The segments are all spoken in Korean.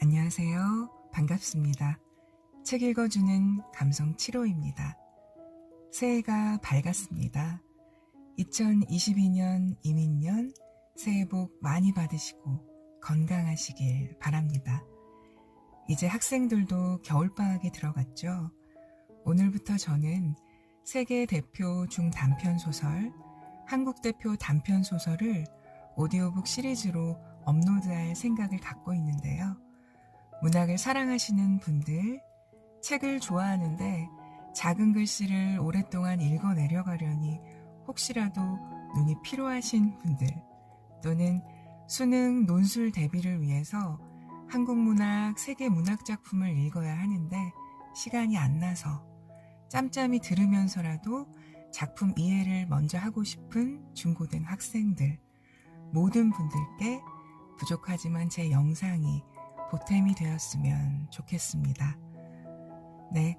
안녕하세요. 반갑습니다. 책 읽어주는 감성 7호입니다. 새해가 밝았습니다. 2022년 이민년 새해 복 많이 받으시고 건강하시길 바랍니다. 이제 학생들도 겨울방학에 들어갔죠. 오늘부터 저는 세계 대표 중단편소설, 한국 대표 단편소설을 오디오북 시리즈로 업로드할 생각을 갖고 있는데요. 문학을 사랑하시는 분들, 책을 좋아하는데 작은 글씨를 오랫동안 읽어 내려가려니 혹시라도 눈이 피로하신 분들, 또는 수능 논술 대비를 위해서 한국 문학, 세계 문학 작품을 읽어야 하는데 시간이 안 나서 짬짬이 들으면서라도 작품 이해를 먼저 하고 싶은 중고등 학생들, 모든 분들께 부족하지만 제 영상이 보탬이 되었으면 좋겠습니다. 네,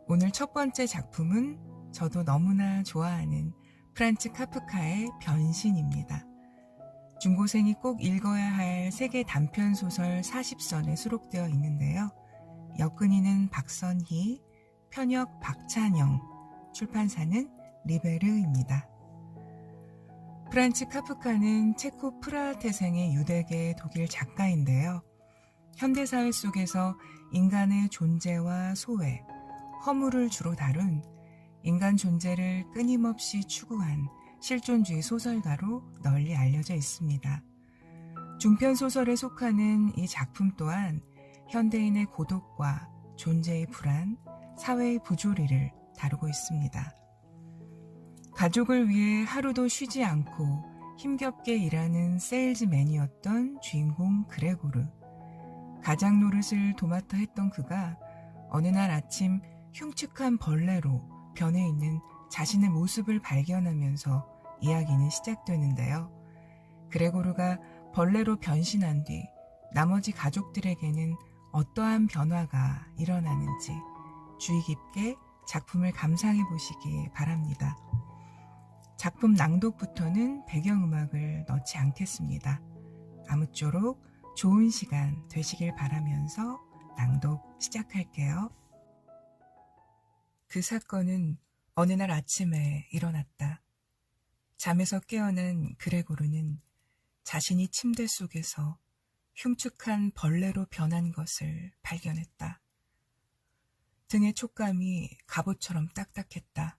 오늘 첫 번째 작품은 저도 너무나 좋아하는 프란츠 카프카의 변신입니다. 중고생이 꼭 읽어야 할 세계 단편소설 40선에 수록되어 있는데요. 엮은이는 박선희, 편역 박찬영, 출판사는 리베르입니다. 프란츠 카프카는 체코 프라하 태생의 유대계 독일 작가인데요. 현대사회 속에서 인간의 존재와 소외, 허물을 주로 다룬 인간 존재를 끊임없이 추구한 실존주의 소설가로 널리 알려져 있습니다. 중편소설에 속하는 이 작품 또한 현대인의 고독과 존재의 불안, 사회의 부조리를 다루고 있습니다. 가족을 위해 하루도 쉬지 않고 힘겹게 일하는 세일즈맨이었던 주인공 그레고르. 가장 노릇을 도맡아 했던 그가 어느 날 아침 흉측한 벌레로 변해 있는 자신의 모습을 발견하면서 이야기는 시작되는데요. 그레고르가 벌레로 변신한 뒤 나머지 가족들에게는 어떠한 변화가 일어나는지 주의 깊게 작품을 감상해 보시기 바랍니다. 작품 낭독부터는 배경음악을 넣지 않겠습니다. 아무쪼록 좋은 시간 되시길 바라면서 낭독 시작할게요. 그 사건은 어느 날 아침에 일어났다. 잠에서 깨어난 그레고르는 자신이 침대 속에서 흉측한 벌레로 변한 것을 발견했다. 등의 촉감이 갑옷처럼 딱딱했다.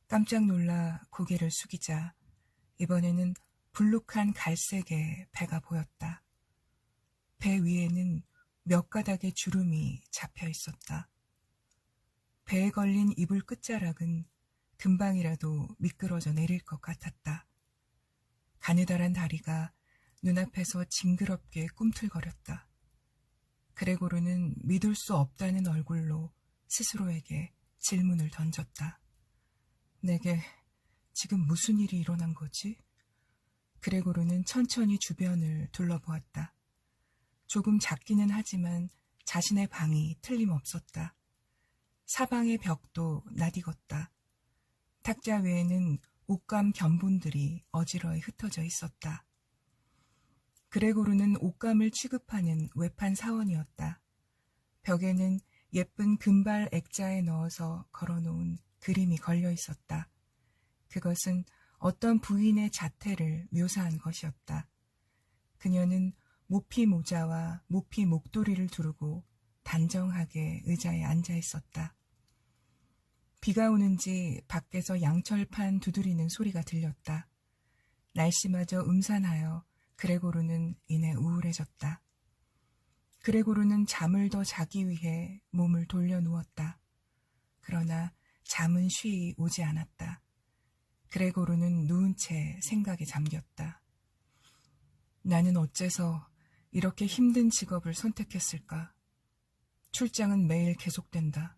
깜짝 놀라 고개를 숙이자 이번에는 불룩한 갈색의 배가 보였다. 배 위에는 몇 가닥의 주름이 잡혀 있었다. 배에 걸린 이불 끝자락은 금방이라도 미끄러져 내릴 것 같았다. 가느다란 다리가 눈앞에서 징그럽게 꿈틀거렸다. 그레고르는 믿을 수 없다는 얼굴로 스스로에게 질문을 던졌다. 내게 지금 무슨 일이 일어난 거지? 그레고르는 천천히 주변을 둘러보았다. 조금 작기는 하지만 자신의 방이 틀림없었다. 사방의 벽도 낯익었다. 탁자 위에는 옷감 견본들이 어지러이 흩어져 있었다. 그레고르는 옷감을 취급하는 외판 사원이었다. 벽에는 예쁜 금발 액자에 넣어서 걸어놓은 그림이 걸려 있었다. 그것은 어떤 부인의 자태를 묘사한 것이었다. 그녀는 모피 모자와 모피 목도리를 두르고 단정하게 의자에 앉아 있었다. 비가 오는지 밖에서 양철판 두드리는 소리가 들렸다. 날씨마저 음산하여 그레고르는 이내 우울해졌다. 그레고르는 잠을 더 자기 위해 몸을 돌려누웠다. 그러나 잠은 쉬이 오지 않았다. 그레고르는 누운 채 생각에 잠겼다. 나는 어째서 이렇게 힘든 직업을 선택했을까? 출장은 매일 계속된다.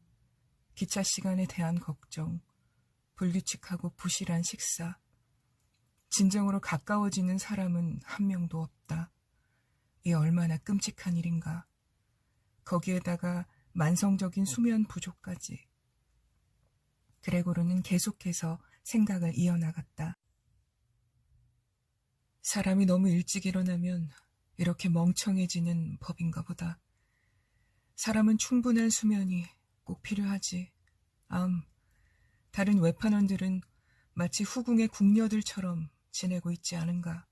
기차 시간에 대한 걱정, 불규칙하고 부실한 식사, 진정으로 가까워지는 사람은 한 명도 없다. 이 얼마나 끔찍한 일인가. 거기에다가 만성적인 수면 부족까지. 그레고르는 계속해서 생각을 이어나갔다. 사람이 너무 일찍 일어나면 이렇게 멍청해지는 법인가 보다. 사람은 충분한 수면이 꼭 필요하지. 다른 외판원들은 마치 후궁의 궁녀들처럼 지내고 있지 않은가.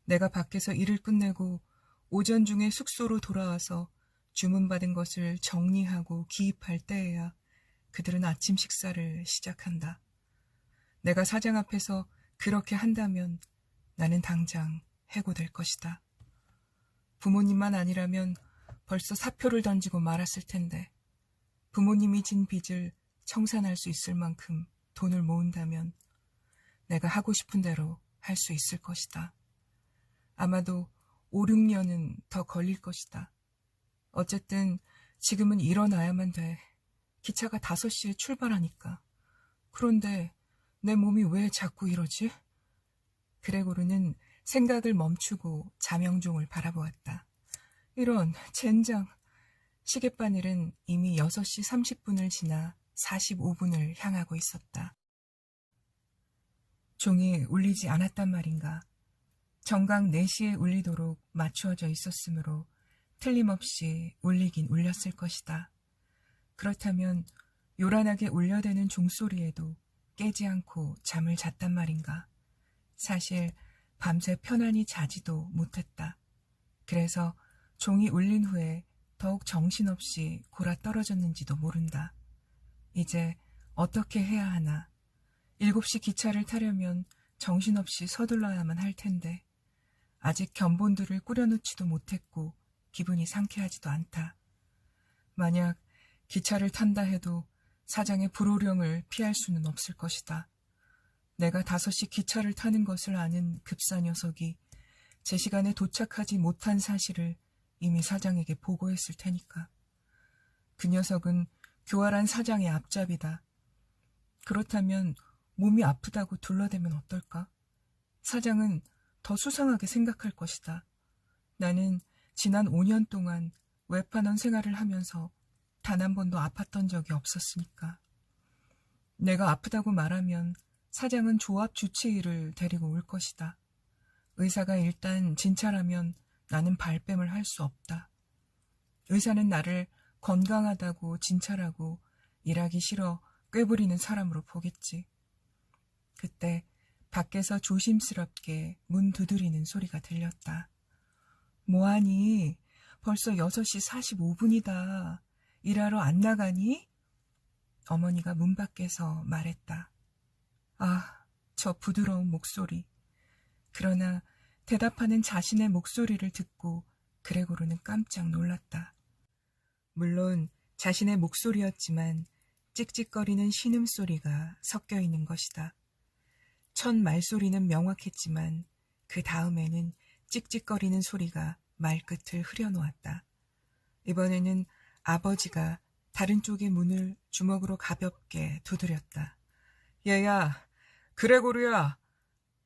내가 밖에서 일을 끝내고 오전 중에 숙소로 돌아와서 주문받은 것을 정리하고 기입할 때에야 그들은 아침 식사를 시작한다. 내가 사장 앞에서 그렇게 한다면 나는 당장 해고될 것이다. 부모님만 아니라면 벌써 사표를 던지고 말았을 텐데 부모님이 진 빚을 청산할 수 있을 만큼 돈을 모은다면 내가 하고 싶은 대로 할 수 있을 것이다. 아마도 5, 6년은 더 걸릴 것이다. 어쨌든 지금은 일어나야만 돼. 기차가 5시에 출발하니까. 그런데 내 몸이 왜 자꾸 이러지? 그레고르는 생각을 멈추고 자명종을 바라보았다. 이런 젠장. 시계바늘은 이미 6시 30분을 지나 45분을 향하고 있었다. 종이 울리지 않았단 말인가. 정각 4시에 울리도록 맞추어져 있었으므로 틀림없이 울리긴 울렸을 것이다. 그렇다면 요란하게 울려대는 종소리에도 깨지 않고 잠을 잤단 말인가. 사실 밤새 편안히 자지도 못했다. 그래서 종이 울린 후에 더욱 정신없이 골아 떨어졌는지도 모른다. 이제 어떻게 해야 하나. 7시 기차를 타려면 정신없이 서둘러야만 할 텐데 아직 견본들을 꾸려놓지도 못했고 기분이 상쾌하지도 않다. 만약 기차를 탄다 해도 사장의 불호령을 피할 수는 없을 것이다. 내가 5시 기차를 타는 것을 아는 급사 녀석이 제 시간에 도착하지 못한 사실을 이미 사장에게 보고했을 테니까. 그 녀석은 교활한 사장의 앞잡이다. 그렇다면 몸이 아프다고 둘러대면 어떨까? 사장은 더 수상하게 생각할 것이다. 나는 지난 5년 동안 외판원 생활을 하면서 단 한 번도 아팠던 적이 없었으니까. 내가 아프다고 말하면 사장은 조합 주치의를 데리고 올 것이다. 의사가 일단 진찰하면 나는 발뺌을 할 수 없다. 의사는 나를 건강하다고 진찰하고 일하기 싫어 꾀부리는 사람으로 보겠지. 그때 밖에서 조심스럽게 문 두드리는 소리가 들렸다. 뭐하니? 벌써 6시 45분이다. 일하러 안 나가니? 어머니가 문 밖에서 말했다. 아, 저 부드러운 목소리. 그러나 대답하는 자신의 목소리를 듣고 그레고르는 깜짝 놀랐다. 물론 자신의 목소리였지만 찍찍거리는 신음소리가 섞여 있는 것이다. 첫 말소리는 명확했지만 그 다음에는 찍찍거리는 소리가 말끝을 흐려놓았다. 이번에는 아버지가 다른 쪽의 문을 주먹으로 가볍게 두드렸다. 얘야, 그레고르야.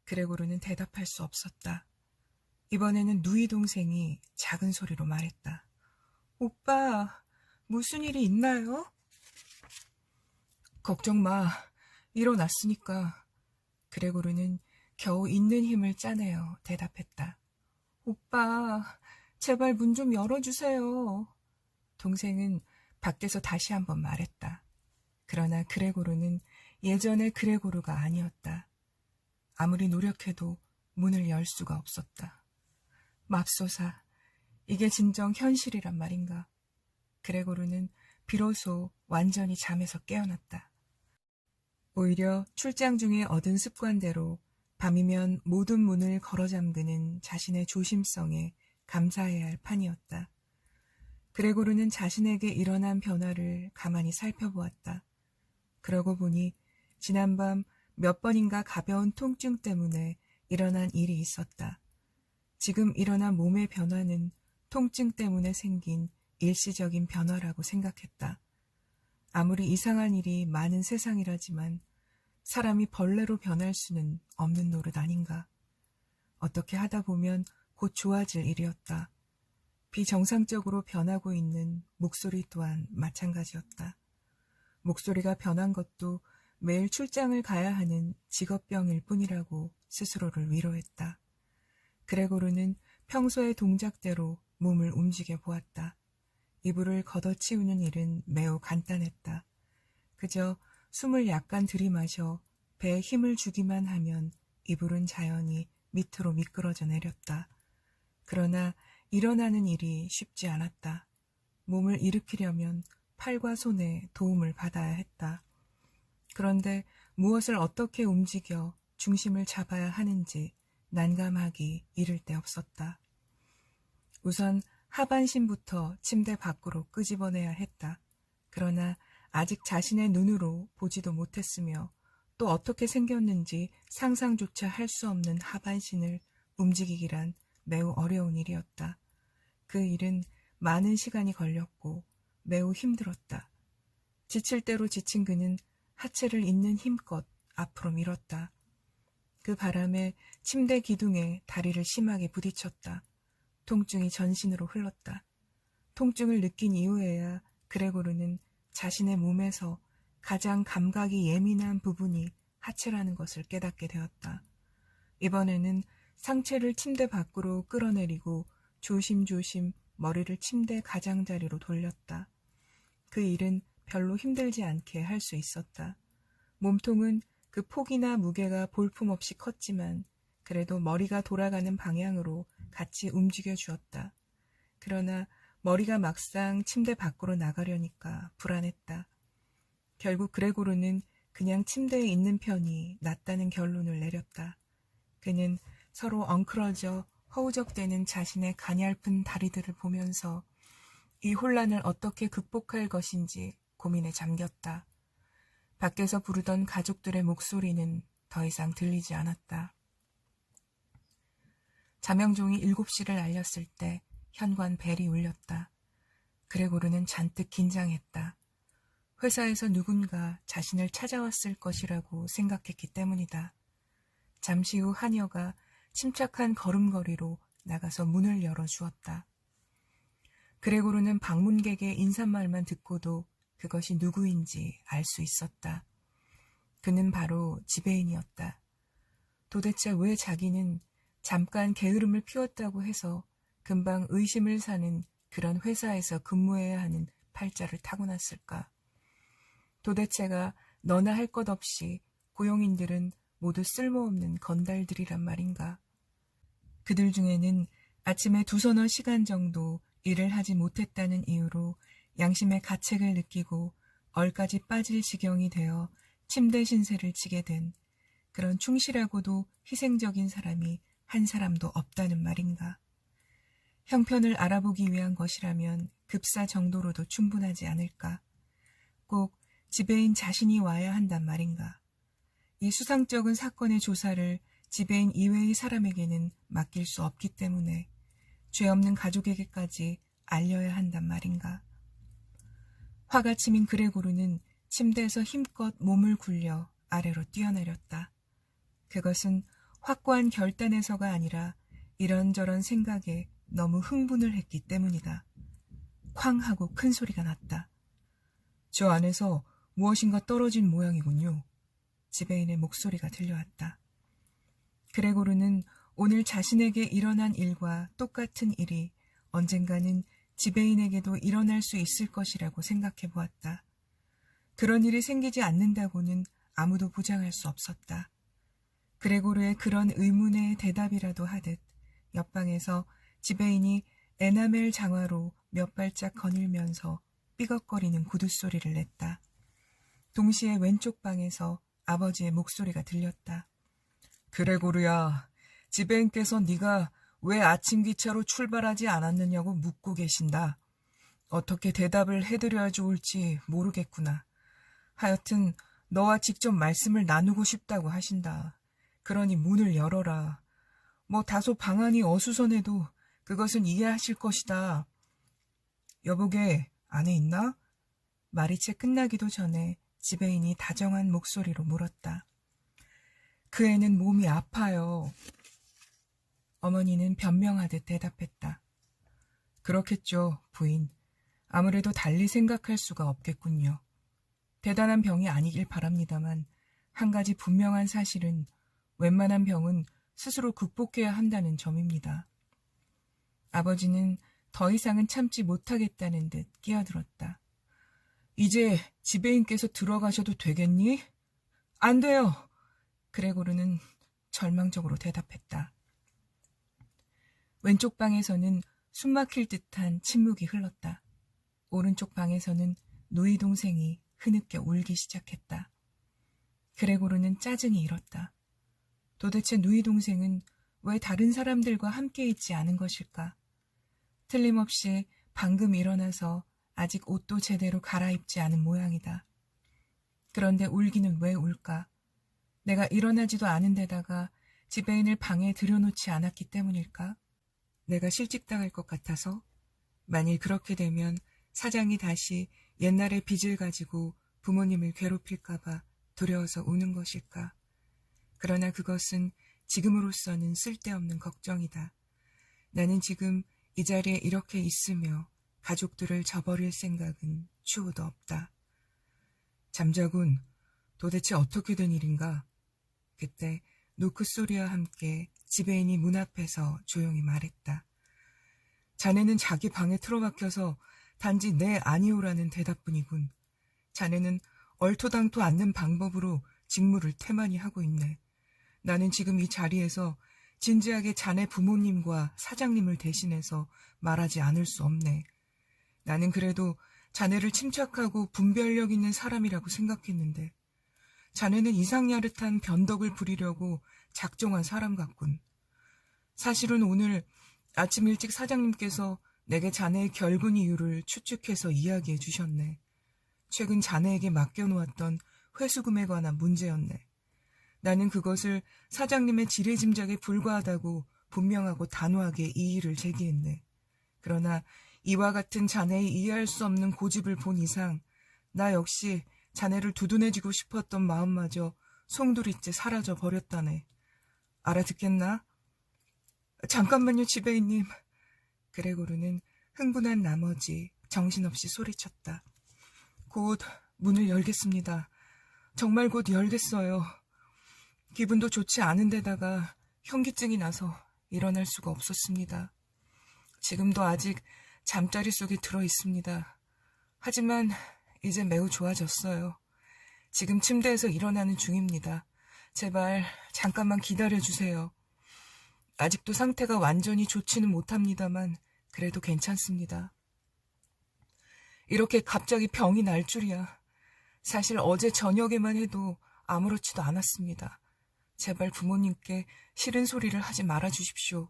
그레고르는 대답할 수 없었다. 이번에는 누이 동생이 작은 소리로 말했다. 오빠, 무슨 일이 있나요? 걱정 마. 일어났으니까. 그레고르는 겨우 있는 힘을 짜내어 대답했다. 오빠, 제발 문 좀 열어주세요. 동생은 밖에서 다시 한번 말했다. 그러나 그레고르는 예전의 그레고르가 아니었다. 아무리 노력해도 문을 열 수가 없었다. 맙소사, 이게 진정 현실이란 말인가. 그레고르는 비로소 완전히 잠에서 깨어났다. 오히려 출장 중에 얻은 습관대로 밤이면 모든 문을 걸어 잠그는 자신의 조심성에 감사해야 할 판이었다. 그레고르는 자신에게 일어난 변화를 가만히 살펴보았다. 그러고 보니 지난밤 몇 번인가 가벼운 통증 때문에 일어난 일이 있었다. 지금 일어난 몸의 변화는 통증 때문에 생긴 일시적인 변화라고 생각했다. 아무리 이상한 일이 많은 세상이라지만 사람이 벌레로 변할 수는 없는 노릇 아닌가. 어떻게 하다 보면 곧 좋아질 일이었다. 비정상적으로 변하고 있는 목소리 또한 마찬가지였다. 목소리가 변한 것도 매일 출장을 가야 하는 직업병일 뿐이라고 스스로를 위로했다. 그레고르는 평소의 동작대로 몸을 움직여 보았다. 이불을 걷어치우는 일은 매우 간단했다. 그저 숨을 약간 들이마셔 배에 힘을 주기만 하면 이불은 자연히 밑으로 미끄러져 내렸다. 그러나 일어나는 일이 쉽지 않았다. 몸을 일으키려면 팔과 손에 도움을 받아야 했다. 그런데 무엇을 어떻게 움직여 중심을 잡아야 하는지 난감하기 이를 데 없었다. 우선 하반신부터 침대 밖으로 끄집어내야 했다. 그러나 아직 자신의 눈으로 보지도 못했으며 또 어떻게 생겼는지 상상조차 할 수 없는 하반신을 움직이기란 매우 어려운 일이었다. 그 일은 많은 시간이 걸렸고 매우 힘들었다. 지칠 대로 지친 그는 하체를 있는 힘껏 앞으로 밀었다. 그 바람에 침대 기둥에 다리를 심하게 부딪혔다. 통증이 전신으로 흘렀다. 통증을 느낀 이후에야 그레고르는 자신의 몸에서 가장 감각이 예민한 부분이 하체라는 것을 깨닫게 되었다. 이번에는 상체를 침대 밖으로 끌어내리고 조심조심 머리를 침대 가장자리로 돌렸다. 그 일은 별로 힘들지 않게 할 수 있었다. 몸통은 그 폭이나 무게가 볼품없이 컸지만 그래도 머리가 돌아가는 방향으로 같이 움직여 주었다. 그러나 머리가 막상 침대 밖으로 나가려니까 불안했다. 결국 그레고르는 그냥 침대에 있는 편이 낫다는 결론을 내렸다. 그는 서로 엉클어져 허우적대는 자신의 가냘픈 다리들을 보면서 이 혼란을 어떻게 극복할 것인지 고민에 잠겼다. 밖에서 부르던 가족들의 목소리는 더 이상 들리지 않았다. 자명종이 7시를 알렸을 때 현관 벨이 울렸다. 그레고르는 잔뜩 긴장했다. 회사에서 누군가 자신을 찾아왔을 것이라고 생각했기 때문이다. 잠시 후 하녀가 침착한 걸음걸이로 나가서 문을 열어주었다. 그레고르는 방문객의 인사말만 듣고도 그것이 누구인지 알 수 있었다. 그는 바로 지배인이었다. 도대체 왜 자기는 잠깐 게으름을 피웠다고 해서 금방 의심을 사는 그런 회사에서 근무해야 하는 팔자를 타고났을까? 도대체가 너나 할 것 없이 고용인들은 모두 쓸모없는 건달들이란 말인가? 그들 중에는 아침에 2~3시간 정도 일을 하지 못했다는 이유로 양심의 가책을 느끼고 얼까지 빠질 지경이 되어 침대 신세를 지게 된 그런 충실하고도 희생적인 사람이 한 사람도 없다는 말인가? 형편을 알아보기 위한 것이라면 급사 정도로도 충분하지 않을까? 꼭 지배인 자신이 와야 한단 말인가? 이 수상쩍은 사건의 조사를 지배인 이외의 사람에게는 맡길 수 없기 때문에 죄 없는 가족에게까지 알려야 한단 말인가? 화가 치민 그레고르는 침대에서 힘껏 몸을 굴려 아래로 뛰어내렸다. 그것은 확고한 결단에서가 아니라 이런저런 생각에 너무 흥분을 했기 때문이다. 쾅 하고 큰 소리가 났다. 저 안에서 무엇인가 떨어진 모양이군요. 지배인의 목소리가 들려왔다. 그레고르는 오늘 자신에게 일어난 일과 똑같은 일이 언젠가는 지배인에게도 일어날 수 있을 것이라고 생각해 보았다. 그런 일이 생기지 않는다고는 아무도 보장할 수 없었다. 그레고르의 그런 의문의 대답이라도 하듯 옆방에서 지배인이 에나멜 장화로 몇 발짝 거닐면서 삐걱거리는 구두소리를 냈다. 동시에 왼쪽 방에서 아버지의 목소리가 들렸다. 그레고르야, 지배인께서 네가 왜 아침 기차로 출발하지 않았느냐고 묻고 계신다. 어떻게 대답을 해드려야 좋을지 모르겠구나. 하여튼 너와 직접 말씀을 나누고 싶다고 하신다. 그러니 문을 열어라. 뭐 다소 방안이 어수선해도 그것은 이해하실 것이다. 여보게 안에 있나? 말이 채 끝나기도 전에 지배인이 다정한 목소리로 물었다. 그 애는 몸이 아파요. 어머니는 변명하듯 대답했다. 그렇겠죠, 부인. 아무래도 달리 생각할 수가 없겠군요. 대단한 병이 아니길 바랍니다만 한 가지 분명한 사실은 웬만한 병은 스스로 극복해야 한다는 점입니다. 아버지는 더 이상은 참지 못하겠다는 듯 끼어들었다. 이제 지배인께서 들어가셔도 되겠니? 안 돼요. 그레고르는 절망적으로 대답했다. 왼쪽 방에서는 숨막힐 듯한 침묵이 흘렀다. 오른쪽 방에서는 누이 동생이 흐느껴 울기 시작했다. 그레고르는 짜증이 일었다. 도대체 누이 동생은 왜 다른 사람들과 함께 있지 않은 것일까? 틀림없이 방금 일어나서 아직 옷도 제대로 갈아입지 않은 모양이다. 그런데 울기는 왜 울까? 내가 일어나지도 않은 데다가 지배인을 방에 들여놓지 않았기 때문일까? 내가 실직당할 것 같아서? 만일 그렇게 되면 사장이 다시 옛날의 빚을 가지고 부모님을 괴롭힐까봐 두려워서 우는 것일까? 그러나 그것은 지금으로서는 쓸데없는 걱정이다. 나는 지금 이 자리에 이렇게 있으며 가족들을 저버릴 생각은 추호도 없다. 잠자군, 도대체 어떻게 된 일인가? 그때 노크 소리와 함께 지배인이 문 앞에서 조용히 말했다. 자네는 자기 방에 틀어박혀서 단지 네 아니오라는 대답뿐이군. 자네는 얼토당토 않는 방법으로 직무를 태만히 하고 있네. 나는 지금 이 자리에서 진지하게 자네 부모님과 사장님을 대신해서 말하지 않을 수 없네. 나는 그래도 자네를 침착하고 분별력 있는 사람이라고 생각했는데 자네는 이상야릇한 변덕을 부리려고 작정한 사람 같군. 사실은 오늘 아침 일찍 사장님께서 내게 자네의 결근 이유를 추측해서 이야기해 주셨네. 최근 자네에게 맡겨놓았던 회수금에 관한 문제였네. 나는 그것을 사장님의 지레짐작에 불과하다고 분명하고 단호하게 이의를 제기했네. 그러나 이와 같은 자네의 이해할 수 없는 고집을 본 이상 나 역시 자네를 두둔해주고 싶었던 마음마저 송두리째 사라져 버렸다네. 알아듣겠나? 잠깐만요, 지배인님. 그레고르는 흥분한 나머지 정신없이 소리쳤다. 곧 문을 열겠습니다. 정말 곧 열겠어요. 기분도 좋지 않은 데다가 현기증이 나서 일어날 수가 없었습니다. 지금도 아직 잠자리 속에 들어 있습니다. 하지만 이제 매우 좋아졌어요. 지금 침대에서 일어나는 중입니다. 제발 잠깐만 기다려주세요. 아직도 상태가 완전히 좋지는 못합니다만 그래도 괜찮습니다. 이렇게 갑자기 병이 날 줄이야. 사실 어제 저녁에만 해도 아무렇지도 않았습니다. 제발 부모님께 싫은 소리를 하지 말아주십시오.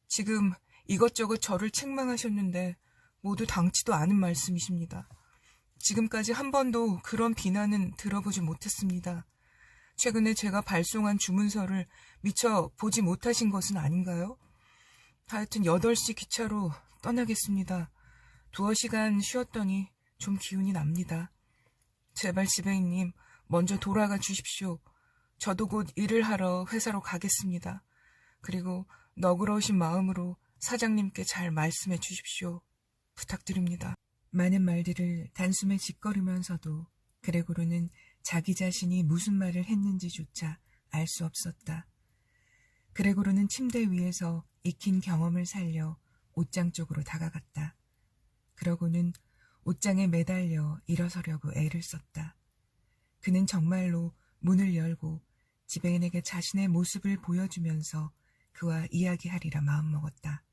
지금 이것저것 저를 책망하셨는데 모두 당치도 않은 말씀이십니다. 지금까지 한 번도 그런 비난은 들어보지 못했습니다. 최근에 제가 발송한 주문서를 미처 보지 못하신 것은 아닌가요? 하여튼 8시 기차로 떠나겠습니다. 2시간 쉬었더니 좀 기운이 납니다. 제발 지배인님 먼저 돌아가 주십시오. 저도 곧 일을 하러 회사로 가겠습니다. 그리고 너그러우신 마음으로 사장님께 잘 말씀해 주십시오. 부탁드립니다. 많은 말들을 단숨에 짓거리면서도 그레고르는 자기 자신이 무슨 말을 했는지조차 알 수 없었다. 그레고르는 침대 위에서 익힌 경험을 살려 옷장 쪽으로 다가갔다. 그러고는 옷장에 매달려 일어서려고 애를 썼다. 그는 정말로 문을 열고 지배인에게 자신의 모습을 보여주면서 그와 이야기하리라 마음먹었다.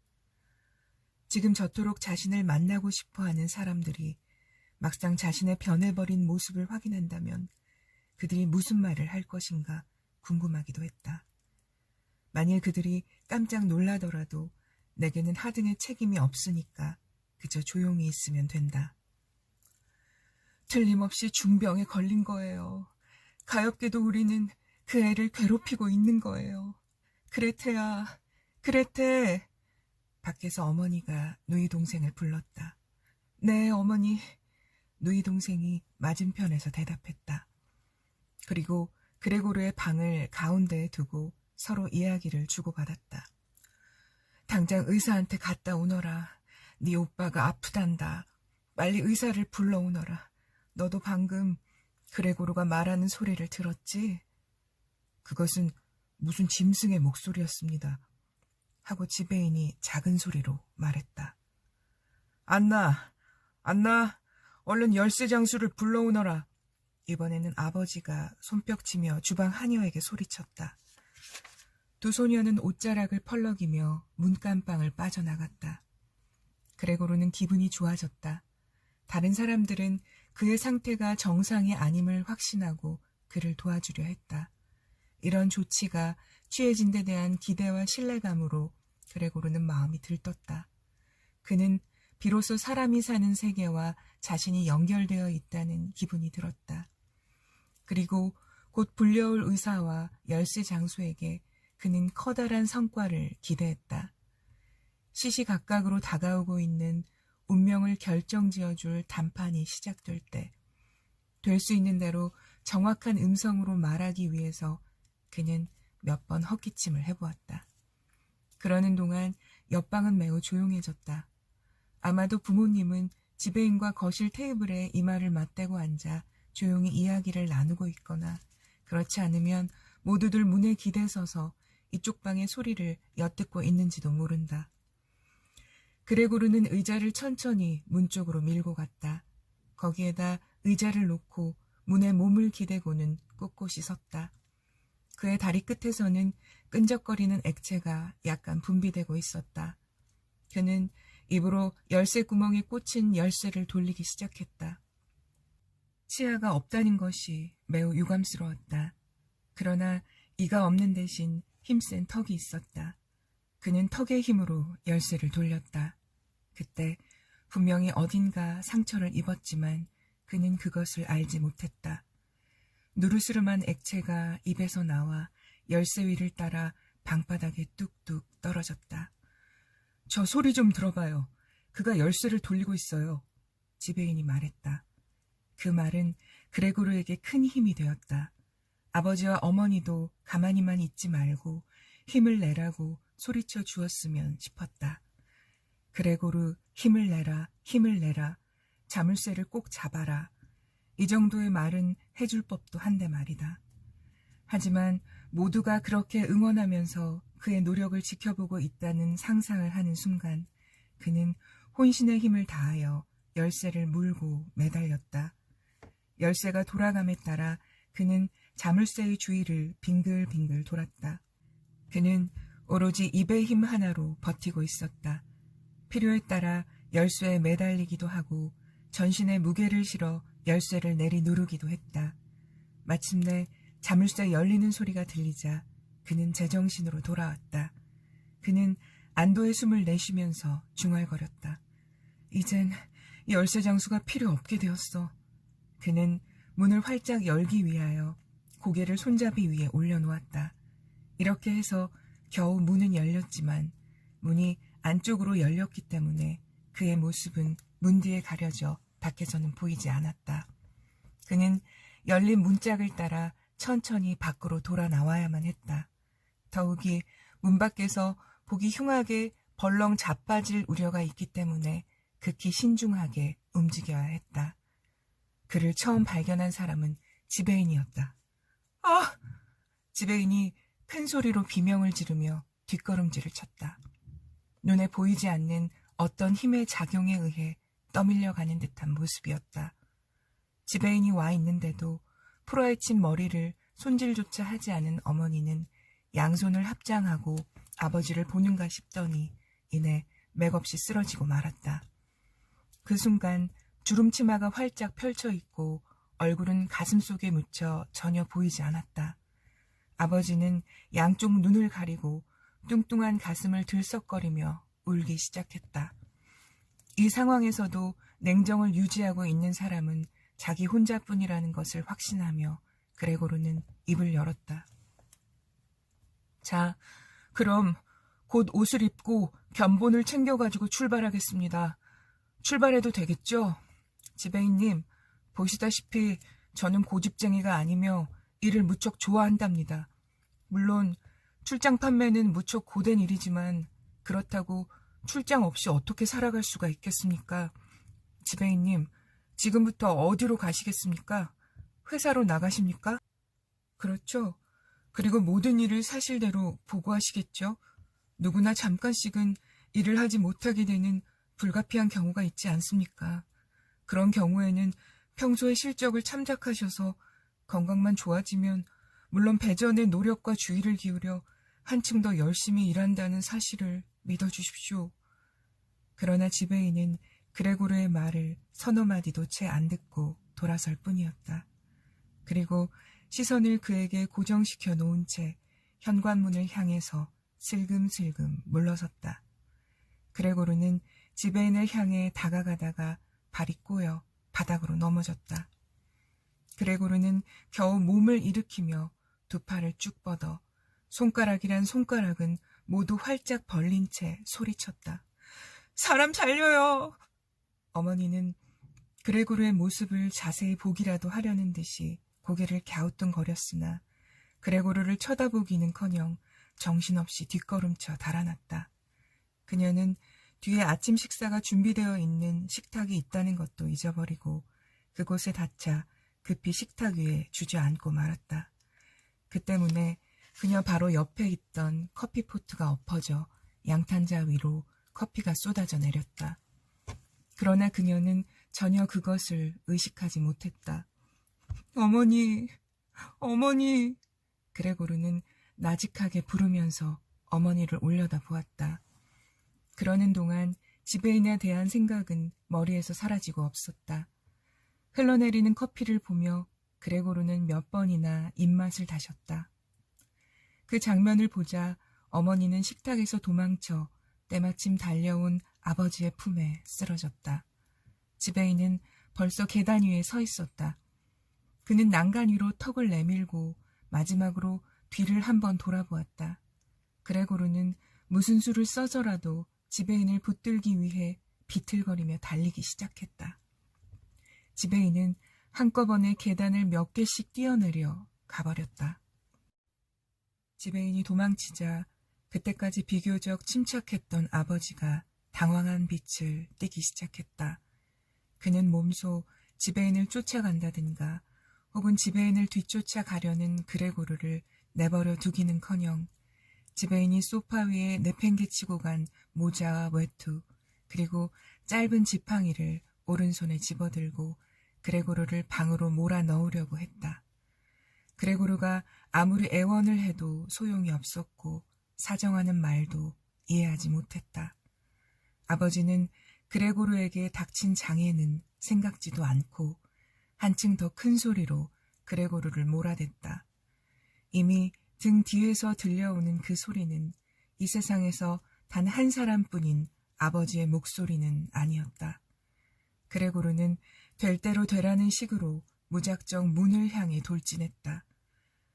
지금 저토록 자신을 만나고 싶어하는 사람들이 막상 자신의 변해버린 모습을 확인한다면 그들이 무슨 말을 할 것인가 궁금하기도 했다. 만일 그들이 깜짝 놀라더라도 내게는 하등의 책임이 없으니까 그저 조용히 있으면 된다. 틀림없이 중병에 걸린 거예요. 가엾게도 우리는 그 애를 괴롭히고 있는 거예요. 그레테야, 그레테. 밖에서 어머니가 누이 동생을 불렀다. 네, 어머니. 누이 동생이 맞은편에서 대답했다. 그리고 그레고르의 방을 가운데에 두고 서로 이야기를 주고받았다. 당장 의사한테 갔다 오너라. 네 오빠가 아프단다. 빨리 의사를 불러오너라. 너도 방금 그레고르가 말하는 소리를 들었지? 그것은 무슨 짐승의 목소리였습니다. 하고 지배인이 작은 소리로 말했다. 안나, 안나, 얼른 열쇠 장수를 불러오너라. 이번에는 아버지가 손뼉치며 주방 하녀에게 소리쳤다. 두 소녀는 옷자락을 펄럭이며 문간방을 빠져나갔다. 그레고르는 기분이 좋아졌다. 다른 사람들은 그의 상태가 정상이 아님을 확신하고 그를 도와주려 했다. 이런 조치가 취해진 데 대한 기대와 신뢰감으로 그레고르는 마음이 들떴다. 그는 비로소 사람이 사는 세계와 자신이 연결되어 있다는 기분이 들었다. 그리고 곧 불려올 의사와 열쇠 장수에게 그는 커다란 성과를 기대했다. 시시각각으로 다가오고 있는 운명을 결정지어줄談판이 시작될 때, 될 수 있는 대로 정확한 음성으로 말하기 위해서 그는 몇 번 헛기침을 해보았다. 그러는 동안 옆방은 매우 조용해졌다. 아마도 부모님은 지배인과 거실 테이블에 이마를 맞대고 앉아 조용히 이야기를 나누고 있거나, 그렇지 않으면 모두들 문에 기대서서 이쪽 방의 소리를 엿듣고 있는지도 모른다. 그레고르는 의자를 천천히 문 쪽으로 밀고 갔다. 거기에다 의자를 놓고 문에 몸을 기대고는 꿋꿋이 섰다. 그의 다리 끝에서는 끈적거리는 액체가 약간 분비되고 있었다. 그는 입으로 열쇠 구멍에 꽂힌 열쇠를 돌리기 시작했다. 치아가 없다는 것이 매우 유감스러웠다. 그러나 이가 없는 대신 힘센 턱이 있었다. 그는 턱의 힘으로 열쇠를 돌렸다. 그때 분명히 어딘가 상처를 입었지만 그는 그것을 알지 못했다. 누르스름한 액체가 입에서 나와 열쇠 위를 따라 방바닥에 뚝뚝 떨어졌다. 저 소리 좀 들어봐요. 그가 열쇠를 돌리고 있어요. 지배인이 말했다. 그 말은 그레고르에게 큰 힘이 되었다. 아버지와 어머니도 가만히만 있지 말고 힘을 내라고 소리쳐 주었으면 싶었다. 그레고르, 힘을 내라, 힘을 내라. 자물쇠를 꼭 잡아라. 이 정도의 말은 해줄 법도 한데 말이다. 하지만 모두가 그렇게 응원하면서 그의 노력을 지켜보고 있다는 상상을 하는 순간 그는 혼신의 힘을 다하여 열쇠를 물고 매달렸다. 열쇠가 돌아감에 따라 그는 자물쇠의 주위를 빙글빙글 돌았다. 그는 오로지 입의 힘 하나로 버티고 있었다. 필요에 따라 열쇠에 매달리기도 하고 전신에 무게를 실어 열쇠를 내리 누르기도 했다. 마침내 자물쇠 열리는 소리가 들리자 그는 제정신으로 돌아왔다. 그는 안도의 숨을 내쉬면서 중얼거렸다. 이젠 열쇠 장수가 필요 없게 되었어. 그는 문을 활짝 열기 위하여 고개를 손잡이 위에 올려놓았다. 이렇게 해서 겨우 문은 열렸지만 문이 안쪽으로 열렸기 때문에 그의 모습은 문 뒤에 가려져 밖에서는 보이지 않았다. 그는 열린 문짝을 따라 천천히 밖으로 돌아 나와야만 했다. 더욱이 문 밖에서 보기 흉하게 벌렁 자빠질 우려가 있기 때문에 극히 신중하게 움직여야 했다. 그를 처음 발견한 사람은 지배인이었다. 아! 지배인이 큰 소리로 비명을 지르며 뒷걸음질을 쳤다. 눈에 보이지 않는 어떤 힘의 작용에 의해 떠밀려가는 듯한 모습이었다. 지배인이 와 있는데도 풀어헤친 머리를 손질조차 하지 않은 어머니는 양손을 합장하고 아버지를 보는가 싶더니 이내 맥없이 쓰러지고 말았다. 그 순간 주름치마가 활짝 펼쳐 있고 얼굴은 가슴 속에 묻혀 전혀 보이지 않았다. 아버지는 양쪽 눈을 가리고 뚱뚱한 가슴을 들썩거리며 울기 시작했다. 이 상황에서도 냉정을 유지하고 있는 사람은 자기 혼자뿐이라는 것을 확신하며 그레고르는 입을 열었다. 자, 그럼 곧 옷을 입고 견본을 챙겨가지고 출발하겠습니다. 출발해도 되겠죠? 지배인님, 보시다시피 저는 고집쟁이가 아니며 일을 무척 좋아한답니다. 물론 출장 판매는 무척 고된 일이지만 그렇다고 출장 없이 어떻게 살아갈 수가 있겠습니까? 지배인님, 지금부터 어디로 가시겠습니까? 회사로 나가십니까? 그렇죠. 그리고 모든 일을 사실대로 보고하시겠죠? 누구나 잠깐씩은 일을 하지 못하게 되는 불가피한 경우가 있지 않습니까? 그런 경우에는 평소에 실적을 참작하셔서 건강만 좋아지면 물론 배전의 노력과 주의를 기울여 한층 더 열심히 일한다는 사실을 믿어주십시오. 그러나 지배인은 그레고르의 말을 서너 마디도 채 안 듣고 돌아설 뿐이었다. 그리고 시선을 그에게 고정시켜 놓은 채 현관문을 향해서 슬금슬금 물러섰다. 그레고르는 지배인을 향해 다가가다가 발이 꼬여 바닥으로 넘어졌다. 그레고르는 겨우 몸을 일으키며 두 팔을 쭉 뻗어 손가락이란 손가락은 모두 활짝 벌린 채 소리쳤다. 사람 살려요! 어머니는 그레고르의 모습을 자세히 보기라도 하려는 듯이 고개를 갸우뚱거렸으나 그레고르를 쳐다보기는커녕 정신없이 뒷걸음쳐 달아났다. 그녀는 뒤에 아침 식사가 준비되어 있는 식탁이 있다는 것도 잊어버리고 그곳에 닿자 급히 식탁 위에 주저앉고 말았다. 그 때문에 그녀 바로 옆에 있던 커피포트가 엎어져 양탄자 위로 커피가 쏟아져 내렸다. 그러나 그녀는 전혀 그것을 의식하지 못했다. 어머니, 어머니! 그레고르는 나직하게 부르면서 어머니를 올려다 보았다. 그러는 동안 지배인에 대한 생각은 머리에서 사라지고 없었다. 흘러내리는 커피를 보며 그레고르는 몇 번이나 입맛을 다셨다. 그 장면을 보자 어머니는 식탁에서 도망쳐 때마침 달려온 아버지의 품에 쓰러졌다. 지배인은 벌써 계단 위에 서 있었다. 그는 난간 위로 턱을 내밀고 마지막으로 뒤를 한번 돌아보았다. 그레고르는 무슨 수를 써서라도 지배인을 붙들기 위해 비틀거리며 달리기 시작했다. 지배인은 한꺼번에 계단을 몇 개씩 뛰어내려 가버렸다. 지배인이 도망치자 그때까지 비교적 침착했던 아버지가 당황한 빛을 띠기 시작했다. 그는 몸소 지배인을 쫓아간다든가 혹은 지배인을 뒤쫓아 가려는 그레고르를 내버려 두기는커녕 지배인이 소파 위에 내팽개치고 간 모자와 외투 그리고 짧은 지팡이를 오른손에 집어들고 그레고르를 방으로 몰아 넣으려고 했다. 그레고르가 아무리 애원을 해도 소용이 없었고 사정하는 말도 이해하지 못했다. 아버지는 그레고르에게 닥친 장애는 생각지도 않고 한층 더 큰 소리로 그레고르를 몰아댔다. 이미 등 뒤에서 들려오는 그 소리는 이 세상에서 단 한 사람뿐인 아버지의 목소리는 아니었다. 그레고르는 될 대로 되라는 식으로 무작정 문을 향해 돌진했다.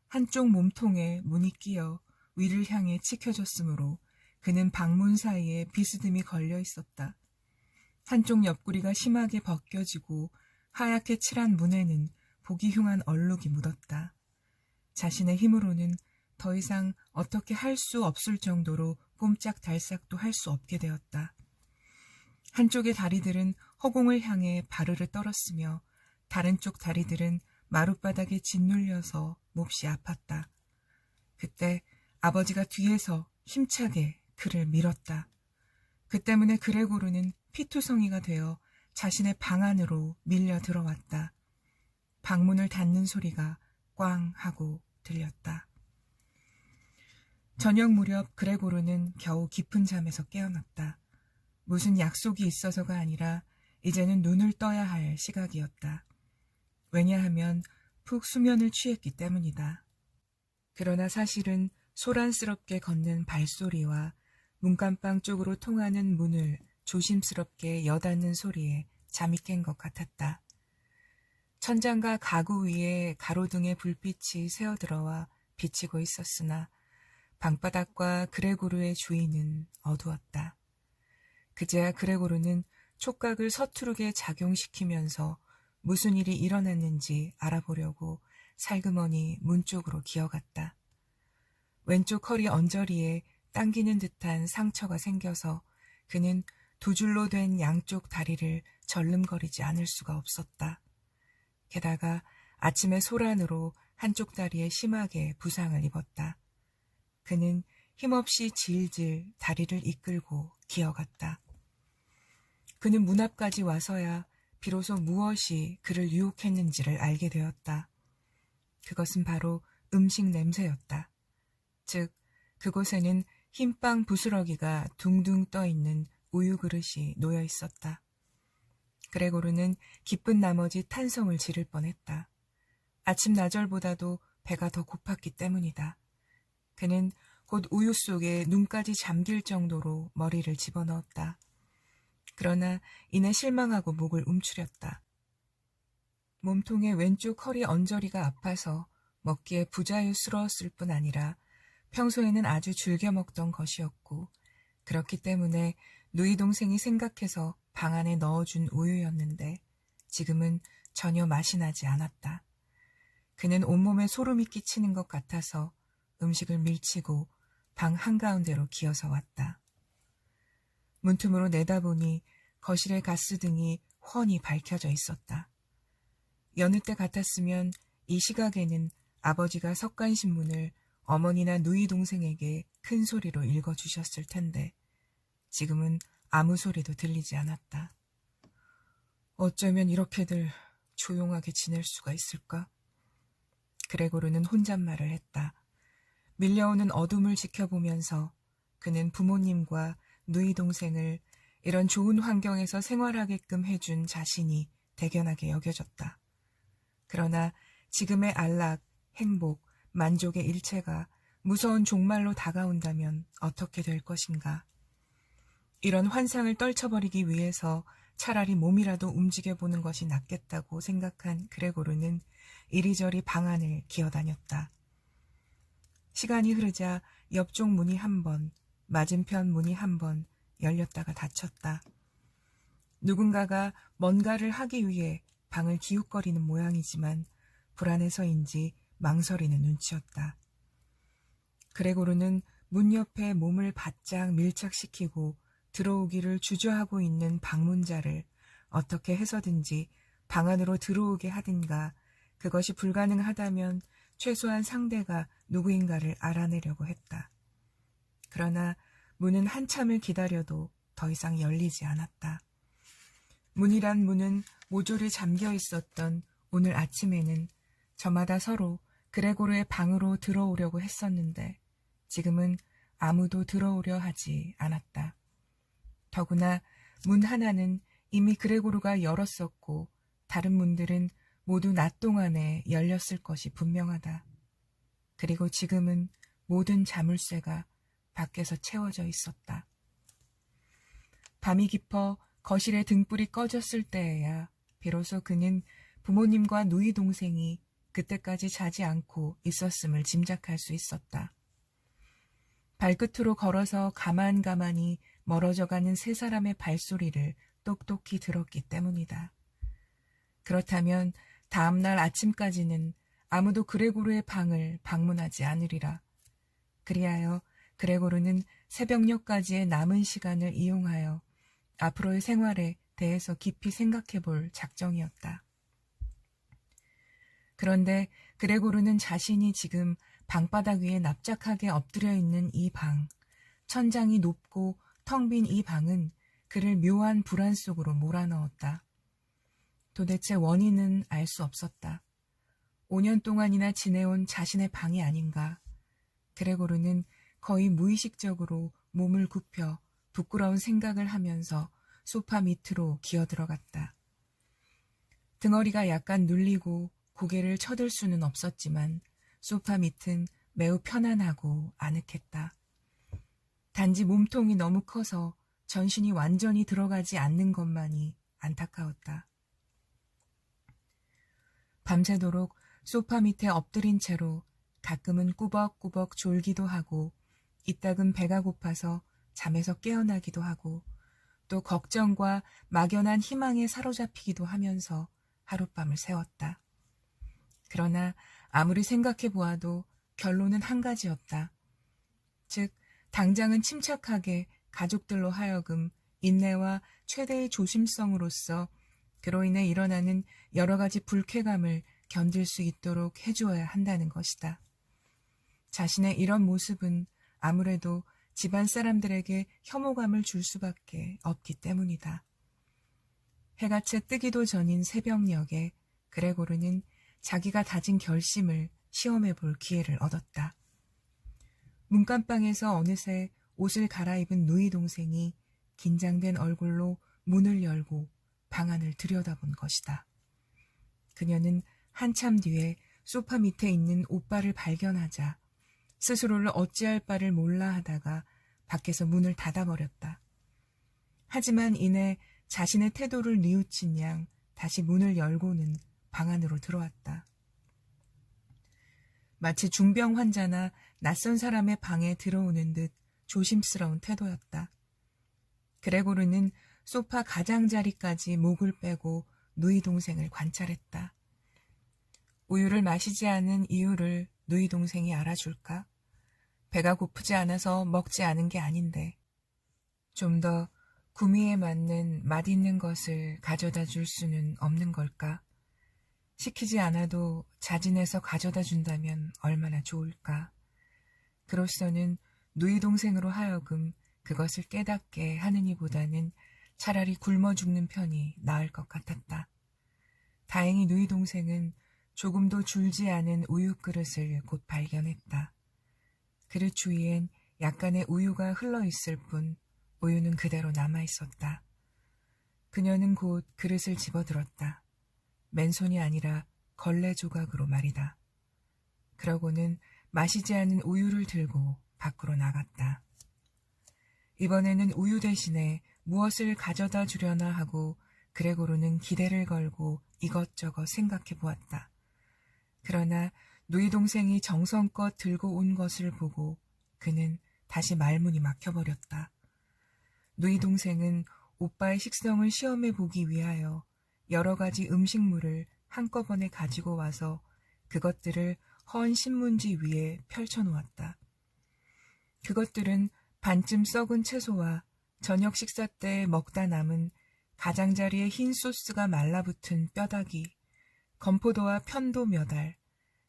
한쪽 몸통에 문이 끼어 위를 향해 치켜졌으므로 그는 방문 사이에 비스듬히 걸려 있었다. 한쪽 옆구리가 심하게 벗겨지고 하얗게 칠한 문에는 보기 흉한 얼룩이 묻었다. 자신의 힘으로는 더 이상 어떻게 할 수 없을 정도로 꼼짝달싹도 할 수 없게 되었다. 한쪽의 다리들은 허공을 향해 바르르 떨었으며 다른 쪽 다리들은 마룻바닥에 짓눌려서 몹시 아팠다. 그때 아버지가 뒤에서 힘차게 그를 밀었다. 그 때문에 그레고르는 피투성이가 되어 자신의 방 안으로 밀려 들어왔다. 방문을 닫는 소리가 꽝 하고 들렸다. 저녁 무렵 그레고르는 겨우 깊은 잠에서 깨어났다. 무슨 약속이 있어서가 아니라 이제는 눈을 떠야 할 시각이었다. 왜냐하면 푹 수면을 취했기 때문이다. 그러나 사실은 소란스럽게 걷는 발소리와 문간방 쪽으로 통하는 문을 조심스럽게 여닫는 소리에 잠이 깬 것 같았다. 천장과 가구 위에 가로등의 불빛이 새어들어와 비치고 있었으나 방바닥과 그레고르의 주위는 어두웠다. 그제야 그레고르는 촉각을 서투르게 작용시키면서 무슨 일이 일어났는지 알아보려고 살그머니 문 쪽으로 기어갔다. 왼쪽 허리 언저리에 당기는 듯한 상처가 생겨서 그는 두 줄로 된 양쪽 다리를 절름거리지 않을 수가 없었다. 게다가 아침의 소란으로 한쪽 다리에 심하게 부상을 입었다. 그는 힘없이 질질 다리를 이끌고 기어갔다. 그는 문 앞까지 와서야 비로소 무엇이 그를 유혹했는지를 알게 되었다. 그것은 바로 음식 냄새였다. 즉, 그곳에는 흰빵 부스러기가 둥둥 떠있는 우유 그릇이 놓여 있었다. 그레고르는 기쁜 나머지 탄성을 지를 뻔했다. 아침 나절보다도 배가 더 고팠기 때문이다. 그는 곧 우유 속에 눈까지 잠길 정도로 머리를 집어넣었다. 그러나 이내 실망하고 목을 움츠렸다. 몸통의 왼쪽 허리 언저리가 아파서 먹기에 부자유스러웠을 뿐 아니라 평소에는 아주 즐겨 먹던 것이었고 그렇기 때문에 누이 동생이 생각해서 방 안에 넣어준 우유였는데 지금은 전혀 맛이 나지 않았다. 그는 온몸에 소름이 끼치는 것 같아서 음식을 밀치고 방 한가운데로 기어서 왔다. 문틈으로 내다보니 거실의 가스등이 훤히 밝혀져 있었다. 여느 때 같았으면 이 시각에는 아버지가 석간신문을 어머니나 누이 동생에게 큰 소리로 읽어주셨을 텐데 지금은 아무 소리도 들리지 않았다. 어쩌면 이렇게들 조용하게 지낼 수가 있을까? 그레고르는 혼잣말을 했다. 밀려오는 어둠을 지켜보면서 그는 부모님과 누이 동생을 이런 좋은 환경에서 생활하게끔 해준 자신이 대견하게 여겨졌다. 그러나 지금의 안락, 행복, 만족의 일체가 무서운 종말로 다가온다면 어떻게 될 것인가? 이런 환상을 떨쳐버리기 위해서 차라리 몸이라도 움직여보는 것이 낫겠다고 생각한 그레고르는 이리저리 방 안을 기어다녔다. 시간이 흐르자 옆쪽 문이 한 번, 맞은편 문이 한 번 열렸다가 닫혔다. 누군가가 뭔가를 하기 위해 방을 기웃거리는 모양이지만 불안해서인지 망설이는 눈치였다. 그레고르는 문 옆에 몸을 바짝 밀착시키고 들어오기를 주저하고 있는 방문자를 어떻게 해서든지 방 안으로 들어오게 하든가 그것이 불가능하다면 최소한 상대가 누구인가를 알아내려고 했다. 그러나 문은 한참을 기다려도 더 이상 열리지 않았다. 문이란 문은 모조리 잠겨 있었던 오늘 아침에는 저마다 서로 그레고르의 방으로 들어오려고 했었는데 지금은 아무도 들어오려 하지 않았다. 더구나 문 하나는 이미 그레고르가 열었었고 다른 문들은 모두 낮 동안에 열렸을 것이 분명하다. 그리고 지금은 모든 자물쇠가 밖에서 채워져 있었다. 밤이 깊어 거실에 등불이 꺼졌을 때에야 비로소 그는 부모님과 누이 동생이 그때까지 자지 않고 있었음을 짐작할 수 있었다. 발끝으로 걸어서 가만가만히 멀어져가는 세 사람의 발소리를 똑똑히 들었기 때문이다. 그렇다면 다음 날 아침까지는 아무도 그레고르의 방을 방문하지 않으리라. 그리하여 그레고르는 새벽녘까지의 남은 시간을 이용하여 앞으로의 생활에 대해서 깊이 생각해 볼 작정이었다. 그런데 그레고르는 자신이 지금 방바닥 위에 납작하게 엎드려 있는 이 방, 천장이 높고 텅 빈 이 방은 그를 묘한 불안 속으로 몰아넣었다. 도대체 원인은 알 수 없었다. 5년 동안이나 지내온 자신의 방이 아닌가. 그레고르는 거의 무의식적으로 몸을 굽혀 부끄러운 생각을 하면서 소파 밑으로 기어들어갔다. 등허리가 약간 눌리고 고개를 쳐들 수는 없었지만 소파 밑은 매우 편안하고 아늑했다. 단지 몸통이 너무 커서 전신이 완전히 들어가지 않는 것만이 안타까웠다. 밤새도록 소파 밑에 엎드린 채로 가끔은 꾸벅꾸벅 졸기도 하고 이따금 배가 고파서 잠에서 깨어나기도 하고 또 걱정과 막연한 희망에 사로잡히기도 하면서 하룻밤을 새웠다. 그러나 아무리 생각해 보아도 결론은 한 가지였다. 즉, 당장은 침착하게 가족들로 하여금 인내와 최대의 조심성으로서 그로 인해 일어나는 여러 가지 불쾌감을 견딜 수 있도록 해주어야 한다는 것이다. 자신의 이런 모습은 아무래도 집안 사람들에게 혐오감을 줄 수밖에 없기 때문이다. 해가 채 뜨기도 전인 새벽녘에 그레고르는 자기가 다진 결심을 시험해 볼 기회를 얻었다. 문간방에서 어느새 옷을 갈아입은 누이 동생이 긴장된 얼굴로 문을 열고 방 안을 들여다본 것이다. 그녀는 한참 뒤에 소파 밑에 있는 오빠를 발견하자 스스로를 어찌할 바를 몰라 하다가 밖에서 문을 닫아버렸다. 하지만 이내 자신의 태도를 뉘우친 양 다시 문을 열고는 방 안으로 들어왔다. 마치 중병 환자나 낯선 사람의 방에 들어오는 듯 조심스러운 태도였다. 그레고르는 소파 가장자리까지 목을 빼고 누이 동생을 관찰했다. 우유를 마시지 않은 이유를 누이 동생이 알아줄까? 배가 고프지 않아서 먹지 않은 게 아닌데 좀 더 구미에 맞는 맛있는 것을 가져다 줄 수는 없는 걸까? 시키지 않아도 자진해서 가져다 준다면 얼마나 좋을까? 그로서는 누이 동생으로 하여금 그것을 깨닫게 하느니보다는 차라리 굶어 죽는 편이 나을 것 같았다. 다행히 누이 동생은 조금도 줄지 않은 우유 그릇을 곧 발견했다. 그릇 주위엔 약간의 우유가 흘러있을 뿐 우유는 그대로 남아있었다. 그녀는 곧 그릇을 집어들었다. 맨손이 아니라 걸레 조각으로 말이다. 그러고는 마시지 않은 우유를 들고 밖으로 나갔다. 이번에는 우유 대신에 무엇을 가져다 주려나 하고 그레고르는 기대를 걸고 이것저것 생각해 보았다. 그러나 누이 동생이 정성껏 들고 온 것을 보고 그는 다시 말문이 막혀버렸다. 누이 동생은 오빠의 식성을 시험해 보기 위하여 여러 가지 음식물을 한꺼번에 가지고 와서 그것들을 헌 신문지 위에 펼쳐놓았다. 그것들은 반쯤 썩은 채소와 저녁 식사 때 먹다 남은 가장자리에 흰 소스가 말라붙은 뼈다귀, 건포도와 편도 몇 알,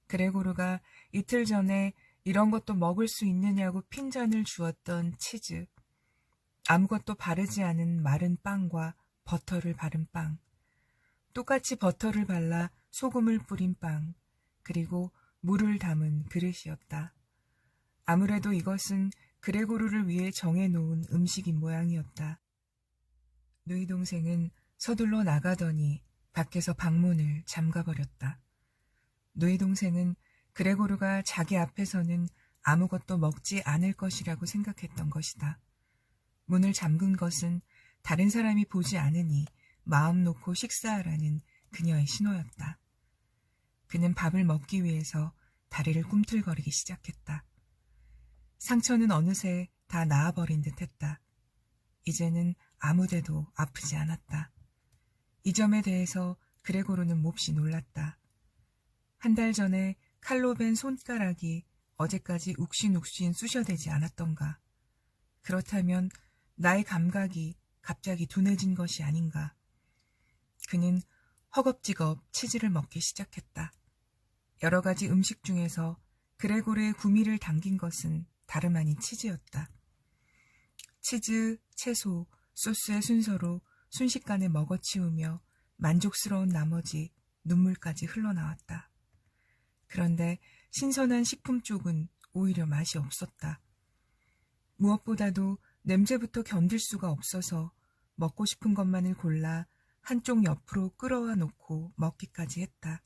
그레고르가 이틀 전에 이런 것도 먹을 수 있느냐고 핀잔을 주었던 치즈, 아무것도 바르지 않은 마른 빵과 버터를 바른 빵, 똑같이 버터를 발라 소금을 뿌린 빵, 그리고 물을 담은 그릇이었다. 아무래도 이것은 그레고르를 위해 정해놓은 음식인 모양이었다. 누이 동생은 서둘러 나가더니 밖에서 방문을 잠가버렸다. 누이 동생은 그레고르가 자기 앞에서는 아무것도 먹지 않을 것이라고 생각했던 것이다. 문을 잠근 것은 다른 사람이 보지 않으니 마음 놓고 식사하라는 그녀의 신호였다. 그는 밥을 먹기 위해서 다리를 꿈틀거리기 시작했다. 상처는 어느새 다 나아버린 듯했다. 이제는 아무데도 아프지 않았다. 이 점에 대해서 그레고르는 몹시 놀랐다. 한 달 전에 칼로 벤 손가락이 어제까지 욱신욱신 쑤셔대지 않았던가. 그렇다면 나의 감각이 갑자기 둔해진 것이 아닌가. 그는 허겁지겁 치즈를 먹기 시작했다. 여러 가지 음식 중에서 그레고르의 구미를 당긴 것은 다름 아닌 치즈였다. 치즈, 채소, 소스의 순서로 순식간에 먹어치우며 만족스러운 나머지 눈물까지 흘러나왔다. 그런데 신선한 식품 쪽은 오히려 맛이 없었다. 무엇보다도 냄새부터 견딜 수가 없어서 먹고 싶은 것만을 골라 한쪽 옆으로 끌어와 놓고 먹기까지 했다.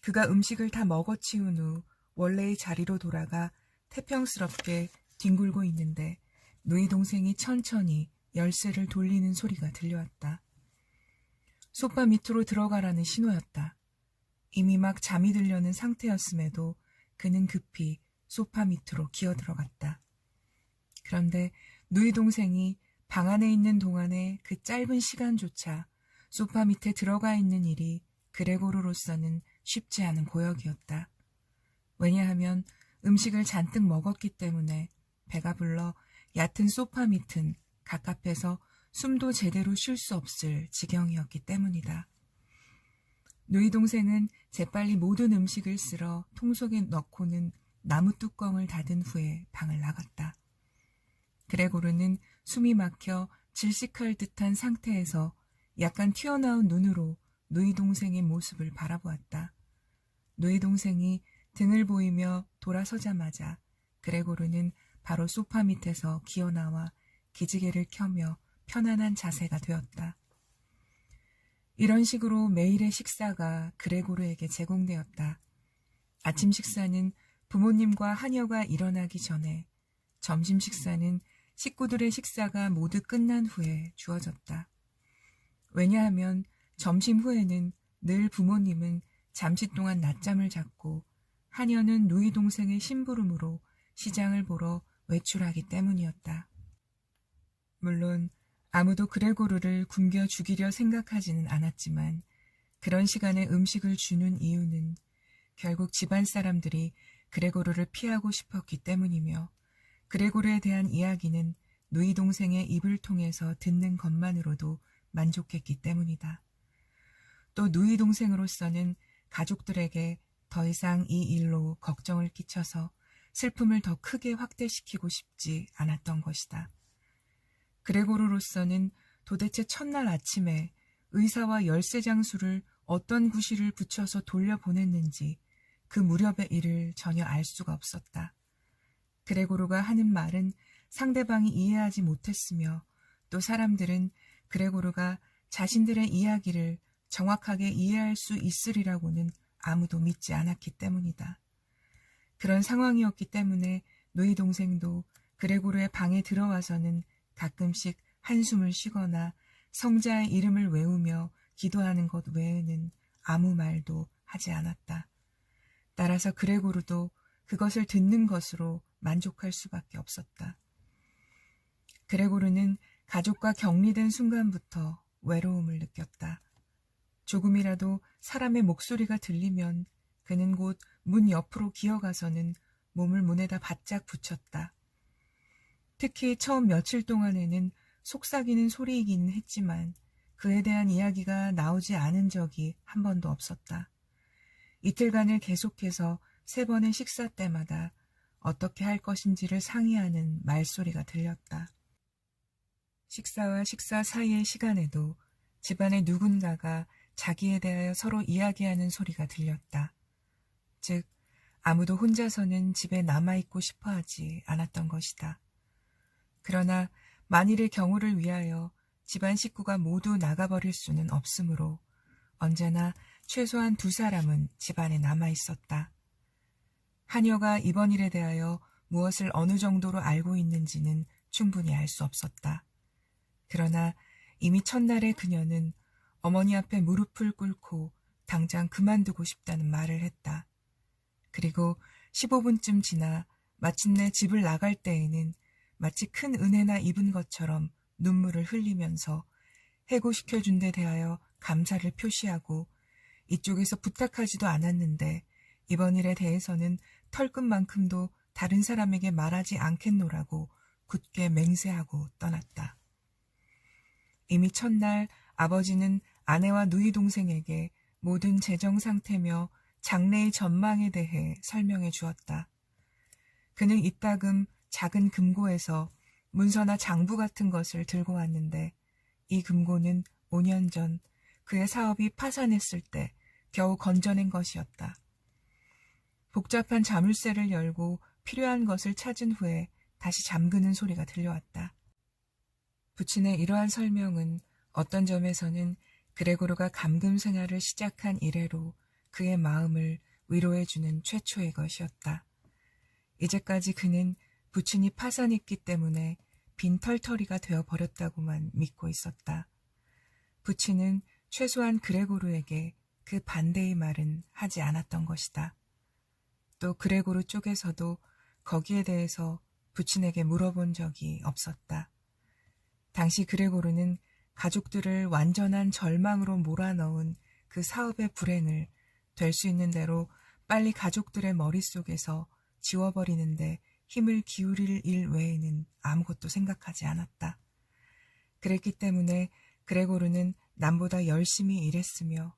그가 음식을 다 먹어치운 후 원래의 자리로 돌아가 태평스럽게 뒹굴고 있는데 누이 동생이 천천히 열쇠를 돌리는 소리가 들려왔다. 소파 밑으로 들어가라는 신호였다. 이미 막 잠이 들려는 상태였음에도 그는 급히 소파 밑으로 기어들어갔다. 그런데 누이 동생이 방 안에 있는 동안에 그 짧은 시간조차 소파 밑에 들어가 있는 일이 그레고르로서는 쉽지 않은 고역이었다. 왜냐하면 음식을 잔뜩 먹었기 때문에 배가 불러 얕은 소파 밑은 갑갑해서 숨도 제대로 쉴 수 없을 지경이었기 때문이다. 누이 동생은 재빨리 모든 음식을 쓸어 통 속에 넣고는 나무 뚜껑을 닫은 후에 방을 나갔다. 그레고르는 숨이 막혀 질식할 듯한 상태에서 약간 튀어나온 눈으로 누이 동생의 모습을 바라보았다. 누이 동생이 등을 보이며 돌아서자마자 그레고르는 바로 소파 밑에서 기어나와 기지개를 켜며 편안한 자세가 되었다. 이런 식으로 매일의 식사가 그레고르에게 제공되었다. 아침 식사는 부모님과 하녀가 일어나기 전에, 점심 식사는 식구들의 식사가 모두 끝난 후에 주어졌다. 왜냐하면 점심 후에는 늘 부모님은 잠시 동안 낮잠을 잤고 하녀는 누이 동생의 심부름으로 시장을 보러 외출하기 때문이었다. 물론 아무도 그레고르를 굶겨 죽이려 생각하지는 않았지만 그런 시간에 음식을 주는 이유는 결국 집안 사람들이 그레고르를 피하고 싶었기 때문이며 그레고르에 대한 이야기는 누이 동생의 입을 통해서 듣는 것만으로도 만족했기 때문이다. 또 누이 동생으로서는 가족들에게 더 이상 이 일로 걱정을 끼쳐서 슬픔을 더 크게 확대시키고 싶지 않았던 것이다. 그레고르로서는 도대체 첫날 아침에 의사와 열쇠 장수를 어떤 구실을 붙여서 돌려보냈는지 그 무렵의 일을 전혀 알 수가 없었다. 그레고르가 하는 말은 상대방이 이해하지 못했으며 또 사람들은 그레고르가 자신들의 이야기를 정확하게 이해할 수 있으리라고는 아무도 믿지 않았기 때문이다. 그런 상황이었기 때문에 누이 동생도 그레고르의 방에 들어와서는 가끔씩 한숨을 쉬거나 성자의 이름을 외우며 기도하는 것 외에는 아무 말도 하지 않았다. 따라서 그레고르도 그것을 듣는 것으로 만족할 수밖에 없었다. 그레고르는 가족과 격리된 순간부터 외로움을 느꼈다. 조금이라도 사람의 목소리가 들리면 그는 곧 문 옆으로 기어가서는 몸을 문에다 바짝 붙였다. 특히 처음 며칠 동안에는 속삭이는 소리이기는 했지만 그에 대한 이야기가 나오지 않은 적이 한 번도 없었다. 이틀간을 계속해서 3번의 식사 때마다 어떻게 할 것인지를 상의하는 말소리가 들렸다. 식사와 식사 사이의 시간에도 집안의 누군가가 자기에 대하여 서로 이야기하는 소리가 들렸다. 즉, 아무도 혼자서는 집에 남아있고 싶어 하지 않았던 것이다. 그러나 만일의 경우를 위하여 집안 식구가 모두 나가버릴 수는 없으므로 언제나 최소한 2사람은 집안에 남아있었다. 하녀가 이번 일에 대하여 무엇을 어느 정도로 알고 있는지는 충분히 알 수 없었다. 그러나 이미 첫날에 그녀는 어머니 앞에 무릎을 꿇고 당장 그만두고 싶다는 말을 했다. 그리고 15분쯤 지나 마침내 집을 나갈 때에는 마치 큰 은혜나 입은 것처럼 눈물을 흘리면서 해고시켜준 데 대하여 감사를 표시하고 이쪽에서 부탁하지도 않았는데 이번 일에 대해서는 털끝만큼도 다른 사람에게 말하지 않겠노라고 굳게 맹세하고 떠났다. 이미 첫날 아버지는 아내와 누이 동생에게 모든 재정 상태며 장래의 전망에 대해 설명해 주었다. 그는 이따금 작은 금고에서 문서나 장부 같은 것을 들고 왔는데 이 금고는 5년 전 그의 사업이 파산했을 때 겨우 건져낸 것이었다. 복잡한 자물쇠를 열고 필요한 것을 찾은 후에 다시 잠그는 소리가 들려왔다. 부친의 이러한 설명은 어떤 점에서는 그레고르가 감금 생활을 시작한 이래로 그의 마음을 위로해주는 최초의 것이었다. 이제까지 그는 부친이 파산했기 때문에 빈 털터리가 되어버렸다고만 믿고 있었다. 부친은 최소한 그레고르에게 그 반대의 말은 하지 않았던 것이다. 또 그레고르 쪽에서도 거기에 대해서 부친에게 물어본 적이 없었다. 당시 그레고르는 가족들을 완전한 절망으로 몰아넣은 그 사업의 불행을 될 수 있는 대로 빨리 가족들의 머릿속에서 지워버리는데 힘을 기울일 일 외에는 아무것도 생각하지 않았다. 그랬기 때문에 그레고르는 남보다 열심히 일했으며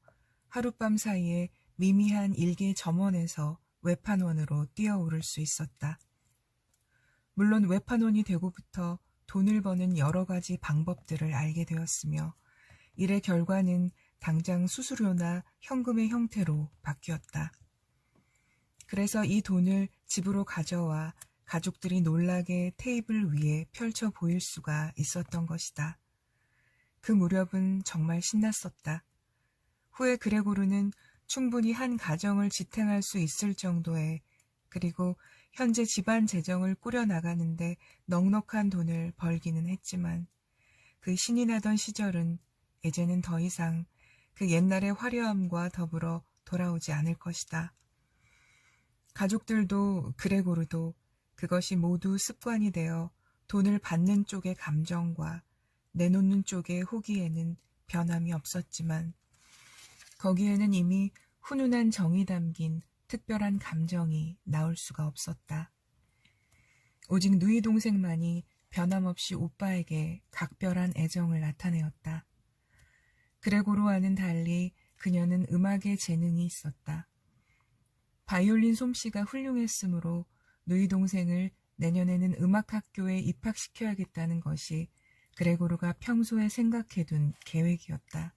하룻밤 사이에 미미한 일개 점원에서 외판원으로 뛰어오를 수 있었다. 물론 외판원이 되고부터 돈을 버는 여러 가지 방법들을 알게 되었으며 일의 결과는 당장 수수료나 현금의 형태로 바뀌었다. 그래서 이 돈을 집으로 가져와 가족들이 놀라게 테이블 위에 펼쳐 보일 수가 있었던 것이다. 그 무렵은 정말 신났었다. 후에 그레고르는 충분히 한 가정을 지탱할 수 있을 정도의, 그리고 현재 집안 재정을 꾸려나가는데 넉넉한 돈을 벌기는 했지만 그 신이 나던 시절은 이제는 더 이상 그 옛날의 화려함과 더불어 돌아오지 않을 것이다. 가족들도 그레고르도 그것이 모두 습관이 되어 돈을 받는 쪽의 감정과 내놓는 쪽의 호기에는 변함이 없었지만 거기에는 이미 훈훈한 정이 담긴 특별한 감정이 나올 수가 없었다. 오직 누이 동생만이 변함없이 오빠에게 각별한 애정을 나타내었다. 그레고르와는 달리 그녀는 음악에 재능이 있었다. 바이올린 솜씨가 훌륭했으므로 누이 동생을 내년에는 음악학교에 입학시켜야겠다는 것이 그레고르가 평소에 생각해둔 계획이었다.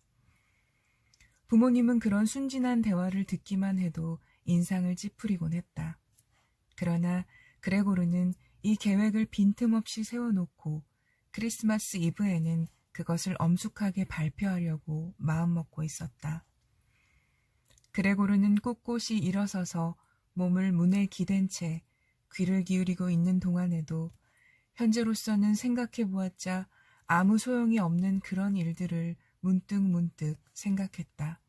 부모님은 그런 순진한 대화를 듣기만 해도 인상을 찌푸리곤 했다. 그러나 그레고르는 이 계획을 빈틈없이 세워놓고 크리스마스 이브에는 그것을 엄숙하게 발표하려고 마음먹고 있었다. 그레고르는 꿋꿋이 일어서서 몸을 문에 기댄 채 귀를 기울이고 있는 동안에도 현재로서는 생각해보았자 아무 소용이 없는 그런 일들을 문득 생각했다.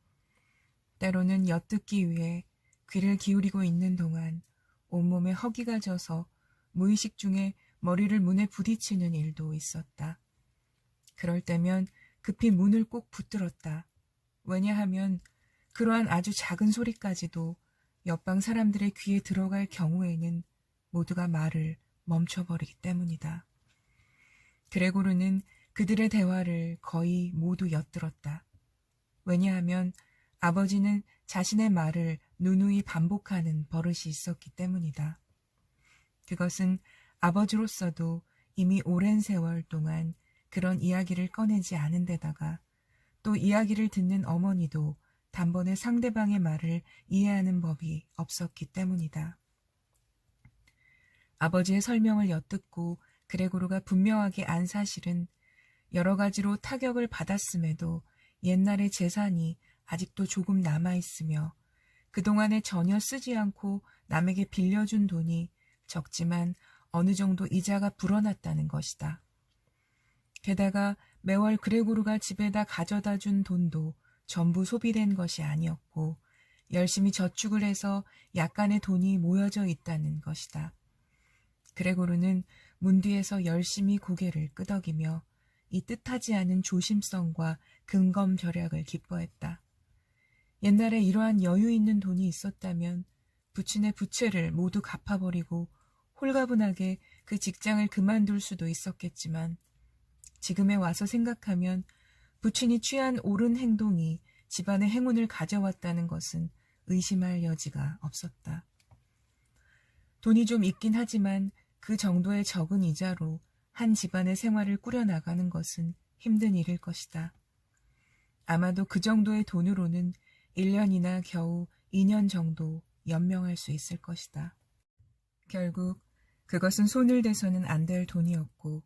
때로는 엿듣기 위해 귀를 기울이고 있는 동안 온몸에 허기가 져서 무의식 중에 머리를 문에 부딪히는 일도 있었다. 그럴 때면 급히 문을 꼭 붙들었다. 왜냐하면 그러한 아주 작은 소리까지도 옆방 사람들의 귀에 들어갈 경우에는 모두가 말을 멈춰버리기 때문이다. 그레고르는 그들의 대화를 거의 모두 엿들었다. 왜냐하면 아버지는 자신의 말을 누누이 반복하는 버릇이 있었기 때문이다. 그것은 아버지로서도 이미 오랜 세월 동안 그런 이야기를 꺼내지 않은 데다가 또 이야기를 듣는 어머니도 단번에 상대방의 말을 이해하는 법이 없었기 때문이다. 아버지의 설명을 엿듣고 그레고르가 분명하게 안 사실은 여러 가지로 타격을 받았음에도 옛날의 재산이 아직도 조금 남아있으며 그동안에 전혀 쓰지 않고 남에게 빌려준 돈이 적지만 어느 정도 이자가 불어났다는 것이다. 게다가 매월 그레고르가 집에다 가져다 준 돈도 전부 소비된 것이 아니었고 열심히 저축을 해서 약간의 돈이 모여져 있다는 것이다. 그레고르는 문 뒤에서 열심히 고개를 끄덕이며 이 뜻하지 않은 조심성과 근검절약을 기뻐했다. 옛날에 이러한 여유 있는 돈이 있었다면 부친의 부채를 모두 갚아버리고 홀가분하게 그 직장을 그만둘 수도 있었겠지만 지금에 와서 생각하면 부친이 취한 옳은 행동이 집안의 행운을 가져왔다는 것은 의심할 여지가 없었다. 돈이 좀 있긴 하지만 그 정도의 적은 이자로 한 집안의 생활을 꾸려나가는 것은 힘든 일일 것이다. 아마도 그 정도의 돈으로는 1년이나 겨우 2년 정도 연명할 수 있을 것이다. 결국 그것은 손을 대서는 안 될 돈이었고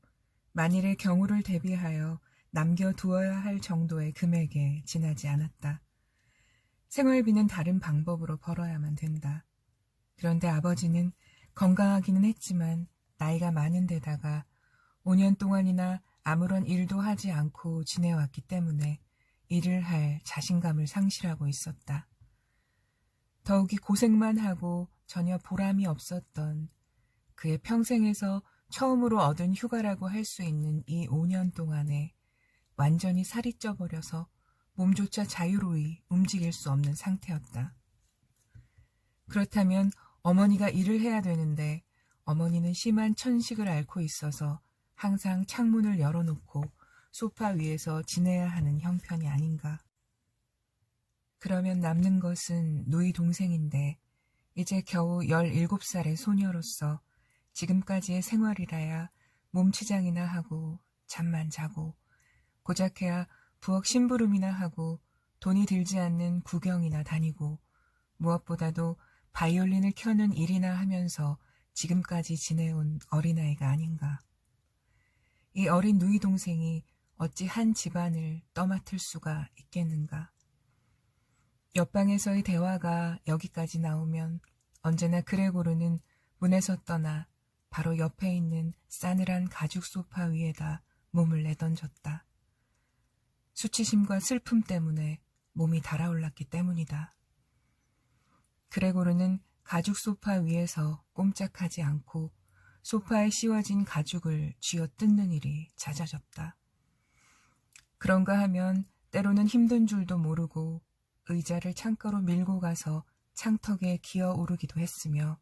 만일의 경우를 대비하여 남겨두어야 할 정도의 금액에 지나지 않았다. 생활비는 다른 방법으로 벌어야만 된다. 그런데 아버지는 건강하기는 했지만 나이가 많은 데다가 5년 동안이나 아무런 일도 하지 않고 지내왔기 때문에 일을 할 자신감을 상실하고 있었다. 더욱이 고생만 하고 전혀 보람이 없었던 그의 평생에서 처음으로 얻은 휴가라고 할 수 있는 이 5년 동안에 완전히 살이 쪄버려서 몸조차 자유로이 움직일 수 없는 상태였다. 그렇다면 어머니가 일을 해야 되는데 어머니는 심한 천식을 앓고 있어서 항상 창문을 열어놓고 소파 위에서 지내야 하는 형편이 아닌가. 그러면 남는 것은 누이 동생인데 이제 겨우 17살의 소녀로서 지금까지의 생활이라야 몸치장이나 하고 잠만 자고 고작해야 부엌 심부름이나 하고 돈이 들지 않는 구경이나 다니고 무엇보다도 바이올린을 켜는 일이나 하면서 지금까지 지내온 어린아이가 아닌가. 이 어린 누이 동생이 어찌 한 집안을 떠맡을 수가 있겠는가. 옆방에서의 대화가 여기까지 나오면 언제나 그레고르는 문에서 떠나 바로 옆에 있는 싸늘한 가죽 소파 위에다 몸을 내던졌다. 수치심과 슬픔 때문에 몸이 달아올랐기 때문이다. 그레고르는 가죽 소파 위에서 꼼짝하지 않고 소파에 씌워진 가죽을 쥐어 뜯는 일이 잦아졌다. 그런가 하면 때로는 힘든 줄도 모르고 의자를 창가로 밀고 가서 창턱에 기어 오르기도 했으며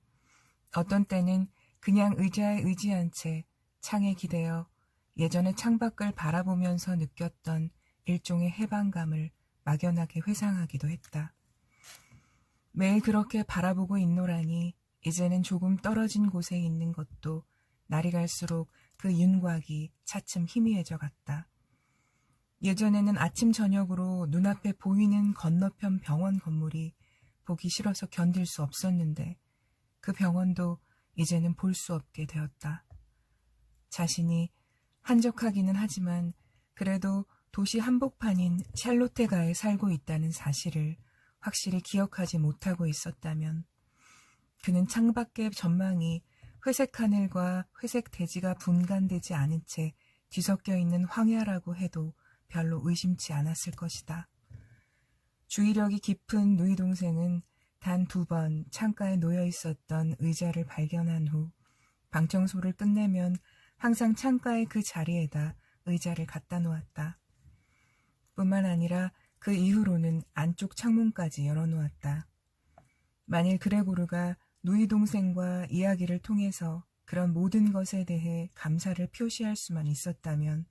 어떤 때는 그냥 의자에 의지한 채 창에 기대어 예전에 창밖을 바라보면서 느꼈던 일종의 해방감을 막연하게 회상하기도 했다. 매일 그렇게 바라보고 있노라니 이제는 조금 떨어진 곳에 있는 것도 날이 갈수록 그 윤곽이 차츰 희미해져 갔다. 예전에는 아침 저녁으로 눈앞에 보이는 건너편 병원 건물이 보기 싫어서 견딜 수 없었는데 그 병원도 이제는 볼 수 없게 되었다. 자신이 한적하기는 하지만 그래도 도시 한복판인 샬롯테가에 살고 있다는 사실을 확실히 기억하지 못하고 있었다면 그는 창밖의 전망이 회색 하늘과 회색 대지가 분간되지 않은 채 뒤섞여 있는 황야라고 해도 별로 의심치 않았을 것이다. 주의력이 깊은 누이 동생은 단 2번 창가에 놓여 있었던 의자를 발견한 후 방청소를 끝내면 항상 창가의 그 자리에다 의자를 갖다 놓았다. 뿐만 아니라 그 이후로는 안쪽 창문까지 열어놓았다. 만일 그레고르가 누이 동생과 이야기를 통해서 그런 모든 것에 대해 감사를 표시할 수만 있었다면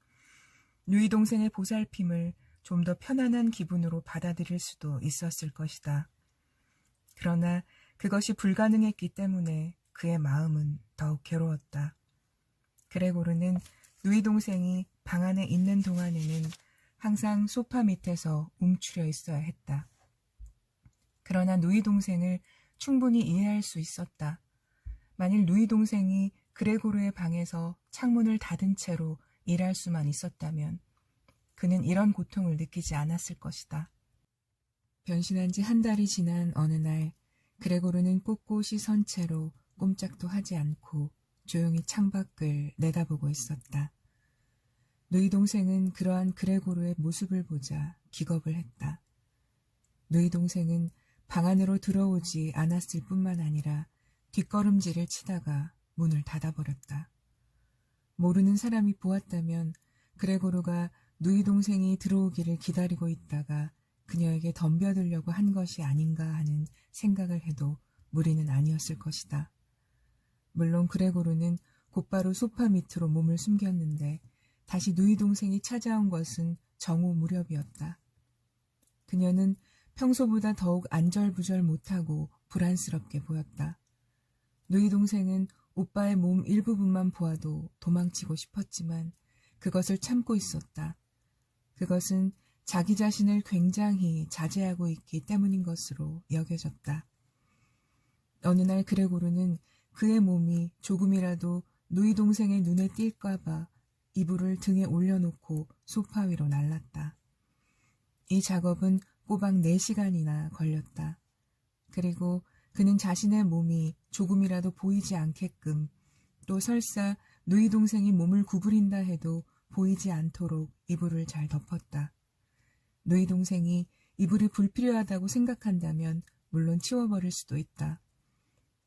누이 동생의 보살핌을 좀 더 편안한 기분으로 받아들일 수도 있었을 것이다. 그러나 그것이 불가능했기 때문에 그의 마음은 더욱 괴로웠다. 그레고르는 누이 동생이 방 안에 있는 동안에는 항상 소파 밑에서 움츠려 있어야 했다. 그러나 누이 동생을 충분히 이해할 수 있었다. 만일 누이 동생이 그레고르의 방에서 창문을 닫은 채로 일할 수만 있었다면 그는 이런 고통을 느끼지 않았을 것이다. 변신한 지 한 달이 지난 어느 날 그레고르는 꼿꼿이 선 채로 꼼짝도 하지 않고 조용히 창밖을 내다보고 있었다. 누이 동생은 그러한 그레고르의 모습을 보자 기겁을 했다. 누이 동생은 방 안으로 들어오지 않았을 뿐만 아니라 뒷걸음질을 치다가 문을 닫아버렸다. 모르는 사람이 보았다면 그레고르가 누이 동생이 들어오기를 기다리고 있다가 그녀에게 덤벼들려고 한 것이 아닌가 하는 생각을 해도 무리는 아니었을 것이다. 물론 그레고르는 곧바로 소파 밑으로 몸을 숨겼는데 다시 누이 동생이 찾아온 것은 정오 무렵이었다. 그녀는 평소보다 더욱 안절부절 못하고 불안스럽게 보였다. 누이 동생은 오빠의 몸 일부분만 보아도 도망치고 싶었지만 그것을 참고 있었다. 그것은 자기 자신을 굉장히 자제하고 있기 때문인 것으로 여겨졌다. 어느 날 그레고르는 그의 몸이 조금이라도 누이 동생의 눈에 띌까봐 이불을 등에 올려놓고 소파 위로 날랐다. 이 작업은 꼬박 4시간이나 걸렸다. 그리고 그는 자신의 몸이 조금이라도 보이지 않게끔 또 설사 누이 동생이 몸을 구부린다 해도 보이지 않도록 이불을 잘 덮었다. 누이 동생이 이불이 불필요하다고 생각한다면 물론 치워버릴 수도 있다.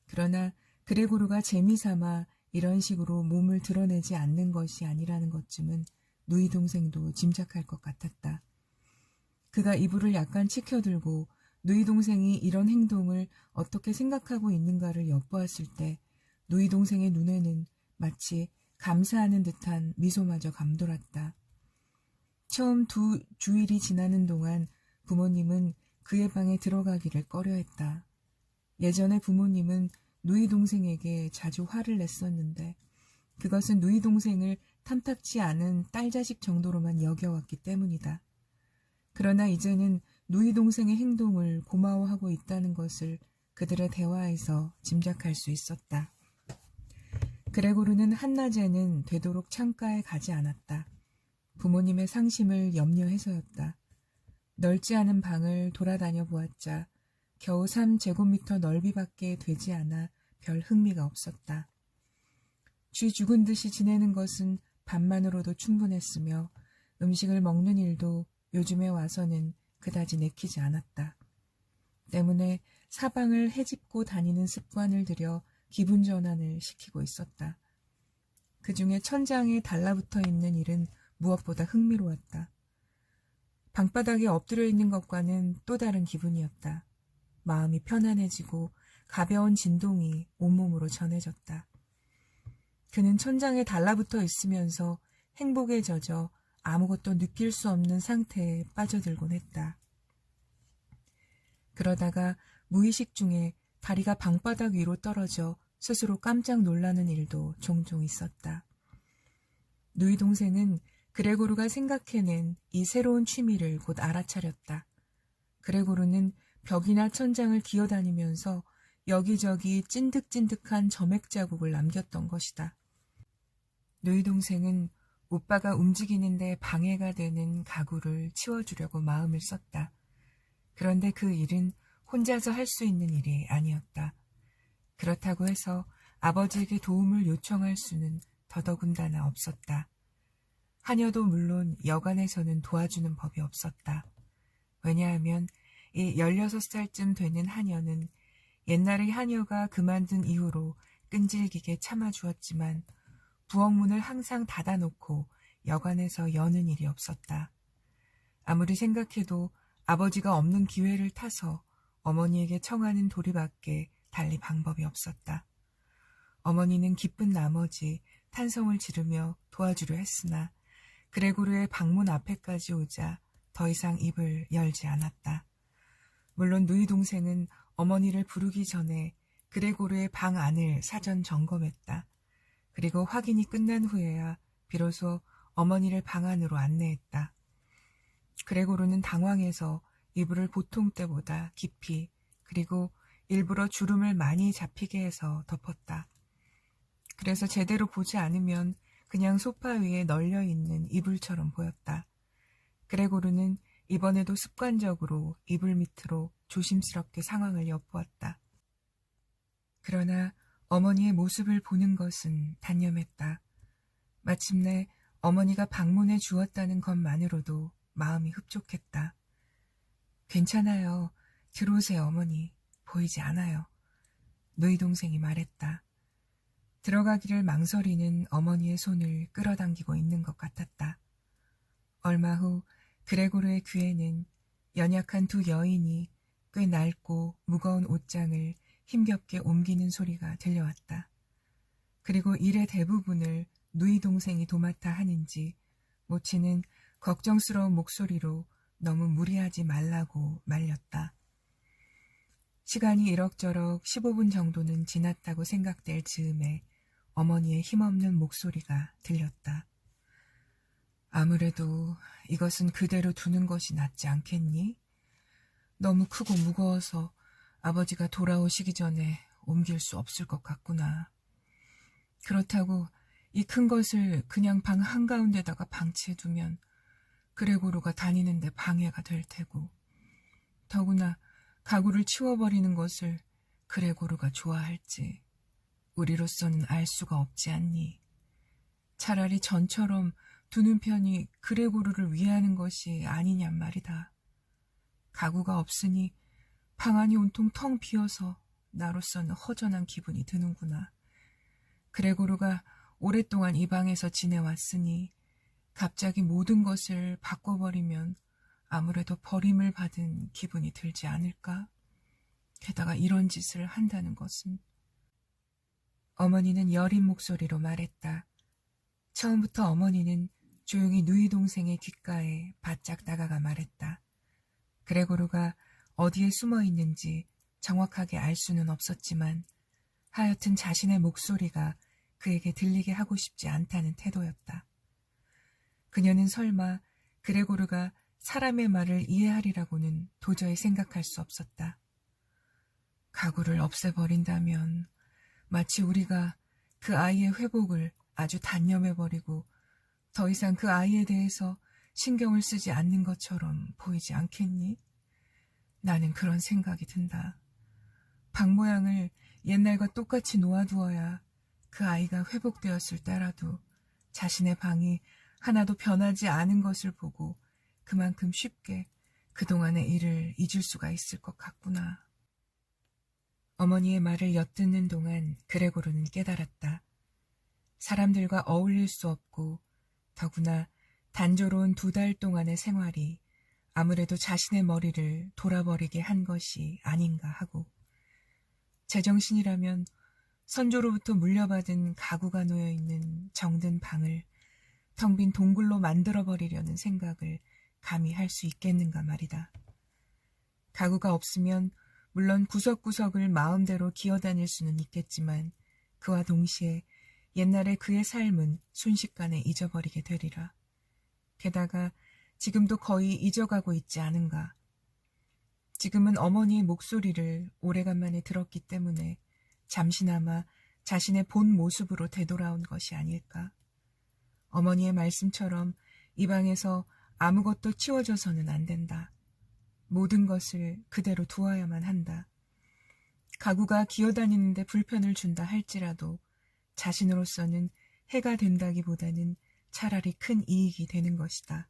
그러나 그레고르가 재미삼아 이런 식으로 몸을 드러내지 않는 것이 아니라는 것쯤은 누이 동생도 짐작할 것 같았다. 그가 이불을 약간 치켜들고 누이 동생이 이런 행동을 어떻게 생각하고 있는가를 엿보았을 때 누이 동생의 눈에는 마치 감사하는 듯한 미소마저 감돌았다. 처음 2주일이 지나는 동안 부모님은 그의 방에 들어가기를 꺼려했다. 예전에 부모님은 누이 동생에게 자주 화를 냈었는데 그것은 누이 동생을 탐탁치 않은 딸 자식 정도로만 여겨왔기 때문이다. 그러나 이제는 누이 동생의 행동을 고마워하고 있다는 것을 그들의 대화에서 짐작할 수 있었다. 그레고르는 한낮에는 되도록 창가에 가지 않았다. 부모님의 상심을 염려해서였다. 넓지 않은 방을 돌아다녀 보았자 겨우 3제곱미터 넓이밖에 되지 않아 별 흥미가 없었다. 쥐 죽은 듯이 지내는 것은 밥만으로도 충분했으며 음식을 먹는 일도 요즘에 와서는 그다지 내키지 않았다. 때문에 사방을 헤집고 다니는 습관을 들여 기분 전환을 시키고 있었다. 그중에 천장에 달라붙어 있는 일은 무엇보다 흥미로웠다. 방바닥에 엎드려 있는 것과는 또 다른 기분이었다. 마음이 편안해지고 가벼운 진동이 온몸으로 전해졌다. 그는 천장에 달라붙어 있으면서 행복에 젖어 아무것도 느낄 수 없는 상태에 빠져들곤 했다. 그러다가 무의식 중에 다리가 방바닥 위로 떨어져 스스로 깜짝 놀라는 일도 종종 있었다. 누이 동생은 그레고르가 생각해낸 이 새로운 취미를 곧 알아차렸다. 그레고르는 벽이나 천장을 기어다니면서 여기저기 찐득찐득한 점액 자국을 남겼던 것이다. 누이 동생은 오빠가 움직이는데 방해가 되는 가구를 치워주려고 마음을 썼다. 그런데 그 일은 혼자서 할 수 있는 일이 아니었다. 그렇다고 해서 아버지에게 도움을 요청할 수는 더더군다나 없었다. 하녀도 물론 여간에서는 도와주는 법이 없었다. 왜냐하면 이 16살쯤 되는 하녀는 옛날에 하녀가 그만둔 이후로 끈질기게 참아주었지만 부엌문을 항상 닫아놓고 여간에서 여는 일이 없었다. 아무리 생각해도 아버지가 없는 기회를 타서 어머니에게 청하는 도리밖에 달리 방법이 없었다. 어머니는 기쁜 나머지 탄성을 지르며 도와주려 했으나 그레고르의 방문 앞에까지 오자 더 이상 입을 열지 않았다. 물론 누이 동생은 어머니를 부르기 전에 그레고르의 방 안을 사전 점검했다. 그리고 확인이 끝난 후에야 비로소 어머니를 방 안으로 안내했다. 그레고르는 당황해서 이불을 보통 때보다 깊이 그리고 일부러 주름을 많이 잡히게 해서 덮었다. 그래서 제대로 보지 않으면 그냥 소파 위에 널려있는 이불처럼 보였다. 그레고르는 이번에도 습관적으로 이불 밑으로 조심스럽게 상황을 엿보았다. 그러나 어머니의 모습을 보는 것은 단념했다. 마침내 어머니가 방문해 주었다는 것만으로도 마음이 흡족했다. 괜찮아요. 들어오세요, 어머니. 보이지 않아요. 누이 동생이 말했다. 들어가기를 망설이는 어머니의 손을 끌어당기고 있는 것 같았다. 얼마 후 그레고르의 귀에는 연약한 두 여인이 꽤 낡고 무거운 옷장을 힘겹게 옮기는 소리가 들려왔다. 그리고 일의 대부분을 누이 동생이 도맡아 하는지 모치는 걱정스러운 목소리로 너무 무리하지 말라고 말렸다. 시간이 이럭저럭 15분 정도는 지났다고 생각될 즈음에 어머니의 힘없는 목소리가 들렸다. 아무래도 이것은 그대로 두는 것이 낫지 않겠니? 너무 크고 무거워서 아버지가 돌아오시기 전에 옮길 수 없을 것 같구나. 그렇다고 이 큰 것을 그냥 방 한가운데다가 방치해두면 그레고르가 다니는데 방해가 될 테고 더구나 가구를 치워버리는 것을 그레고르가 좋아할지 우리로서는 알 수가 없지 않니. 차라리 전처럼 두는 편이 그레고르를 위하는 것이 아니냔 말이다. 가구가 없으니 방 안이 온통 텅 비어서 나로서는 허전한 기분이 드는구나. 그레고르가 오랫동안 이 방에서 지내왔으니 갑자기 모든 것을 바꿔버리면 아무래도 버림을 받은 기분이 들지 않을까? 게다가 이런 짓을 한다는 것은. 어머니는 여린 목소리로 말했다. 처음부터 어머니는 조용히 누이 동생의 귓가에 바짝 다가가 말했다. 그레고르가 어디에 숨어 있는지 정확하게 알 수는 없었지만 하여튼 자신의 목소리가 그에게 들리게 하고 싶지 않다는 태도였다. 그녀는 설마 그레고르가 사람의 말을 이해하리라고는 도저히 생각할 수 없었다. 가구를 없애버린다면 마치 우리가 그 아이의 회복을 아주 단념해버리고 더 이상 그 아이에 대해서 신경을 쓰지 않는 것처럼 보이지 않겠니? 나는 그런 생각이 든다. 방 모양을 옛날과 똑같이 놓아두어야 그 아이가 회복되었을 때라도 자신의 방이 하나도 변하지 않은 것을 보고 그만큼 쉽게 그동안의 일을 잊을 수가 있을 것 같구나. 어머니의 말을 엿듣는 동안 그레고르는 깨달았다. 사람들과 어울릴 수 없고 더구나 단조로운 2달 동안의 생활이 아무래도 자신의 머리를 돌아버리게 한 것이 아닌가 하고, 제정신이라면 선조로부터 물려받은 가구가 놓여있는 정든 방을 텅 빈 동굴로 만들어버리려는 생각을 감히 할 수 있겠는가 말이다. 가구가 없으면 물론 구석구석을 마음대로 기어다닐 수는 있겠지만 그와 동시에 옛날의 그의 삶은 순식간에 잊어버리게 되리라. 게다가 지금도 거의 잊어가고 있지 않은가. 지금은 어머니의 목소리를 오래간만에 들었기 때문에 잠시나마 자신의 본 모습으로 되돌아온 것이 아닐까. 어머니의 말씀처럼 이 방에서 아무것도 치워져서는 안 된다. 모든 것을 그대로 두어야만 한다. 가구가 기어다니는데 불편을 준다 할지라도 자신으로서는 해가 된다기보다는 차라리 큰 이익이 되는 것이다.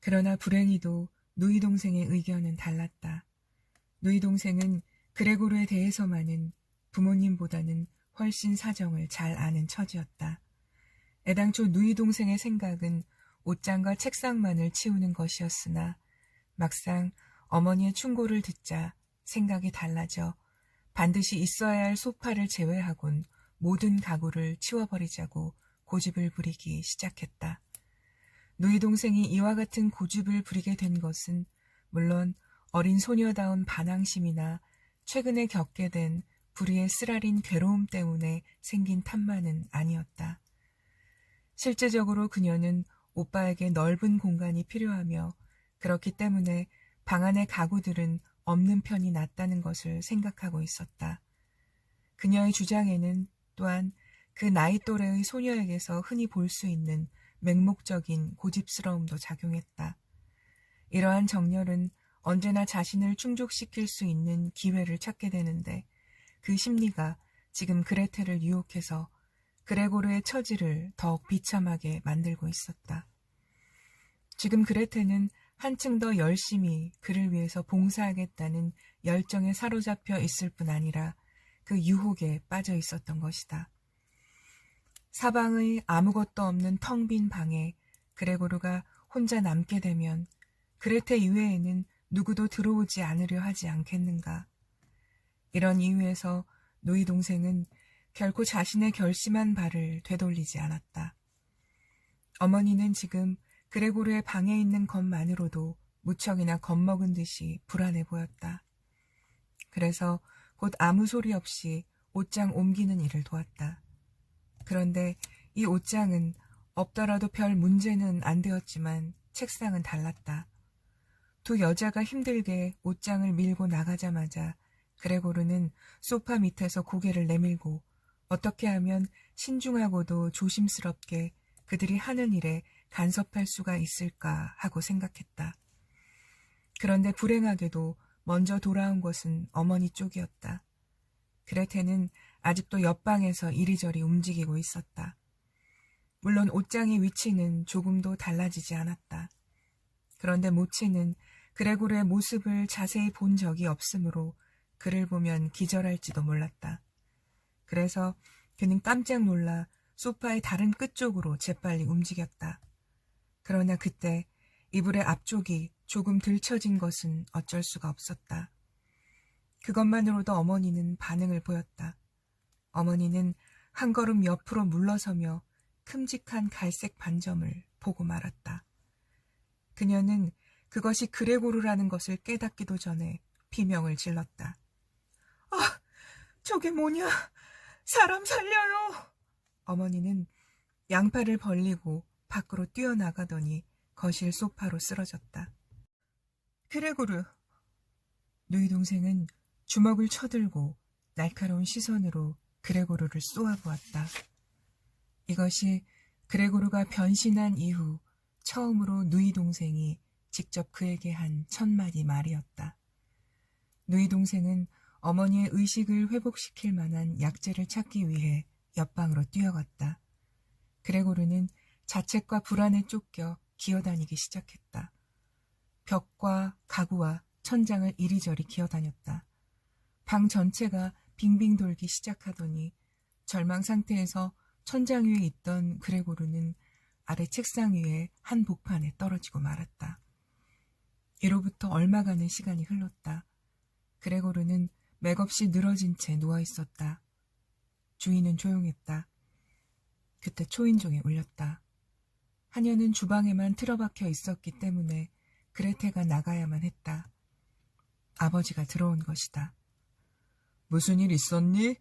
그러나 불행히도 누이 동생의 의견은 달랐다. 누이 동생은 그레고르에 대해서만은 부모님보다는 훨씬 사정을 잘 아는 처지였다. 애당초 누이 동생의 생각은 옷장과 책상만을 치우는 것이었으나 막상 어머니의 충고를 듣자 생각이 달라져 반드시 있어야 할 소파를 제외하곤 모든 가구를 치워버리자고 고집을 부리기 시작했다. 누이 동생이 이와 같은 고집을 부리게 된 것은 물론 어린 소녀다운 반항심이나 최근에 겪게 된 불의의 쓰라린 괴로움 때문에 생긴 탓만은 아니었다. 실제적으로 그녀는 오빠에게 넓은 공간이 필요하며 그렇기 때문에 방 안의 가구들은 없는 편이 낫다는 것을 생각하고 있었다. 그녀의 주장에는 또한 그 나이 또래의 소녀에게서 흔히 볼 수 있는 맹목적인 고집스러움도 작용했다. 이러한 정열은 언제나 자신을 충족시킬 수 있는 기회를 찾게 되는데 그 심리가 지금 그레텔을 유혹해서 그레고르의 처지를 더욱 비참하게 만들고 있었다. 지금 그레텔은 한층 더 열심히 그를 위해서 봉사하겠다는 열정에 사로잡혀 있을 뿐 아니라 그 유혹에 빠져 있었던 것이다. 사방의 아무것도 없는 텅 빈 방에 그레고르가 혼자 남게 되면 그레텔 이외에는 누구도 들어오지 않으려 하지 않겠는가. 이런 이유에서 누이 동생은 결코 자신의 결심한 바를 되돌리지 않았다. 어머니는 지금 그레고르의 방에 있는 것만으로도 무척이나 겁먹은 듯이 불안해 보였다. 그래서 곧 아무 소리 없이 옷장 옮기는 일을 도왔다. 그런데 이 옷장은 없더라도 별 문제는 안 되었지만 책상은 달랐다. 두 여자가 힘들게 옷장을 밀고 나가자마자 그레고르는 소파 밑에서 고개를 내밀고 어떻게 하면 신중하고도 조심스럽게 그들이 하는 일에 간섭할 수가 있을까 하고 생각했다. 그런데 불행하게도 먼저 돌아온 것은 어머니 쪽이었다. 그레텔은 아직도 옆방에서 이리저리 움직이고 있었다. 물론 옷장의 위치는 조금도 달라지지 않았다. 그런데 모치는 그레고르의 모습을 자세히 본 적이 없으므로 그를 보면 기절할지도 몰랐다. 그래서 그는 깜짝 놀라 소파의 다른 끝쪽으로 재빨리 움직였다. 그러나 그때 이불의 앞쪽이 조금 들쳐진 것은 어쩔 수가 없었다. 그것만으로도 어머니는 반응을 보였다. 어머니는 한 걸음 옆으로 물러서며 큼직한 갈색 반점을 보고 말았다. 그녀는 그것이 그레고르라는 것을 깨닫기도 전에 비명을 질렀다. 아, 저게 뭐냐? 사람 살려요! 어머니는 양팔을 벌리고 밖으로 뛰어나가더니 거실 소파로 쓰러졌다. 그레고르! 누이 동생은 주먹을 쳐들고 날카로운 시선으로 그레고르를 쏘아보았다. 이것이 그레고르가 변신한 이후 처음으로 누이 동생이 직접 그에게 한 첫마디 말이었다. 누이 동생은 어머니의 의식을 회복시킬 만한 약재를 찾기 위해 옆방으로 뛰어갔다. 그레고르는 자책과 불안에 쫓겨 기어다니기 시작했다. 벽과 가구와 천장을 이리저리 기어다녔다. 방 전체가 빙빙 돌기 시작하더니 절망 상태에서 천장 위에 있던 그레고르는 아래 책상 위에 한 복판에 떨어지고 말았다. 이로부터 얼마간의 시간이 흘렀다. 그레고르는 맥없이 늘어진 채 누워있었다. 주인은 조용했다. 그때 초인종이 울렸다. 하녀는 주방에만 틀어박혀 있었기 때문에 그레테가 나가야만 했다. 아버지가 들어온 것이다. 무슨 일 있었니?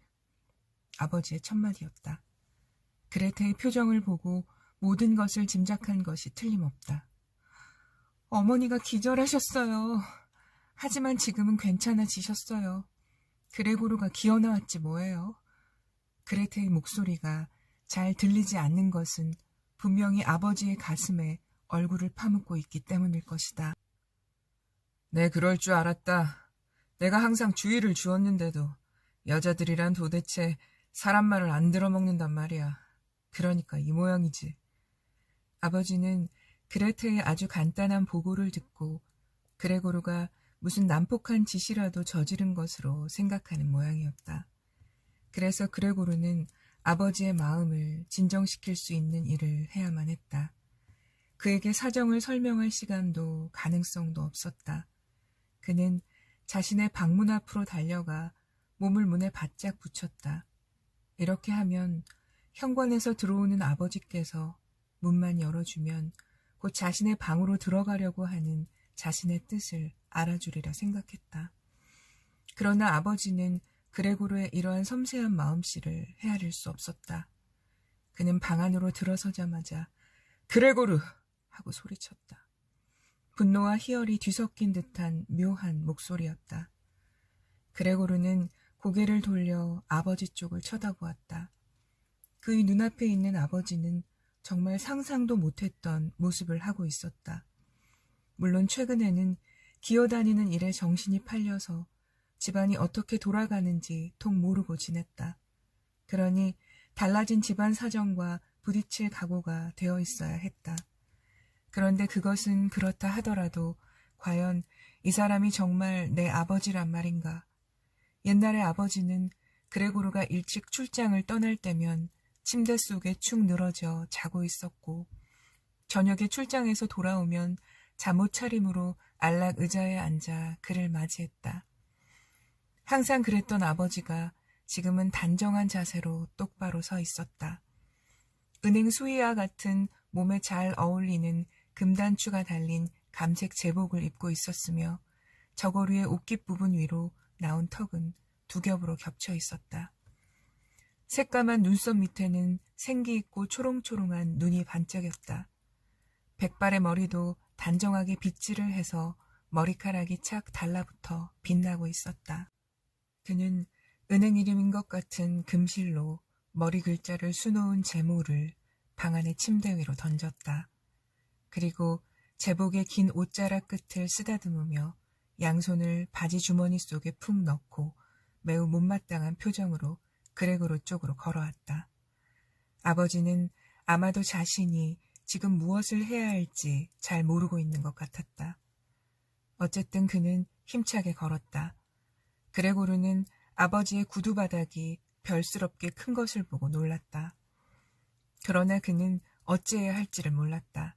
아버지의 첫마디였다. 그레테의 표정을 보고 모든 것을 짐작한 것이 틀림없다. 어머니가 기절하셨어요. 하지만 지금은 괜찮아지셨어요. 그레고르가 기어나왔지 뭐예요. 그레테의 목소리가 잘 들리지 않는 것은 분명히 아버지의 가슴에 얼굴을 파묻고 있기 때문일 것이다. 네, 그럴 줄 알았다. 내가 항상 주의를 주었는데도 여자들이란 도대체 사람 말을 안 들어먹는단 말이야. 그러니까 이 모양이지. 아버지는 그레테의 아주 간단한 보고를 듣고 그레고르가 무슨 난폭한 짓이라도 저지른 것으로 생각하는 모양이었다. 그래서 그레고르는 아버지의 마음을 진정시킬 수 있는 일을 해야만 했다. 그에게 사정을 설명할 시간도 가능성도 없었다. 그는 자신의 방문 앞으로 달려가 몸을 문에 바짝 붙였다. 이렇게 하면 현관에서 들어오는 아버지께서 문만 열어주면 곧 자신의 방으로 들어가려고 하는 자신의 뜻을 알아주리라 생각했다. 그러나 아버지는 그레고르의 이러한 섬세한 마음씨를 헤아릴 수 없었다. 그는 방 안으로 들어서자마자 그레고르! 하고 소리쳤다. 분노와 희열이 뒤섞인 듯한 묘한 목소리였다. 그레고르는 고개를 돌려 아버지 쪽을 쳐다보았다. 그의 눈앞에 있는 아버지는 정말 상상도 못했던 모습을 하고 있었다. 물론 최근에는 기어다니는 일에 정신이 팔려서 집안이 어떻게 돌아가는지 통 모르고 지냈다. 그러니 달라진 집안 사정과 부딪힐 각오가 되어 있어야 했다. 그런데 그것은 그렇다 하더라도 과연 이 사람이 정말 내 아버지란 말인가? 옛날에 아버지는 그레고르가 일찍 출장을 떠날 때면 침대 속에 축 늘어져 자고 있었고 저녁에 출장에서 돌아오면 잠옷 차림으로 안락 의자에 앉아 그를 맞이했다. 항상 그랬던 아버지가 지금은 단정한 자세로 똑바로 서 있었다. 은행 수의와 같은 몸에 잘 어울리는 금단추가 달린 감색 제복을 입고 있었으며 저고리의 옷깃 부분 위로 나온 턱은 두 겹으로 겹쳐 있었다. 새까만 눈썹 밑에는 생기 있고 초롱초롱한 눈이 반짝였다. 백발의 머리도 단정하게 빗질을 해서 머리카락이 착 달라붙어 빛나고 있었다. 그는 은행 이름인 것 같은 금실로 머리 글자를 수놓은 제모를 방 안의 침대 위로 던졌다. 그리고 제복의 긴 옷자락 끝을 쓰다듬으며 양손을 바지 주머니 속에 푹 넣고 매우 못마땅한 표정으로 그레고르 쪽으로 걸어왔다. 아버지는 아마도 자신이 지금 무엇을 해야 할지 잘 모르고 있는 것 같았다. 어쨌든 그는 힘차게 걸었다. 그레고르는 아버지의 구두 바닥이 별스럽게 큰 것을 보고 놀랐다. 그러나 그는 어찌해야 할지를 몰랐다.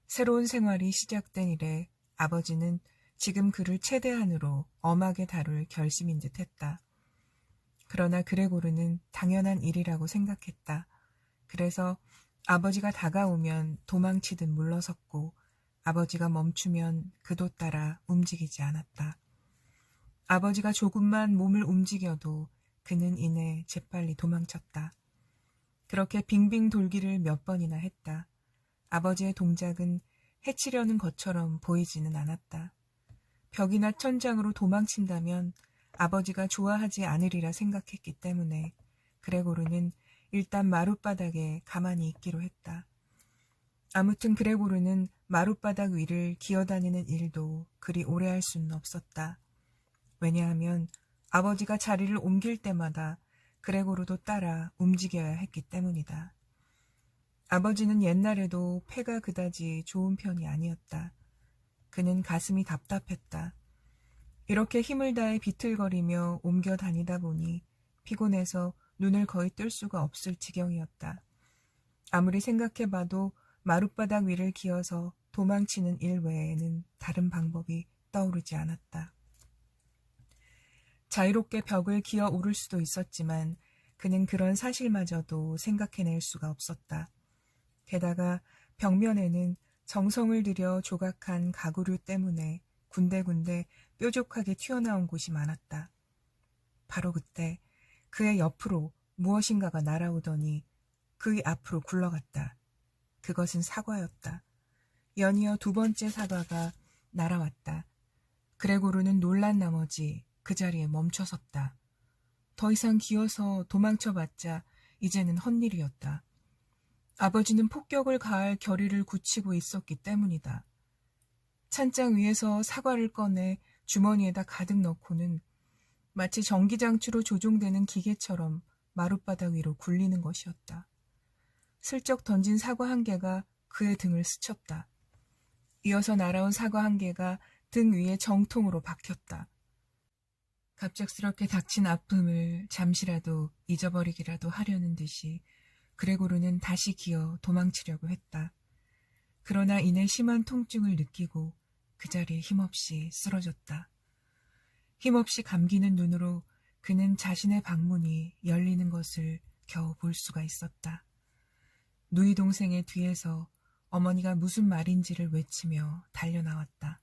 새로운 생활이 시작된 이래 아버지는 지금 그를 최대한으로 엄하게 다룰 결심인 듯 했다. 그러나 그레고르는 당연한 일이라고 생각했다. 그래서 아버지가 다가오면 도망치듯 물러섰고 아버지가 멈추면 그도 따라 움직이지 않았다. 아버지가 조금만 몸을 움직여도 그는 이내 재빨리 도망쳤다. 그렇게 빙빙 돌기를 몇 번이나 했다. 아버지의 동작은 해치려는 것처럼 보이지는 않았다. 벽이나 천장으로 도망친다면 아버지가 좋아하지 않으리라 생각했기 때문에 그레고르는 일단 마룻바닥에 가만히 있기로 했다. 아무튼 그레고르는 마룻바닥 위를 기어다니는 일도 그리 오래 할 수는 없었다. 왜냐하면 아버지가 자리를 옮길 때마다 그레고르도 따라 움직여야 했기 때문이다. 아버지는 옛날에도 폐가 그다지 좋은 편이 아니었다. 그는 가슴이 답답했다. 이렇게 힘을 다해 비틀거리며 옮겨 다니다 보니 피곤해서 눈을 거의 뜰 수가 없을 지경이었다. 아무리 생각해봐도 마룻바닥 위를 기어서 도망치는 일 외에는 다른 방법이 떠오르지 않았다. 자유롭게 벽을 기어 오를 수도 있었지만 그는 그런 사실마저도 생각해낼 수가 없었다. 게다가 벽면에는 정성을 들여 조각한 가구류 때문에 군데군데 뾰족하게 튀어나온 곳이 많았다. 바로 그때 그의 옆으로 무엇인가가 날아오더니 그의 앞으로 굴러갔다. 그것은 사과였다. 연이어 두 번째 사과가 날아왔다. 그레고르는 놀란 나머지 그 자리에 멈춰섰다. 더 이상 기어서 도망쳐봤자 이제는 헛일이었다. 아버지는 폭격을 가할 결의를 굳히고 있었기 때문이다. 찬장 위에서 사과를 꺼내 주머니에다 가득 넣고는 마치 전기장치로 조종되는 기계처럼 마룻바닥 위로 굴리는 것이었다. 슬쩍 던진 사과 한 개가 그의 등을 스쳤다. 이어서 날아온 사과 한 개가 등 위에 정통으로 박혔다. 갑작스럽게 닥친 아픔을 잠시라도 잊어버리기라도 하려는 듯이 그레고르는 다시 기어 도망치려고 했다. 그러나 이내 심한 통증을 느끼고 그 자리에 힘없이 쓰러졌다. 힘없이 감기는 눈으로 그는 자신의 방문이 열리는 것을 겨우 볼 수가 있었다. 누이 동생의 뒤에서 어머니가 무슨 말인지를 외치며 달려나왔다.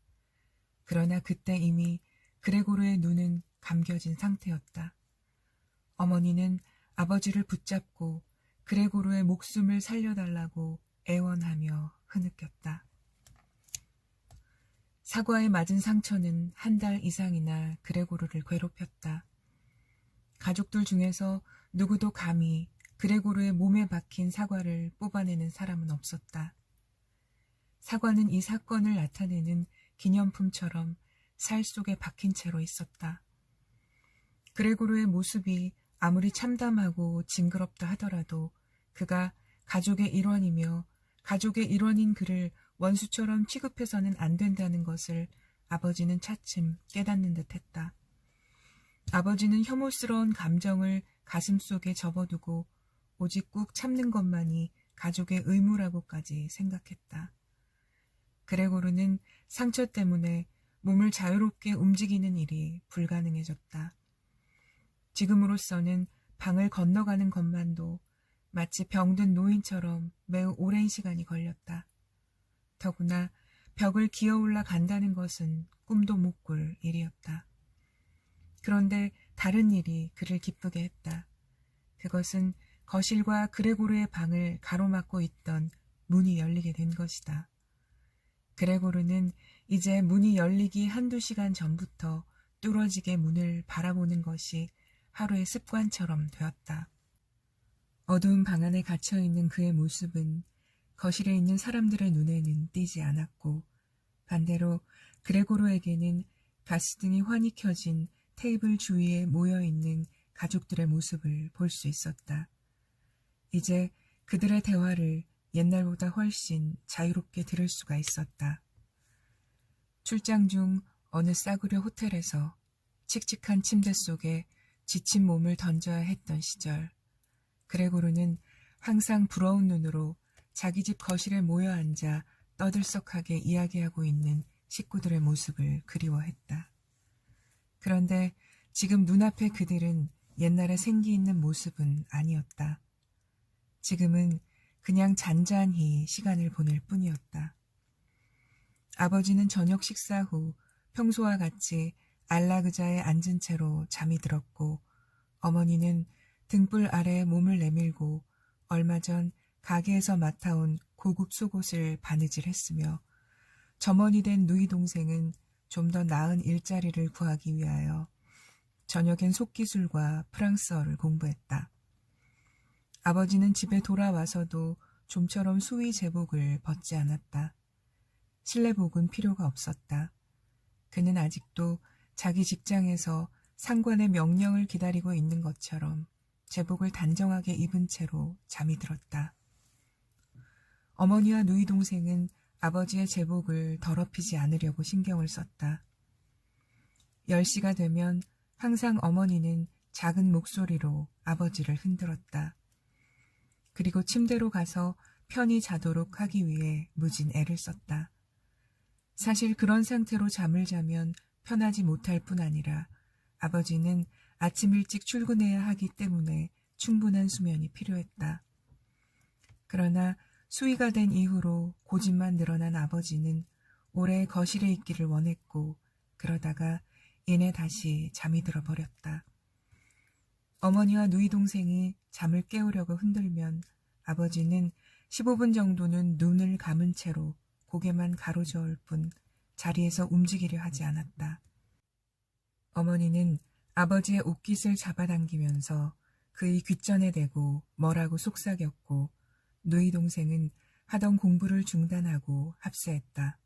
그러나 그때 이미 그레고르의 눈은 감겨진 상태였다. 어머니는 아버지를 붙잡고 그레고르의 목숨을 살려달라고 애원하며 흐느꼈다. 사과에 맞은 상처는 한 달 이상이나 그레고르를 괴롭혔다. 가족들 중에서 누구도 감히 그레고르의 몸에 박힌 사과를 뽑아내는 사람은 없었다. 사과는 이 사건을 나타내는 기념품처럼 살 속에 박힌 채로 있었다. 그레고르의 모습이 아무리 참담하고 징그럽다 하더라도 그가 가족의 일원이며 가족의 일원인 그를 원수처럼 취급해서는 안 된다는 것을 아버지는 차츰 깨닫는 듯했다. 아버지는 혐오스러운 감정을 가슴속에 접어두고 오직 꾹 참는 것만이 가족의 의무라고까지 생각했다. 그레고르는 상처 때문에 몸을 자유롭게 움직이는 일이 불가능해졌다. 지금으로서는 방을 건너가는 것만도 마치 병든 노인처럼 매우 오랜 시간이 걸렸다. 더구나 벽을 기어올라 간다는 것은 꿈도 못 꿀 일이었다. 그런데 다른 일이 그를 기쁘게 했다. 그것은 거실과 그레고르의 방을 가로막고 있던 문이 열리게 된 것이다. 그레고르는 이제 문이 열리기 한두 시간 전부터 뚫어지게 문을 바라보는 것이 하루의 습관처럼 되었다. 어두운 방 안에 갇혀있는 그의 모습은 거실에 있는 사람들의 눈에는 띄지 않았고 반대로 그레고르에게는 가스등이 환히 켜진 테이블 주위에 모여있는 가족들의 모습을 볼 수 있었다. 이제 그들의 대화를 옛날보다 훨씬 자유롭게 들을 수가 있었다. 출장 중 어느 싸구려 호텔에서 칙칙한 침대 속에 지친 몸을 던져야 했던 시절, 그레고르는 항상 부러운 눈으로 자기 집 거실에 모여 앉아 떠들썩하게 이야기하고 있는 식구들의 모습을 그리워했다. 그런데 지금 눈앞의 그들은 옛날에 생기 있는 모습은 아니었다. 지금은 그냥 잔잔히 시간을 보낼 뿐이었다. 아버지는 저녁 식사 후 평소와 같이 안락의자에 앉은 채로 잠이 들었고 어머니는 등불 아래 몸을 내밀고 얼마 전 가게에서 맡아온 고급 속옷을 바느질했으며 점원이 된 누이 동생은 좀 더 나은 일자리를 구하기 위하여 저녁엔 속기술과 프랑스어를 공부했다. 아버지는 집에 돌아와서도 좀처럼 수의 제복을 벗지 않았다. 실내복은 필요가 없었다. 그는 아직도 자기 직장에서 상관의 명령을 기다리고 있는 것처럼 제복을 단정하게 입은 채로 잠이 들었다. 어머니와 누이 동생은 아버지의 제복을 더럽히지 않으려고 신경을 썼다. 10시가 되면 항상 어머니는 작은 목소리로 아버지를 흔들었다. 그리고 침대로 가서 편히 자도록 하기 위해 무진 애를 썼다. 사실 그런 상태로 잠을 자면 편하지 못할 뿐 아니라 아버지는 아침 일찍 출근해야 하기 때문에 충분한 수면이 필요했다. 그러나 수의가 된 이후로 고집만 늘어난 아버지는 오래 거실에 있기를 원했고 그러다가 이내 다시 잠이 들어버렸다. 어머니와 누이 동생이 잠을 깨우려고 흔들면 아버지는 15분 정도는 눈을 감은 채로 고개만 가로저을 뿐 자리에서 움직이려 하지 않았다. 어머니는 아버지의 옷깃을 잡아당기면서 그의 귓전에 대고 뭐라고 속삭였고 누이 동생은 하던 공부를 중단하고 합세했다.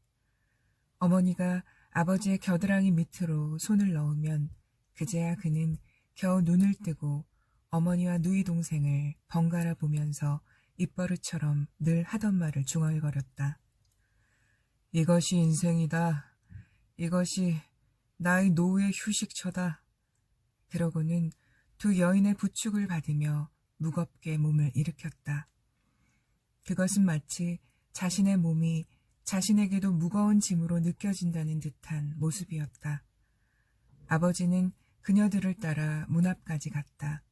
어머니가 아버지의 겨드랑이 밑으로 손을 넣으면 그제야 그는 겨우 눈을 뜨고 어머니와 누이 동생을 번갈아 보면서 입버릇처럼 늘 하던 말을 중얼거렸다. 이것이 인생이다. 이것이 나의 노후의 휴식처다. 그러고는 두 여인의 부축을 받으며 무겁게 몸을 일으켰다. 그것은 마치 자신의 몸이 자신에게도 무거운 짐으로 느껴진다는 듯한 모습이었다. 아버지는 그녀들을 따라 문 앞까지 갔다.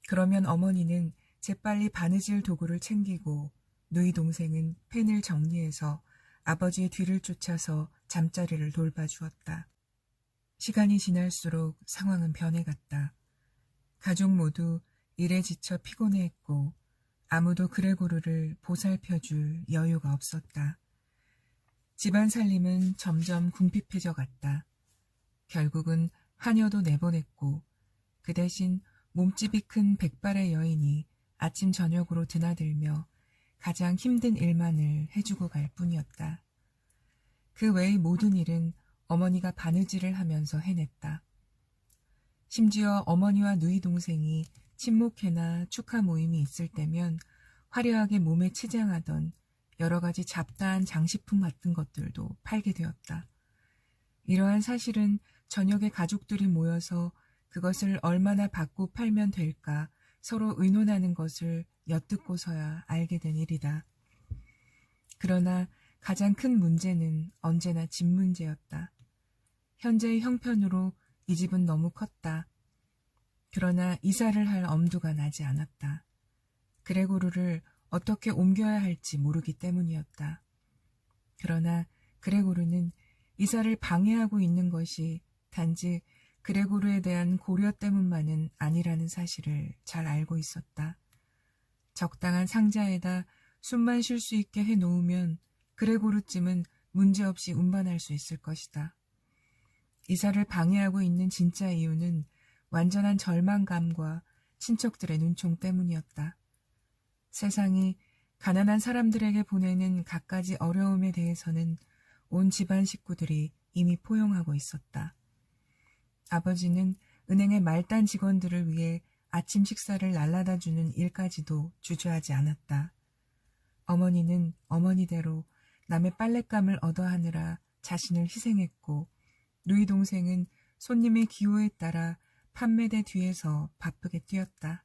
그러면 어머니는 재빨리 바느질 도구를 챙기고 누이 동생은 펜을 정리해서 아버지의 뒤를 쫓아서 잠자리를 돌봐주었다. 시간이 지날수록 상황은 변해갔다. 가족 모두 일에 지쳐 피곤해했고 아무도 그레고르를 보살펴줄 여유가 없었다. 집안 살림은 점점 궁핍해져 갔다. 결국은 하녀도 내보냈고 그 대신 몸집이 큰 백발의 여인이 아침 저녁으로 드나들며 가장 힘든 일만을 해주고 갈 뿐이었다. 그 외의 모든 일은 어머니가 바느질을 하면서 해냈다. 심지어 어머니와 누이 동생이 친목회나 축하 모임이 있을 때면 화려하게 몸에 치장하던 여러 가지 잡다한 장식품 같은 것들도 팔게 되었다. 이러한 사실은 저녁에 가족들이 모여서 그것을 얼마나 받고 팔면 될까 서로 의논하는 것을 엿듣고서야 알게 된 일이다. 그러나 가장 큰 문제는 언제나 집 문제였다. 현재의 형편으로 이 집은 너무 컸다. 그러나 이사를 할 엄두가 나지 않았다. 그레고르를 어떻게 옮겨야 할지 모르기 때문이었다. 그러나 그레고르는 이사를 방해하고 있는 것이 단지 그레고르에 대한 고려 때문만은 아니라는 사실을 잘 알고 있었다. 적당한 상자에다 숨만 쉴 수 있게 해놓으면 그레고르쯤은 문제없이 운반할 수 있을 것이다. 이사를 방해하고 있는 진짜 이유는 완전한 절망감과 친척들의 눈총 때문이었다. 세상이 가난한 사람들에게 보내는 갖가지 어려움에 대해서는 온 집안 식구들이 이미 포용하고 있었다. 아버지는 은행의 말단 직원들을 위해 아침 식사를 날라다 주는 일까지도 주저하지 않았다. 어머니는 어머니대로 남의 빨랫감을 얻어하느라 자신을 희생했고 누이 동생은 손님의 기호에 따라 판매대 뒤에서 바쁘게 뛰었다.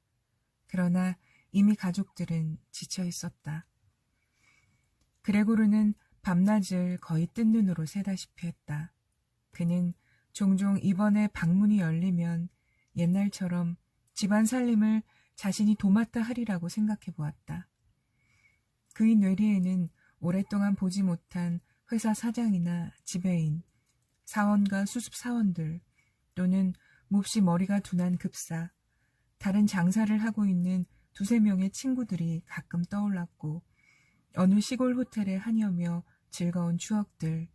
그러나 이미 가족들은 지쳐 있었다. 그레고르는 밤낮을 거의 뜬 눈으로 새다시피 했다. 그는 종종 이번에 방문이 열리면 옛날처럼 집안 살림을 자신이 도맡아 하리라고 생각해 보았다. 그의 뇌리에는 오랫동안 보지 못한 회사 사장이나 지배인, 사원과 수습 사원들 또는 몹시 머리가 둔한 급사, 다른 장사를 하고 있는 두세 명의 친구들이 가끔 떠올랐고 어느 시골 호텔에 한여며 즐거운 추억들,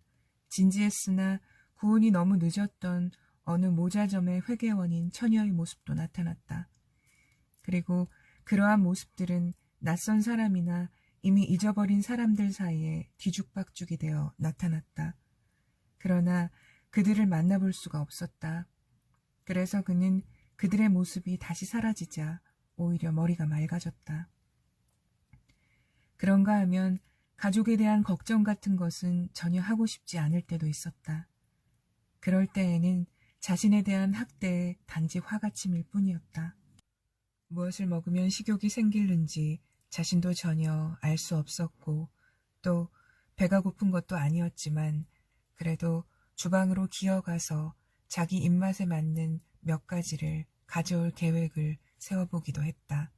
진지했으나 구은이 너무 늦었던 어느 모자점의 회계원인 처녀의 모습도 나타났다. 그리고 그러한 모습들은 낯선 사람이나 이미 잊어버린 사람들 사이에 뒤죽박죽이 되어 나타났다. 그러나 그들을 만나볼 수가 없었다. 그래서 그는 그들의 모습이 다시 사라지자 오히려 머리가 맑아졌다. 그런가 하면 가족에 대한 걱정 같은 것은 전혀 하고 싶지 않을 때도 있었다. 그럴 때에는 자신에 대한 학대에 단지 화가 치밀 뿐이었다. 무엇을 먹으면 식욕이 생기는지 자신도 전혀 알 수 없었고 또 배가 고픈 것도 아니었지만 그래도 주방으로 기어가서 자기 입맛에 맞는 몇 가지를 가져올 계획을 세워보기도 했다.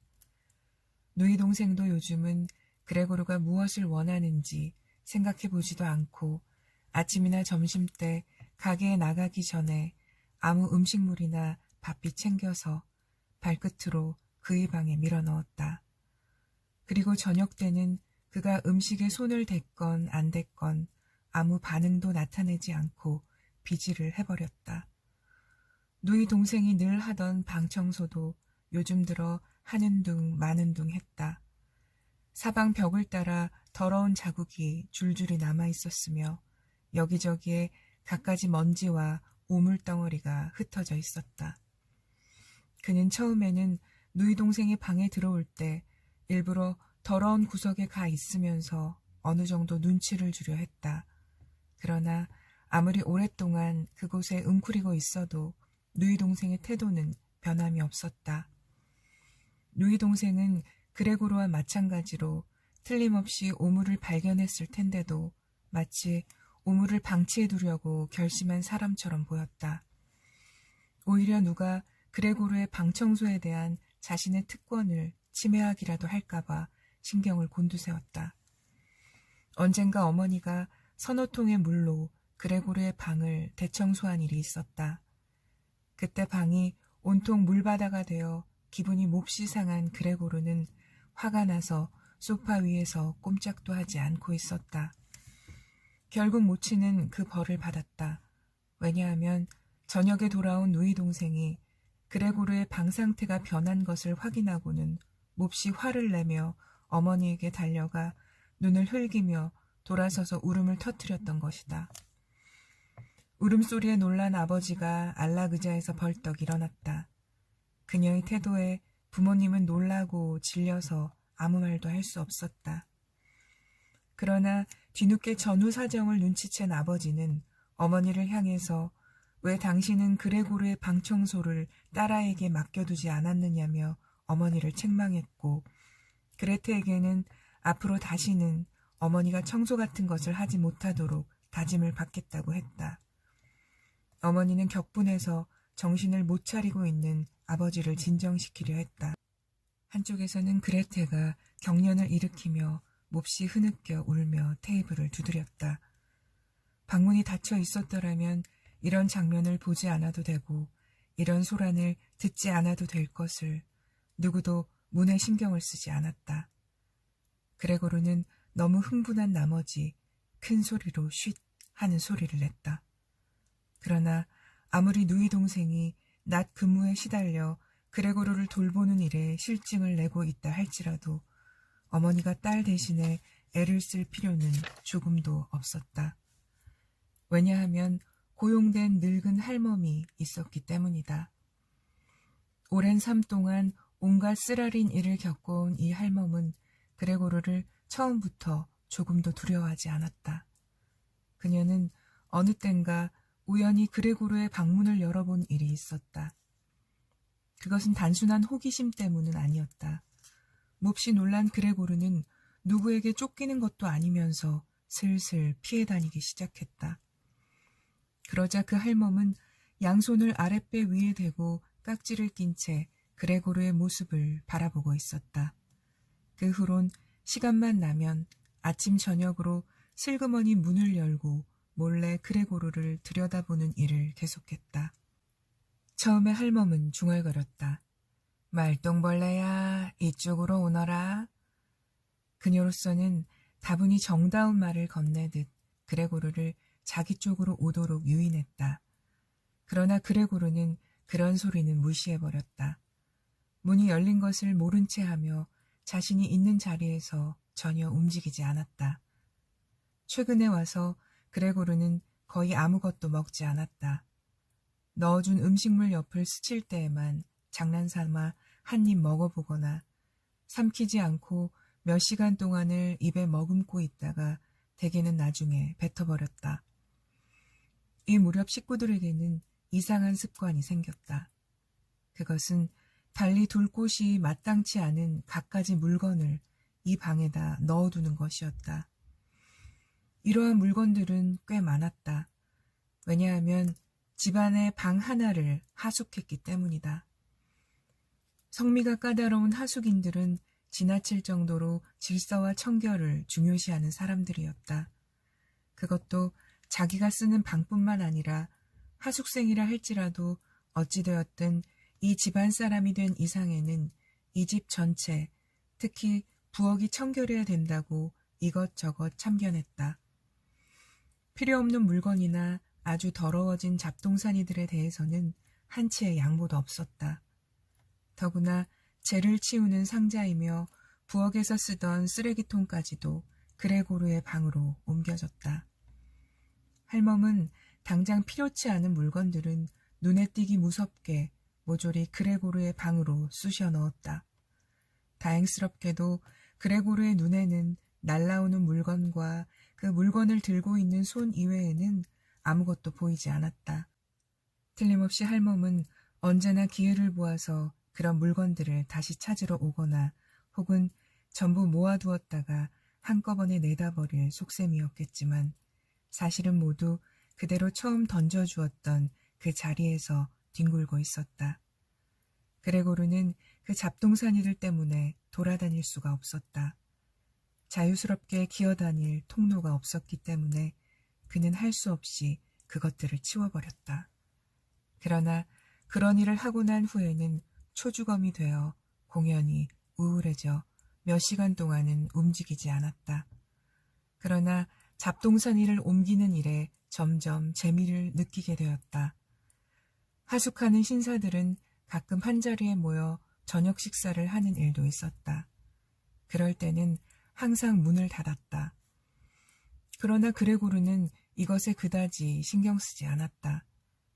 누이 동생도 요즘은 그레고르가 무엇을 원하는지 생각해보지도 않고 아침이나 점심때 가게에 나가기 전에 아무 음식물이나 밥비 챙겨서 발끝으로 그의 방에 밀어넣었다. 그리고 저녁 때는 그가 음식에 손을 댔건 안 댔건 아무 반응도 나타내지 않고 비지를 해버렸다. 누이 동생이 늘 하던 방 청소도 요즘 들어 하는 둥 마는 둥 했다. 사방 벽을 따라 더러운 자국이 줄줄이 남아있었으며 여기저기에 갖가지 먼지와 오물덩어리가 흩어져 있었다. 그는 처음에는 누이 동생이 방에 들어올 때 일부러 더러운 구석에 가 있으면서 어느 정도 눈치를 주려 했다. 그러나 아무리 오랫동안 그곳에 웅크리고 있어도 누이 동생의 태도는 변함이 없었다. 누이 동생은 그레고르와 마찬가지로 틀림없이 오물을 발견했을 텐데도 마치 오물을 방치해두려고 결심한 사람처럼 보였다. 오히려 누가 그레고르의 방 청소에 대한 자신의 특권을 침해하기라도 할까봐 신경을 곤두세웠다. 언젠가 어머니가 서너 통의 물로 그레고르의 방을 대청소한 일이 있었다. 그때 방이 온통 물바다가 되어 기분이 몹시 상한 그레고르는 화가 나서 소파 위에서 꼼짝도 하지 않고 있었다. 결국 모치는 그 벌을 받았다. 왜냐하면 저녁에 돌아온 누이 동생이 그레고르의 방 상태가 변한 것을 확인하고는 몹시 화를 내며 어머니에게 달려가 눈을 흘기며 돌아서서 울음을 터뜨렸던 것이다. 울음소리에 놀란 아버지가 안락의자에서 벌떡 일어났다. 그녀의 태도에 부모님은 놀라고 질려서 아무 말도 할 수 없었다. 그러나 뒤늦게 전후 사정을 눈치챈 아버지는 어머니를 향해서 왜 당신은 그레고르의 방 청소를 딸아이에게 맡겨두지 않았느냐며 어머니를 책망했고 그레테에게는 앞으로 다시는 어머니가 청소 같은 것을 하지 못하도록 다짐을 받겠다고 했다. 어머니는 격분해서 정신을 못 차리고 있는 아버지를 진정시키려 했다. 한쪽에서는 그레테가 경련을 일으키며 몹시 흐느껴 울며 테이블을 두드렸다. 방문이 닫혀 있었더라면 이런 장면을 보지 않아도 되고 이런 소란을 듣지 않아도 될 것을 누구도 문에 신경을 쓰지 않았다. 그레고르는 너무 흥분한 나머지 큰 소리로 쉿 하는 소리를 냈다. 그러나 아무리 누이 동생이 낮 근무에 시달려 그레고르를 돌보는 일에 실증을 내고 있다 할지라도 어머니가 딸 대신에 애를 쓸 필요는 조금도 없었다. 왜냐하면 고용된 늙은 할멈이 있었기 때문이다. 오랜 삶 동안 온갖 쓰라린 일을 겪어온 이 할멈은 그레고르를 처음부터 조금도 두려워하지 않았다. 그녀는 어느 땐가 우연히 그레고르의 방문을 열어본 일이 있었다. 그것은 단순한 호기심 때문은 아니었다. 몹시 놀란 그레고르는 누구에게 쫓기는 것도 아니면서 슬슬 피해 다니기 시작했다. 그러자 그 할멈은 양손을 아랫배 위에 대고 깍지를 낀 채 그레고르의 모습을 바라보고 있었다. 그 후론 시간만 나면 아침 저녁으로 슬그머니 문을 열고 몰래 그레고르를 들여다보는 일을 계속했다. 처음에 할멈은 중얼거렸다. 말똥벌레야, 이쪽으로 오너라. 그녀로서는 다분히 정다운 말을 건네듯 그레고르를 자기 쪽으로 오도록 유인했다. 그러나 그레고르는 그런 소리는 무시해버렸다. 문이 열린 것을 모른 채 하며 자신이 있는 자리에서 전혀 움직이지 않았다. 최근에 와서 그레고르는 거의 아무것도 먹지 않았다. 넣어준 음식물 옆을 스칠 때에만 장난삼아 한 입 먹어보거나 삼키지 않고 몇 시간 동안을 입에 머금고 있다가 대개는 나중에 뱉어버렸다. 이 무렵 식구들에게는 이상한 습관이 생겼다. 그것은 달리 둘 곳이 마땅치 않은 갖가지 물건을 이 방에다 넣어두는 것이었다. 이러한 물건들은 꽤 많았다. 왜냐하면 집안의 방 하나를 하숙했기 때문이다. 성미가 까다로운 하숙인들은 지나칠 정도로 질서와 청결을 중요시하는 사람들이었다. 그것도 자기가 쓰는 방뿐만 아니라 하숙생이라 할지라도 어찌되었든 이 집안 사람이 된 이상에는 이 집 전체, 특히 부엌이 청결해야 된다고 이것저것 참견했다. 필요 없는 물건이나 아주 더러워진 잡동사니들에 대해서는 한치의 양보도 없었다. 더구나 재를 치우는 상자이며 부엌에서 쓰던 쓰레기통까지도 그레고르의 방으로 옮겨졌다. 할멈은 당장 필요치 않은 물건들은 눈에 띄기 무섭게 모조리 그레고르의 방으로 쑤셔 넣었다. 다행스럽게도 그레고르의 눈에는 날라오는 물건과 그 물건을 들고 있는 손 이외에는 아무것도 보이지 않았다. 틀림없이 할멈은 언제나 기회를 보아서 그런 물건들을 다시 찾으러 오거나 혹은 전부 모아두었다가 한꺼번에 내다버릴 속셈이었겠지만 사실은 모두 그대로 처음 던져주었던 그 자리에서 뒹굴고 있었다. 그레고르는 그 잡동사니들 때문에 돌아다닐 수가 없었다. 자유스럽게 기어다닐 통로가 없었기 때문에 그는 할 수 없이 그것들을 치워버렸다. 그러나 그런 일을 하고 난 후에는 초주검이 되어 공연히 우울해져 몇 시간 동안은 움직이지 않았다. 그러나 잡동사니를 옮기는 일에 점점 재미를 느끼게 되었다. 하숙하는 신사들은 가끔 한자리에 모여 저녁 식사를 하는 일도 있었다. 그럴 때는 항상 문을 닫았다. 그러나 그레고르는 이것에 그다지 신경 쓰지 않았다.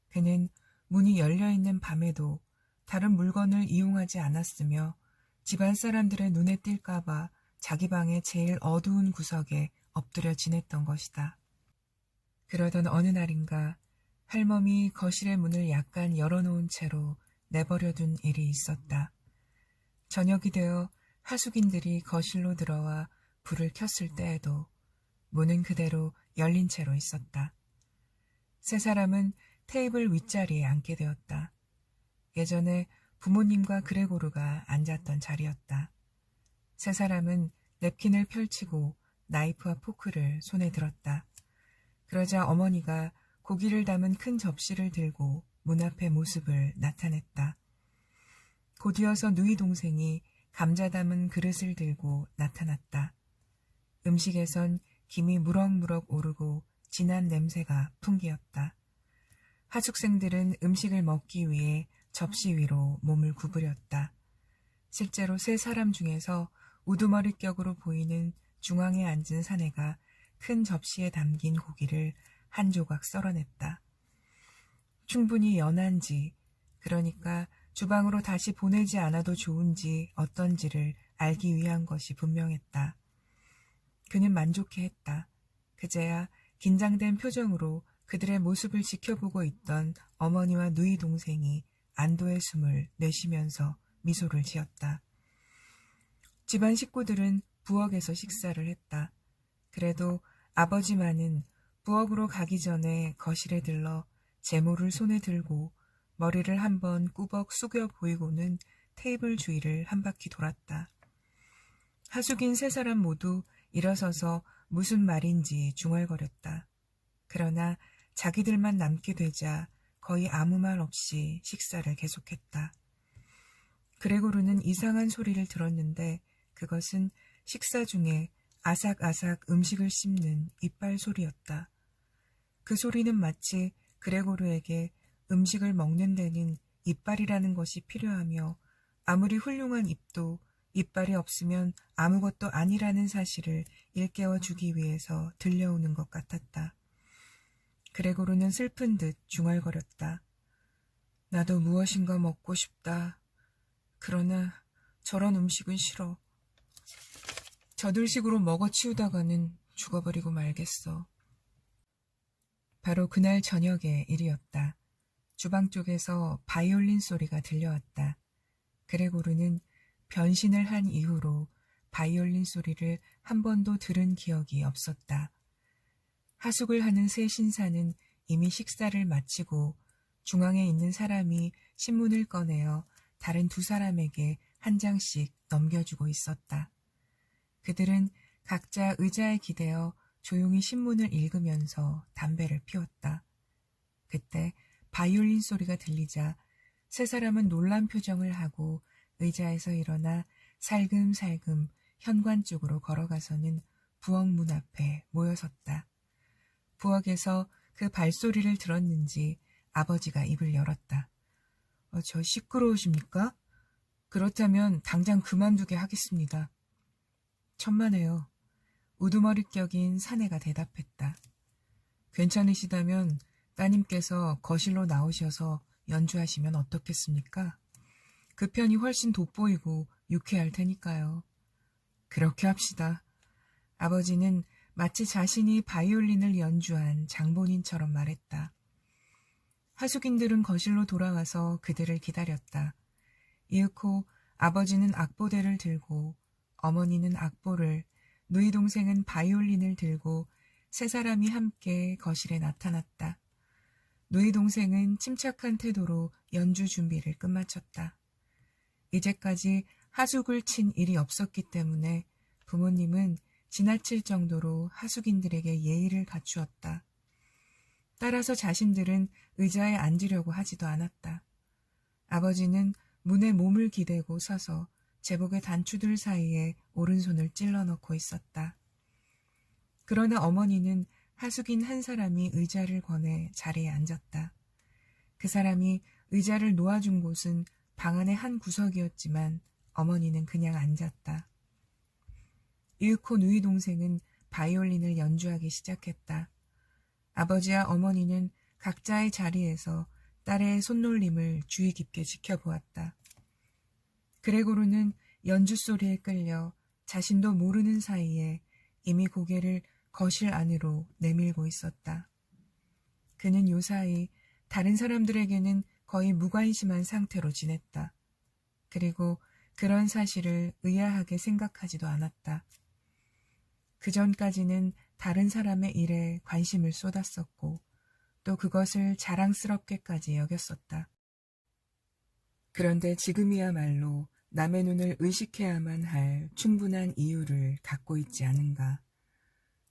그는 문이 열려있는 밤에도 다른 물건을 이용하지 않았으며 집안 사람들의 눈에 띌까봐 자기 방의 제일 어두운 구석에 엎드려 지냈던 것이다. 그러던 어느 날인가 할멈이 거실의 문을 약간 열어놓은 채로 내버려둔 일이 있었다. 저녁이 되어 하숙인들이 거실로 들어와 불을 켰을 때에도 문은 그대로 열린 채로 있었다. 세 사람은 테이블 윗자리에 앉게 되었다. 예전에 부모님과 그레고르가 앉았던 자리였다. 세 사람은 냅킨을 펼치고 나이프와 포크를 손에 들었다. 그러자 어머니가 고기를 담은 큰 접시를 들고 문 앞의 모습을 나타냈다. 곧이어서 누이 동생이 감자 담은 그릇을 들고 나타났다. 음식에선 김이 무럭무럭 오르고 진한 냄새가 풍기었다. 하숙생들은 음식을 먹기 위해 접시 위로 몸을 구부렸다. 실제로 세 사람 중에서 우두머리격으로 보이는 중앙에 앉은 사내가 큰 접시에 담긴 고기를 한 조각 썰어냈다. 충분히 연한지, 그러니까 주방으로 다시 보내지 않아도 좋은지 어떤지를 알기 위한 것이 분명했다. 그는 만족해했다. 그제야 긴장된 표정으로 그들의 모습을 지켜보고 있던 어머니와 누이 동생이 안도의 숨을 내쉬면서 미소를 지었다. 집안 식구들은 부엌에서 식사를 했다. 그래도 아버지만은 부엌으로 가기 전에 거실에 들러 제모를 손에 들고 머리를 한번 꾸벅 숙여 보이고는 테이블 주위를 한 바퀴 돌았다. 하숙인 세 사람 모두 일어서서 무슨 말인지 중얼거렸다. 그러나 자기들만 남게 되자 거의 아무 말 없이 식사를 계속했다. 그레고르는 이상한 소리를 들었는데 그것은 식사 중에 아삭아삭 음식을 씹는 이빨 소리였다. 그 소리는 마치 그레고르에게 음식을 먹는 데는 이빨이라는 것이 필요하며 아무리 훌륭한 입도 이빨이 없으면 아무것도 아니라는 사실을 일깨워 주기 위해서 들려오는 것 같았다. 그레고르는 슬픈 듯 중얼거렸다. 나도 무엇인가 먹고 싶다. 그러나 저런 음식은 싫어. 저들식으로 먹어치우다가는 죽어버리고 말겠어. 바로 그날 저녁의 일이었다. 주방 쪽에서 바이올린 소리가 들려왔다. 그레고르는 변신을 한 이후로 바이올린 소리를 한 번도 들은 기억이 없었다. 하숙을 하는 세 신사는 이미 식사를 마치고 중앙에 있는 사람이 신문을 꺼내어 다른 두 사람에게 한 장씩 넘겨주고 있었다. 그들은 각자 의자에 기대어 조용히 신문을 읽으면서 담배를 피웠다. 그때 바이올린 소리가 들리자 세 사람은 놀란 표정을 하고 의자에서 일어나 살금살금 현관 쪽으로 걸어가서는 부엌 문 앞에 모여섰다. 부엌에서 그 발소리를 들었는지 아버지가 입을 열었다. 저 시끄러우십니까? 그렇다면 당장 그만두게 하겠습니다. 천만에요. 우두머리 격인 사내가 대답했다. 괜찮으시다면 따님께서 거실로 나오셔서 연주하시면 어떻겠습니까? 그 편이 훨씬 돋보이고 유쾌할 테니까요. 그렇게 합시다. 아버지는 마치 자신이 바이올린을 연주한 장본인처럼 말했다. 하숙인들은 거실로 돌아와서 그들을 기다렸다. 이윽고 아버지는 악보대를 들고 어머니는 악보를, 누이 동생은 바이올린을 들고 세 사람이 함께 거실에 나타났다. 누이 동생은 침착한 태도로 연주 준비를 끝마쳤다. 이제까지 하숙을 친 일이 없었기 때문에 부모님은 지나칠 정도로 하숙인들에게 예의를 갖추었다. 따라서 자신들은 의자에 앉으려고 하지도 않았다. 아버지는 문에 몸을 기대고 서서 제복의 단추들 사이에 오른손을 찔러 넣고 있었다. 그러나 어머니는 하숙인 한 사람이 의자를 권해 자리에 앉았다. 그 사람이 의자를 놓아준 곳은 방 안의 한 구석이었지만 어머니는 그냥 앉았다. 이윽고 누이 동생은 바이올린을 연주하기 시작했다. 아버지와 어머니는 각자의 자리에서 딸의 손놀림을 주의 깊게 지켜보았다. 그레고르는 연주 소리에 끌려 자신도 모르는 사이에 이미 고개를 거실 안으로 내밀고 있었다. 그는 요사이 다른 사람들에게는 거의 무관심한 상태로 지냈다. 그리고 그런 사실을 의아하게 생각하지도 않았다. 그 전까지는 다른 사람의 일에 관심을 쏟았었고 또 그것을 자랑스럽게까지 여겼었다. 그런데 지금이야말로 남의 눈을 의식해야만 할 충분한 이유를 갖고 있지 않은가.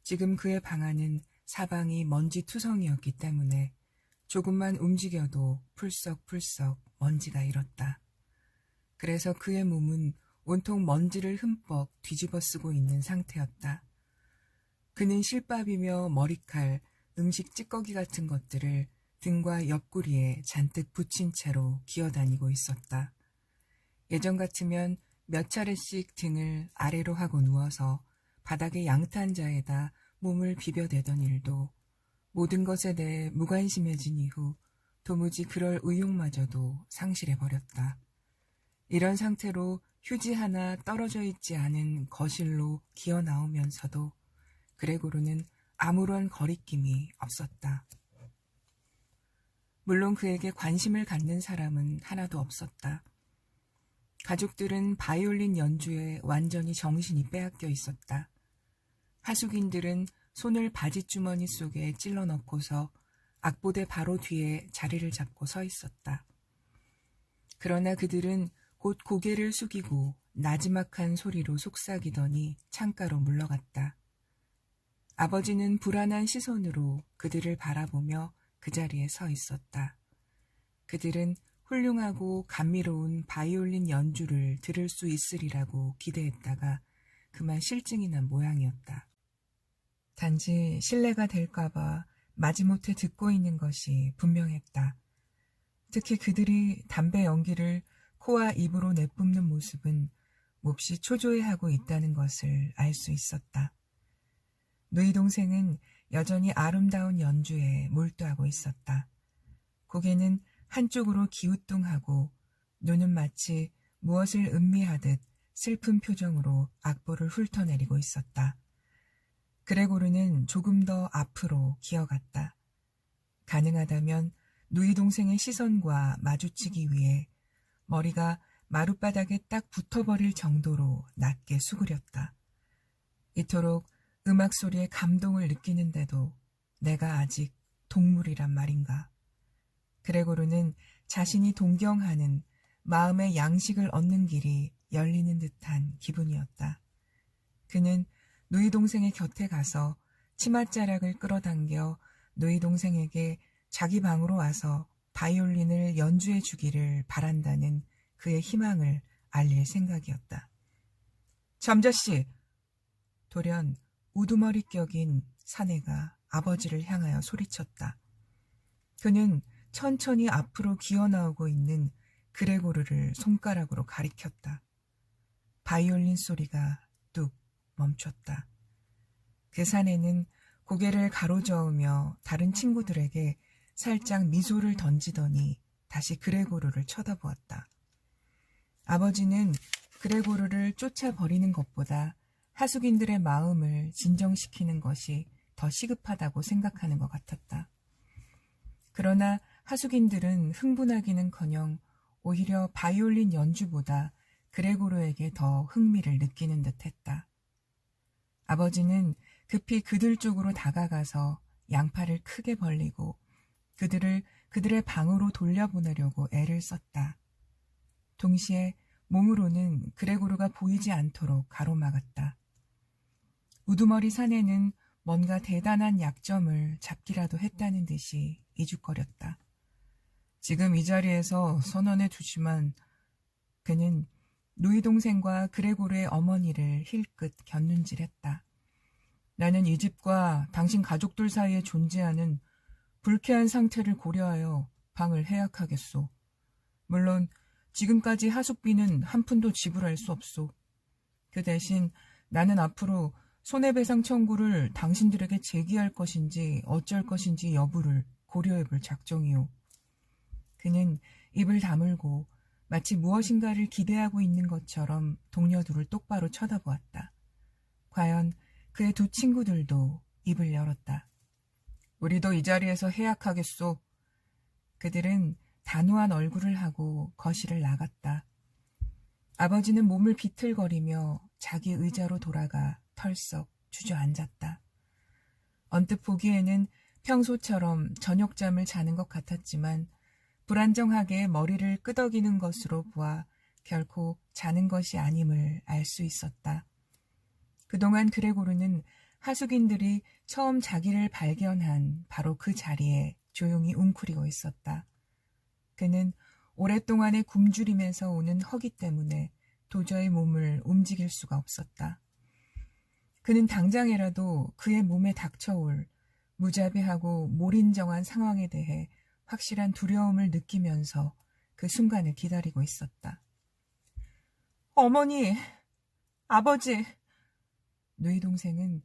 지금 그의 방 안은 사방이 먼지투성이었기 때문에 조금만 움직여도 풀썩풀썩 먼지가 일었다. 그래서 그의 몸은 온통 먼지를 흠뻑 뒤집어 쓰고 있는 상태였다. 그는 실밥이며 머리칼, 음식 찌꺼기 같은 것들을 등과 옆구리에 잔뜩 붙인 채로 기어다니고 있었다. 예전 같으면 몇 차례씩 등을 아래로 하고 누워서 바닥의 양탄자에다 몸을 비벼대던 일도 모든 것에 대해 무관심해진 이후 도무지 그럴 의욕마저도 상실해버렸다. 이런 상태로 휴지 하나 떨어져 있지 않은 거실로 기어 나오면서도 그레고르는 아무런 거리낌이 없었다. 물론 그에게 관심을 갖는 사람은 하나도 없었다. 가족들은 바이올린 연주에 완전히 정신이 빼앗겨 있었다. 하숙인들은 손을 바지주머니 속에 찔러 넣고서 악보대 바로 뒤에 자리를 잡고 서 있었다. 그러나 그들은 곧 고개를 숙이고 나지막한 소리로 속삭이더니 창가로 물러갔다. 아버지는 불안한 시선으로 그들을 바라보며 그 자리에 서 있었다. 그들은 훌륭하고 감미로운 바이올린 연주를 들을 수 있으리라고 기대했다가 그만 실증이 난 모양이었다. 단지 실례가 될까봐 마지못해 듣고 있는 것이 분명했다. 특히 그들이 담배 연기를 코와 입으로 내뿜는 모습은 몹시 초조해하고 있다는 것을 알 수 있었다. 누이 동생은 여전히 아름다운 연주에 몰두하고 있었다. 고개는 한쪽으로 기우뚱하고 눈은 마치 무엇을 음미하듯 슬픈 표정으로 악보를 훑어내리고 있었다. 그레고르는 조금 더 앞으로 기어갔다. 가능하다면 누이 동생의 시선과 마주치기 위해 머리가 마룻바닥에 딱 붙어버릴 정도로 낮게 수그렸다. 이토록 음악 소리에 감동을 느끼는데도 내가 아직 동물이란 말인가. 그레고르는 자신이 동경하는 마음의 양식을 얻는 길이 열리는 듯한 기분이었다. 그는 누이 동생의 곁에 가서 치맛자락을 끌어당겨 누이 동생에게 자기 방으로 와서 바이올린을 연주해 주기를 바란다는 그의 희망을 알릴 생각이었다. 잠자씨! 돌연 우두머리 격인 사내가 아버지를 향하여 소리쳤다. 그는 천천히 앞으로 기어나오고 있는 그레고르를 손가락으로 가리켰다. 바이올린 소리가 뚝 멈췄다. 그 사내는 고개를 가로저으며 다른 친구들에게 살짝 미소를 던지더니 다시 그레고르를 쳐다보았다. 아버지는 그레고르를 쫓아버리는 것보다 하숙인들의 마음을 진정시키는 것이 더 시급하다고 생각하는 것 같았다. 그러나 하숙인들은 흥분하기는커녕 오히려 바이올린 연주보다 그레고르에게 더 흥미를 느끼는 듯했다. 아버지는 급히 그들 쪽으로 다가가서 양팔을 크게 벌리고 그들을 그들의 방으로 돌려보내려고 애를 썼다. 동시에 몸으로는 그레고르가 보이지 않도록 가로막았다. 우두머리 사내는 뭔가 대단한 약점을 잡기라도 했다는 듯이 이죽거렸다. 지금 이 자리에서 선언해 두지만 그는 누이 동생과 그레고르의 어머니를 힐끗 곁눈질했다. 나는 이 집과 당신 가족들 사이에 존재하는 불쾌한 상태를 고려하여 방을 해약하겠소. 물론 지금까지 하숙비는 한 푼도 지불할 수 없소. 그 대신 나는 앞으로 손해배상 청구를 당신들에게 제기할 것인지 어쩔 것인지 여부를 고려해볼 작정이오. 그는 입을 다물고 마치 무엇인가를 기대하고 있는 것처럼 동료들을 똑바로 쳐다보았다. 과연 그의 두 친구들도 입을 열었다. 우리도 이 자리에서 해약하겠소. 그들은 단호한 얼굴을 하고 거실을 나갔다. 아버지는 몸을 비틀거리며 자기 의자로 돌아가 털썩 주저앉았다. 언뜻 보기에는 평소처럼 저녁잠을 자는 것 같았지만 불안정하게 머리를 끄덕이는 것으로 보아 결코 자는 것이 아님을 알 수 있었다. 그동안 그레고르는 하숙인들이 처음 자기를 발견한 바로 그 자리에 조용히 웅크리고 있었다. 그는 오랫동안의 굶주림에서 오는 허기 때문에 도저히 몸을 움직일 수가 없었다. 그는 당장이라도 그의 몸에 닥쳐올 무자비하고 몰인정한 상황에 대해 확실한 두려움을 느끼면서 그 순간을 기다리고 있었다. 어머니, 아버지. 누이 동생은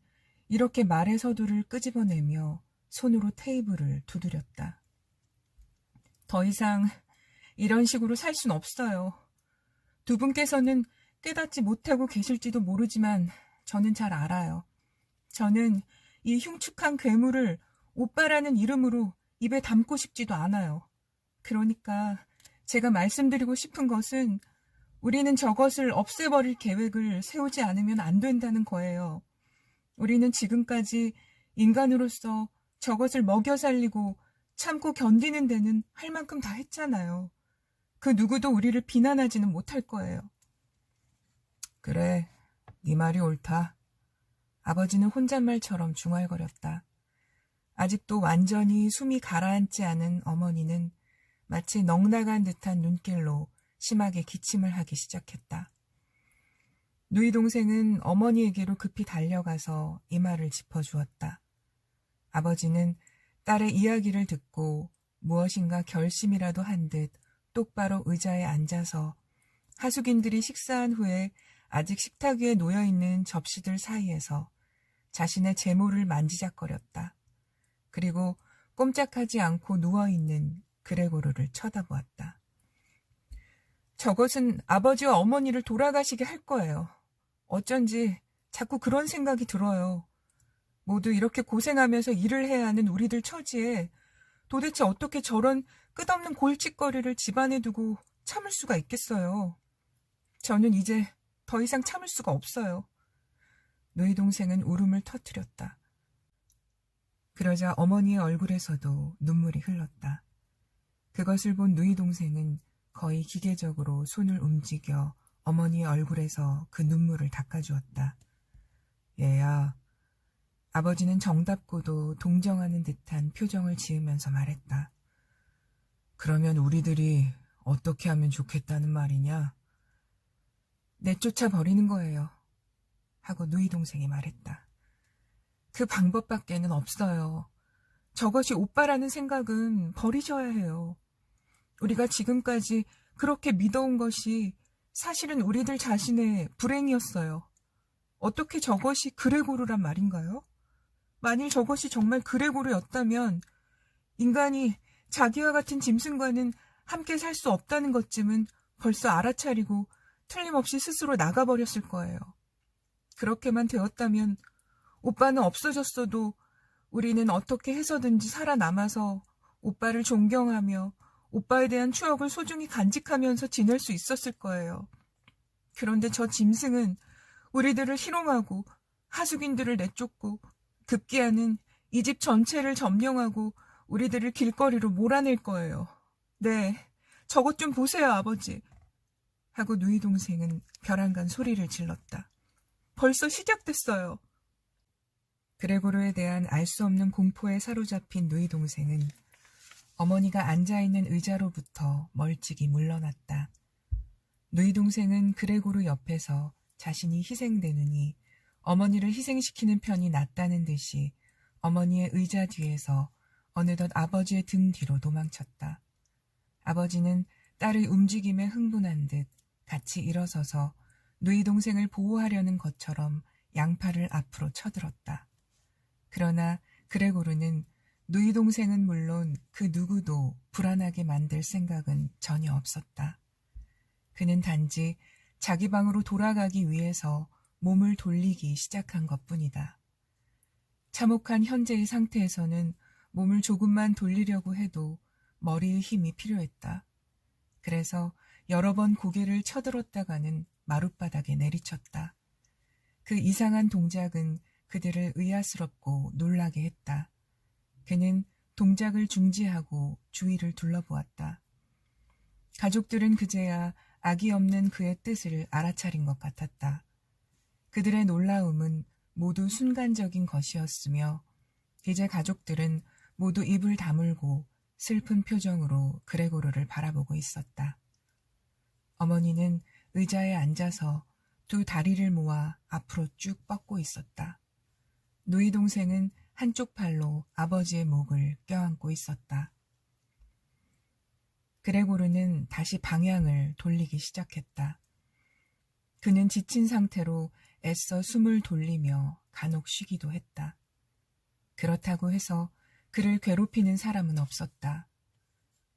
이렇게 말의 서두를 끄집어내며 손으로 테이블을 두드렸다. 더 이상 이런 식으로 살 순 없어요. 두 분께서는 깨닫지 못하고 계실지도 모르지만 저는 잘 알아요. 저는 이 흉측한 괴물을 오빠라는 이름으로 입에 담고 싶지도 않아요. 그러니까 제가 말씀드리고 싶은 것은 우리는 저것을 없애버릴 계획을 세우지 않으면 안 된다는 거예요. 우리는 지금까지 인간으로서 저것을 먹여 살리고 참고 견디는 데는 할 만큼 다 했잖아요. 그 누구도 우리를 비난하지는 못할 거예요. 그래, 네 말이 옳다. 아버지는 혼잣말처럼 중얼거렸다. 아직도 완전히 숨이 가라앉지 않은 어머니는 마치 넋나간 듯한 눈길로 심하게 기침을 하기 시작했다. 누이 동생은 어머니에게로 급히 달려가서 이마를 짚어주었다. 아버지는 딸의 이야기를 듣고 무엇인가 결심이라도 한 듯 똑바로 의자에 앉아서 하숙인들이 식사한 후에 아직 식탁 위에 놓여있는 접시들 사이에서 자신의 제모를 만지작거렸다. 그리고 꼼짝하지 않고 누워있는 그레고르를 쳐다보았다. 저것은 아버지와 어머니를 돌아가시게 할 거예요. 어쩐지 자꾸 그런 생각이 들어요. 모두 이렇게 고생하면서 일을 해야 하는 우리들 처지에 도대체 어떻게 저런 끝없는 골칫거리를 집안에 두고 참을 수가 있겠어요. 저는 이제 더 이상 참을 수가 없어요. 누이 동생은 울음을 터뜨렸다. 그러자 어머니의 얼굴에서도 눈물이 흘렀다. 그것을 본 누이 동생은 거의 기계적으로 손을 움직여 어머니의 얼굴에서 그 눈물을 닦아주었다. 얘야, 아버지는 정답고도 동정하는 듯한 표정을 지으면서 말했다. 그러면 우리들이 어떻게 하면 좋겠다는 말이냐? 내쫓아 버리는 거예요. 하고 누이 동생이 말했다. 그 방법밖에는 없어요. 저것이 오빠라는 생각은 버리셔야 해요. 우리가 지금까지 그렇게 믿어온 것이 사실은 우리들 자신의 불행이었어요. 어떻게 저것이 그레고르란 말인가요? 만일 저것이 정말 그레고르였다면 인간이 자기와 같은 짐승과는 함께 살 수 없다는 것쯤은 벌써 알아차리고 틀림없이 스스로 나가버렸을 거예요. 그렇게만 되었다면 오빠는 없어졌어도 우리는 어떻게 해서든지 살아남아서 오빠를 존경하며 오빠에 대한 추억을 소중히 간직하면서 지낼 수 있었을 거예요. 그런데 저 짐승은 우리들을 희롱하고 하숙인들을 내쫓고 급기야는 이 집 전체를 점령하고 우리들을 길거리로 몰아낼 거예요. 네, 저것 좀 보세요, 아버지. 하고 누이 동생은 벼랑간 소리를 질렀다. 벌써 시작됐어요. 그레고르에 대한 알 수 없는 공포에 사로잡힌 누이 동생은 어머니가 앉아있는 의자로부터 멀찍이 물러났다. 누이 동생은 그레고르 옆에서 자신이 희생되느니 어머니를 희생시키는 편이 낫다는 듯이 어머니의 의자 뒤에서 어느덧 아버지의 등 뒤로 도망쳤다. 아버지는 딸의 움직임에 흥분한 듯 같이 일어서서 누이 동생을 보호하려는 것처럼 양팔을 앞으로 쳐들었다. 그러나 그레고르는 누이 동생은 물론 그 누구도 불안하게 만들 생각은 전혀 없었다. 그는 단지 자기 방으로 돌아가기 위해서 몸을 돌리기 시작한 것뿐이다. 참혹한 현재의 상태에서는 몸을 조금만 돌리려고 해도 머리의 힘이 필요했다. 그래서 여러 번 고개를 쳐들었다가는 마룻바닥에 내리쳤다. 그 이상한 동작은 그들을 의아스럽고 놀라게 했다. 그는 동작을 중지하고 주위를 둘러보았다. 가족들은 그제야 악이 없는 그의 뜻을 알아차린 것 같았다. 그들의 놀라움은 모두 순간적인 것이었으며 이제 가족들은 모두 입을 다물고 슬픈 표정으로 그레고르를 바라보고 있었다. 어머니는 의자에 앉아서 두 다리를 모아 앞으로 쭉 뻗고 있었다. 누이 동생은 한쪽 팔로 아버지의 목을 껴안고 있었다. 그레고르는 다시 방향을 돌리기 시작했다. 그는 지친 상태로 애써 숨을 돌리며 간혹 쉬기도 했다. 그렇다고 해서 그를 괴롭히는 사람은 없었다.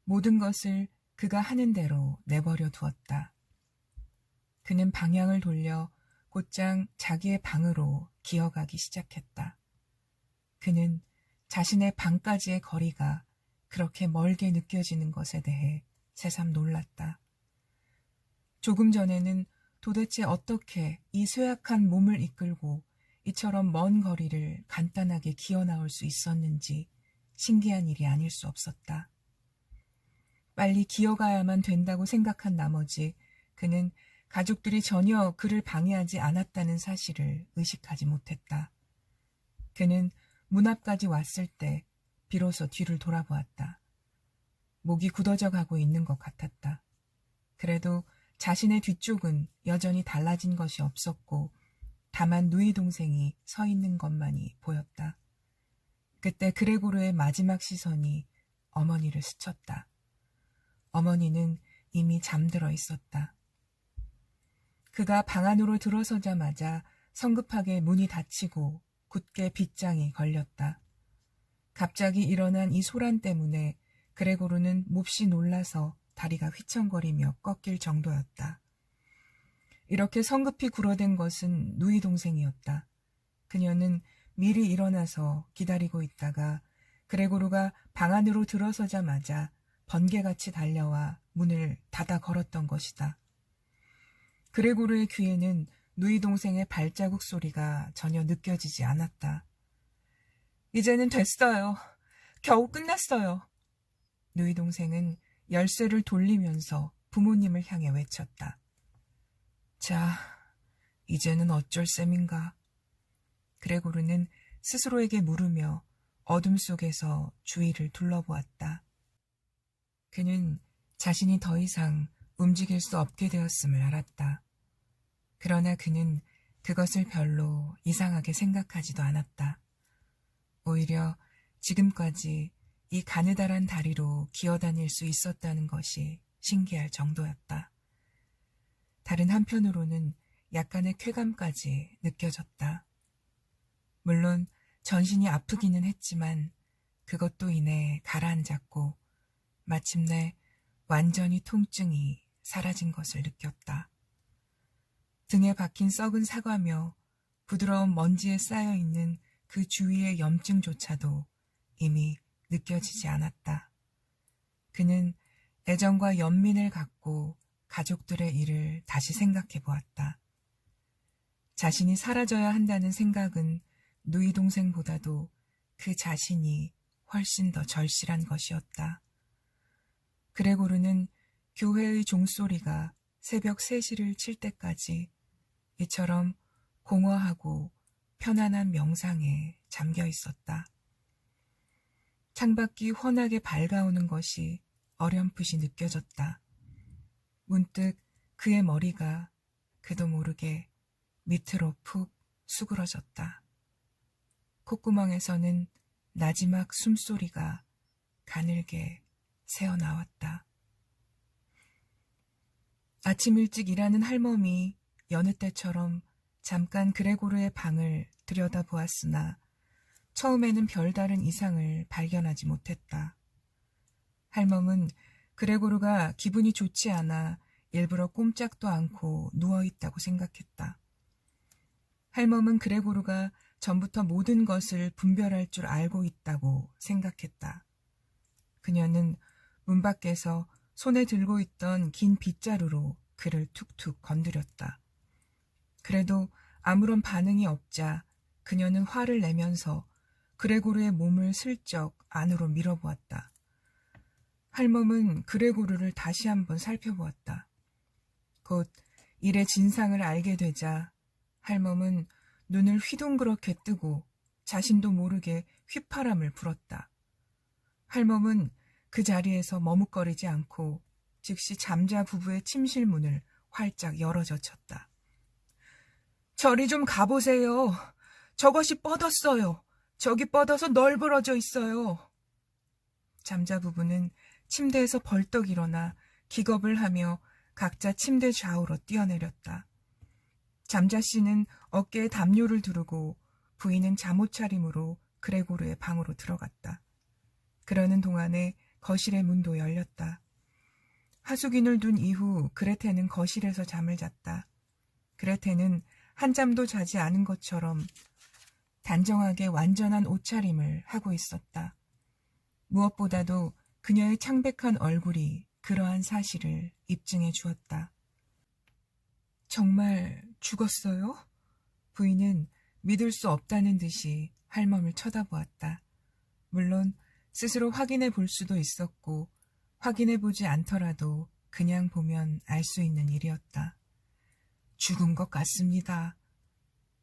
모든 것을 그가 하는 대로 내버려 두었다. 그는 방향을 돌려 곧장 자기의 방으로 기어가기 시작했다. 그는 자신의 방까지의 거리가 그렇게 멀게 느껴지는 것에 대해 새삼 놀랐다. 조금 전에는 도대체 어떻게 이 쇠약한 몸을 이끌고 이처럼 먼 거리를 간단하게 기어 나올 수 있었는지 신기한 일이 아닐 수 없었다. 빨리 기어가야만 된다고 생각한 나머지 그는 가족들이 전혀 그를 방해하지 않았다는 사실을 의식하지 못했다. 그는 문 앞까지 왔을 때 비로소 뒤를 돌아보았다. 목이 굳어져 가고 있는 것 같았다. 그래도 자신의 뒤쪽은 여전히 달라진 것이 없었고 다만 누이 동생이 서 있는 것만이 보였다. 그때 그레고르의 마지막 시선이 어머니를 스쳤다. 어머니는 이미 잠들어 있었다. 그가 방 안으로 들어서자마자 성급하게 문이 닫히고 굳게 빗장이 걸렸다. 갑자기 일어난 이 소란 때문에 그레고르는 몹시 놀라서 다리가 휘청거리며 꺾일 정도였다. 이렇게 성급히 굴어댄 것은 누이 동생이었다. 그녀는 미리 일어나서 기다리고 있다가 그레고르가 방 안으로 들어서자마자 번개같이 달려와 문을 닫아 걸었던 것이다. 그레고르의 귀에는 누이 동생의 발자국 소리가 전혀 느껴지지 않았다. 이제는 됐어요. 겨우 끝났어요. 누이 동생은 열쇠를 돌리면서 부모님을 향해 외쳤다. 자, 이제는 어쩔 셈인가. 그레고르는 스스로에게 물으며 어둠 속에서 주위를 둘러보았다. 그는 자신이 더 이상 움직일 수 없게 되었음을 알았다. 그러나 그는 그것을 별로 이상하게 생각하지도 않았다. 오히려 지금까지 이 가느다란 다리로 기어다닐 수 있었다는 것이 신기할 정도였다. 다른 한편으로는 약간의 쾌감까지 느껴졌다. 물론 전신이 아프기는 했지만 그것도 이내 가라앉았고 마침내 완전히 통증이 사라진 것을 느꼈다. 등에 박힌 썩은 사과며 부드러운 먼지에 쌓여있는 그 주위의 염증조차도 이미 느껴지지 않았다. 그는 애정과 연민을 갖고 가족들의 일을 다시 생각해 보았다. 자신이 사라져야 한다는 생각은 누이 동생보다도 그 자신이 훨씬 더 절실한 것이었다. 그레고르는 교회의 종소리가 새벽 3시를 칠 때까지 이처럼 공허하고 편안한 명상에 잠겨 있었다. 창밖이 환하게 밝아오는 것이 어렴풋이 느껴졌다. 문득 그의 머리가 그도 모르게 밑으로 푹 수그러졌다. 콧구멍에서는 나지막 숨소리가 가늘게 새어나왔다. 아침 일찍 일하는 할멈이 여느 때처럼 잠깐 그레고르의 방을 들여다보았으나 처음에는 별다른 이상을 발견하지 못했다. 할멈은 그레고르가 기분이 좋지 않아 일부러 꼼짝도 않고 누워있다고 생각했다. 할멈은 그레고르가 전부터 모든 것을 분별할 줄 알고 있다고 생각했다. 그녀는 문 밖에서 손에 들고 있던 긴 빗자루로 그를 툭툭 건드렸다. 그래도 아무런 반응이 없자 그녀는 화를 내면서 그레고르의 몸을 슬쩍 안으로 밀어보았다. 할멈은 그레고르를 다시 한번 살펴보았다. 곧 일의 진상을 알게 되자 할멈은 눈을 휘둥그렇게 뜨고 자신도 모르게 휘파람을 불었다. 할멈은 그 자리에서 머뭇거리지 않고 즉시 잠자 부부의 침실 문을 활짝 열어젖혔다. 저리 좀 가보세요. 저것이 뻗었어요. 저기 뻗어서 널브러져 있어요. 잠자 부부는 침대에서 벌떡 일어나 기겁을 하며 각자 침대 좌우로 뛰어내렸다. 잠자 씨는 어깨에 담요를 두르고 부인은 잠옷 차림으로 그레고르의 방으로 들어갔다. 그러는 동안에 거실의 문도 열렸다. 하수긴을 둔 이후 그레테는 거실에서 잠을 잤다. 그레테는 한잠도 자지 않은 것처럼 단정하게 완전한 옷차림을 하고 있었다. 무엇보다도 그녀의 창백한 얼굴이 그러한 사실을 입증해 주었다. 정말 죽었어요? 부인은 믿을 수 없다는 듯이 할멈을 쳐다보았다. 물론 스스로 확인해 볼 수도 있었고 확인해 보지 않더라도 그냥 보면 알 수 있는 일이었다. 죽은 것 같습니다.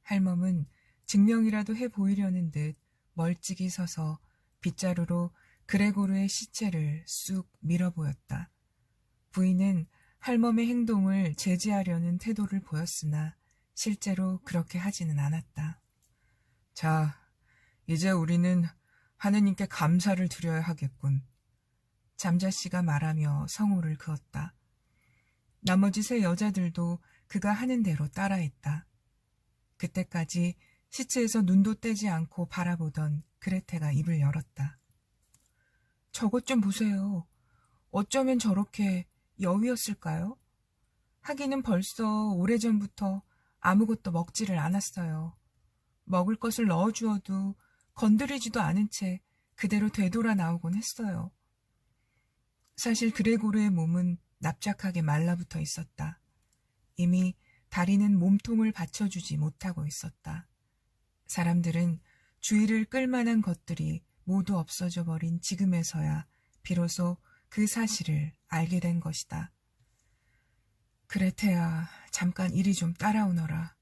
할멈은 증명이라도 해 보이려는 듯 멀찍이 서서 빗자루로 그레고르의 시체를 쑥 밀어보였다. 부인은 할멈의 행동을 제지하려는 태도를 보였으나 실제로 그렇게 하지는 않았다. 자, 이제 우리는 하느님께 감사를 드려야 하겠군. 잠자씨가 말하며 성호를 그었다. 나머지 세 여자들도 그가 하는 대로 따라했다. 그때까지 시체에서 눈도 떼지 않고 바라보던 그레테가 입을 열었다. 저것 좀 보세요. 어쩌면 저렇게 여위였을까요? 하기는 벌써 오래전부터 아무것도 먹지를 않았어요. 먹을 것을 넣어주어도 건드리지도 않은 채 그대로 되돌아 나오곤 했어요. 사실 그레고르의 몸은 납작하게 말라붙어 있었다. 이미 다리는 몸통을 받쳐주지 못하고 있었다. 사람들은 주의를 끌만한 것들이 모두 없어져 버린 지금에서야 비로소 그 사실을 알게 된 것이다. 그레테야, 잠깐 이리 좀 따라오너라.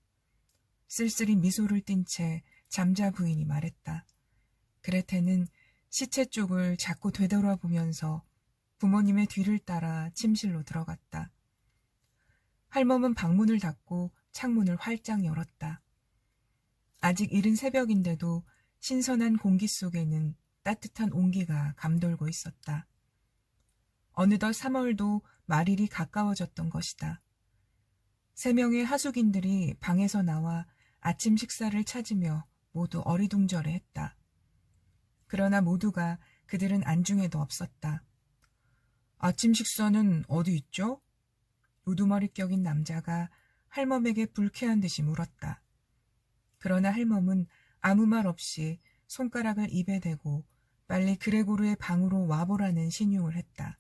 쓸쓸히 미소를 띤 채 잠자 부인이 말했다. 그레테는 시체 쪽을 자꾸 되돌아보면서 부모님의 뒤를 따라 침실로 들어갔다. 할멈은 방문을 닫고 창문을 활짝 열었다. 아직 이른 새벽인데도 신선한 공기 속에는 따뜻한 온기가 감돌고 있었다. 어느덧 3월도 말일이 가까워졌던 것이다. 3명의 하숙인들이 방에서 나와 아침 식사를 찾으며 모두 어리둥절해했다. 그러나 모두가 그들은 안중에도 없었다. 아침 식사는 어디 있죠? 우두머리 격인 남자가 할멈에게 불쾌한 듯이 물었다. 그러나 할멈은 아무 말 없이 손가락을 입에 대고 빨리 그레고르의 방으로 와보라는 신용을 했다.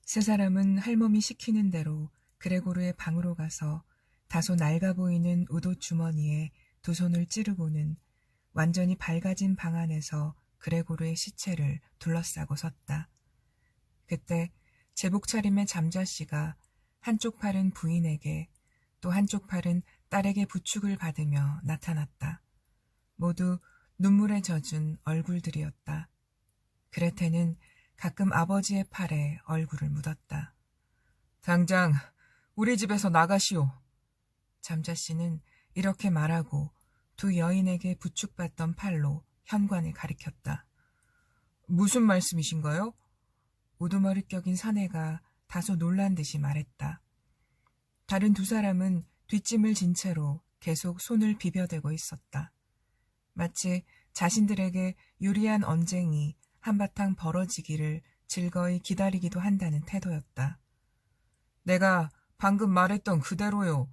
세 사람은 할멈이 시키는 대로 그레고르의 방으로 가서 다소 낡아 보이는 우도 주머니에 두 손을 찌르고는 완전히 밝아진 방 안에서 그레고르의 시체를 둘러싸고 섰다. 그때 제복 차림의 잠자씨가 한쪽 팔은 부인에게 또 한쪽 팔은 딸에게 부축을 받으며 나타났다. 모두 눈물에 젖은 얼굴들이었다. 그레테는 가끔 아버지의 팔에 얼굴을 묻었다. 당장 우리 집에서 나가시오. 잠자씨는 이렇게 말하고 두 여인에게 부축받던 팔로 현관을 가리켰다. 무슨 말씀이신가요? 우두머리 격인 사내가 다소 놀란 듯이 말했다. 다른 두 사람은 뒷짐을 진 채로 계속 손을 비벼대고 있었다. 마치 자신들에게 유리한 언쟁이 한바탕 벌어지기를 즐거이 기다리기도 한다는 태도였다. 내가 방금 말했던 그대로요.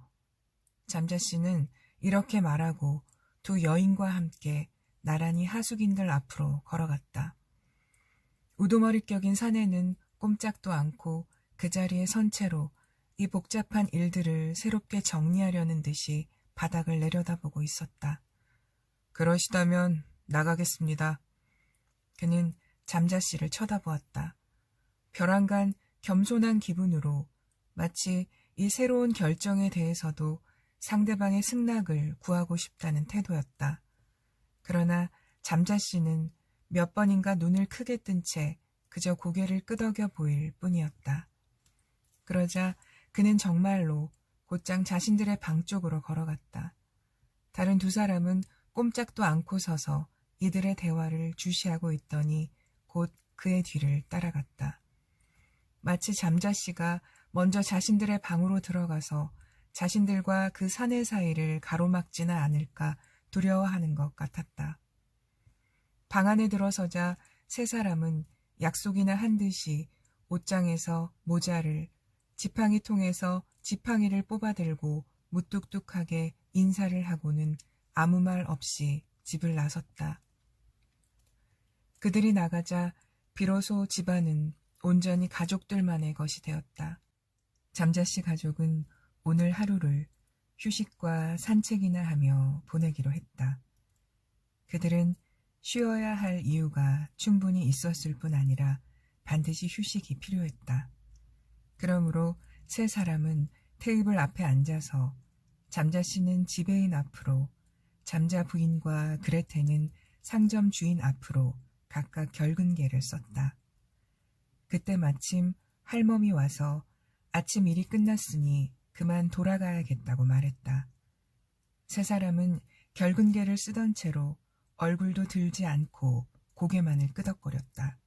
잠자씨는 이렇게 말하고 두 여인과 함께 나란히 하숙인들 앞으로 걸어갔다. 우두머리 격인 사내는 꼼짝도 않고 그 자리에 선 채로 이 복잡한 일들을 새롭게 정리하려는 듯이 바닥을 내려다보고 있었다. 그러시다면 나가겠습니다. 그는 잠자씨를 쳐다보았다. 벼랑간 겸손한 기분으로 마치 이 새로운 결정에 대해서도 상대방의 승낙을 구하고 싶다는 태도였다. 그러나 잠자씨는 몇 번인가 눈을 크게 뜬 채 그저 고개를 끄덕여 보일 뿐이었다. 그러자 그는 정말로 곧장 자신들의 방 쪽으로 걸어갔다. 다른 두 사람은 꼼짝도 않고 서서 이들의 대화를 주시하고 있더니 곧 그의 뒤를 따라갔다. 마치 잠자씨가 먼저 자신들의 방으로 들어가서 자신들과 그 사내 사이를 가로막지는 않을까 두려워하는 것 같았다. 방 안에 들어서자 세 사람은 약속이나 한 듯이 옷장에서 모자를, 지팡이 통에서 지팡이를 뽑아들고 무뚝뚝하게 인사를 하고는 아무 말 없이 집을 나섰다. 그들이 나가자 비로소 집안은 온전히 가족들만의 것이 되었다. 잠자씨 가족은 오늘 하루를 휴식과 산책이나 하며 보내기로 했다. 그들은 쉬어야 할 이유가 충분히 있었을 뿐 아니라 반드시 휴식이 필요했다. 그러므로 세 사람은 테이블 앞에 앉아서 잠자씨는 지배인 앞으로, 잠자 부인과 그레테는 상점 주인 앞으로 각각 결근개를 썼다. 그때 마침 할멈이 와서 아침 일이 끝났으니 그만 돌아가야겠다고 말했다. 세 사람은 결근개를 쓰던 채로 얼굴도 들지 않고 고개만을 끄덕거렸다.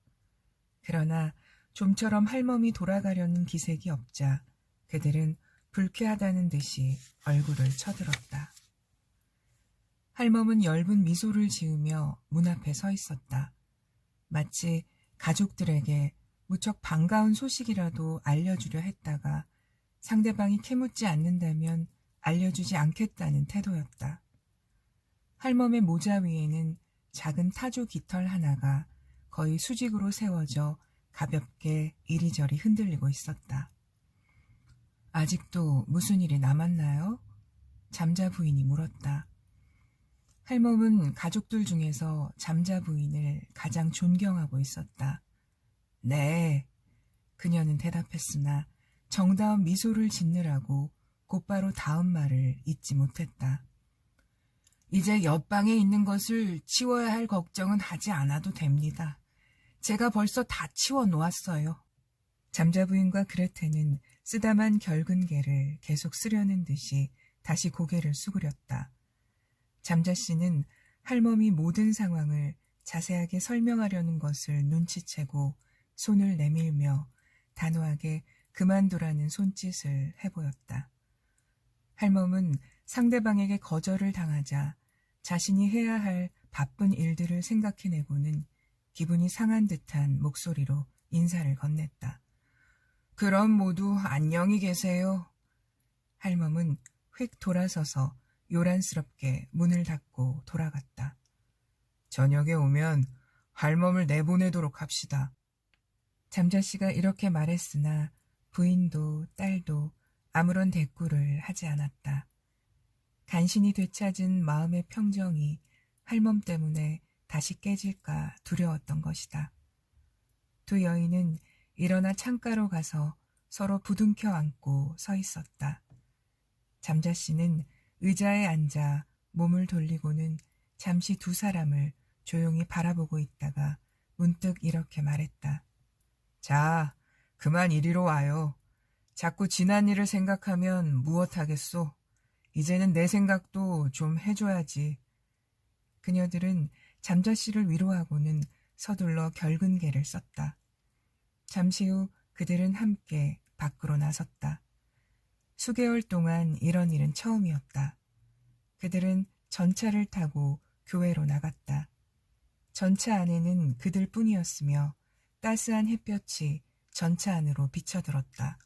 그러나 좀처럼 할멈이 돌아가려는 기색이 없자 그들은 불쾌하다는 듯이 얼굴을 쳐들었다. 할멈은 엷은 미소를 지으며 문 앞에 서 있었다. 마치 가족들에게 무척 반가운 소식이라도 알려주려 했다가 상대방이 캐묻지 않는다면 알려주지 않겠다는 태도였다. 할멈의 모자 위에는 작은 타조 깃털 하나가 거의 수직으로 세워져 가볍게 이리저리 흔들리고 있었다. 아직도 무슨 일이 남았나요? 잠자 부인이 물었다. 할멈은 가족들 중에서 잠자 부인을 가장 존경하고 있었다. 네, 그녀는 대답했으나 정다운 미소를 짓느라고 곧바로 다음 말을 잊지 못했다. 이제 옆방에 있는 것을 치워야 할 걱정은 하지 않아도 됩니다. 제가 벌써 다 치워 놓았어요. 잠자 부인과 그레테는 쓰다만 결근개를 계속 쓰려는 듯이 다시 고개를 수그렸다. 잠자 씨는 할멈이 모든 상황을 자세하게 설명하려는 것을 눈치채고 손을 내밀며 단호하게 그만두라는 손짓을 해보였다. 할멈은 상대방에게 거절을 당하자 자신이 해야 할 바쁜 일들을 생각해내고는 기분이 상한 듯한 목소리로 인사를 건넸다. 그럼 모두 안녕히 계세요. 할멈은 휙 돌아서서 요란스럽게 문을 닫고 돌아갔다. 저녁에 오면 할멈을 내보내도록 합시다. 잠자씨가 이렇게 말했으나 부인도 딸도 아무런 대꾸를 하지 않았다. 간신히 되찾은 마음의 평정이 할멈 때문에 다시 깨질까 두려웠던 것이다. 두 여인은 일어나 창가로 가서 서로 부둥켜 안고 서 있었다. 잠자씨는 의자에 앉아 몸을 돌리고는 잠시 두 사람을 조용히 바라보고 있다가 문득 이렇게 말했다. 자, 그만 이리로 와요. 자꾸 지난 일을 생각하면 무엇하겠소. 이제는 내 생각도 좀 해줘야지. 그녀들은 잠자씨를 위로하고는 서둘러 결근개를 썼다. 잠시 후 그들은 함께 밖으로 나섰다. 수개월 동안 이런 일은 처음이었다. 그들은 전차를 타고 교회로 나갔다. 전차 안에는 그들 뿐이었으며 따스한 햇볕이 전차 안으로 비쳐들었다.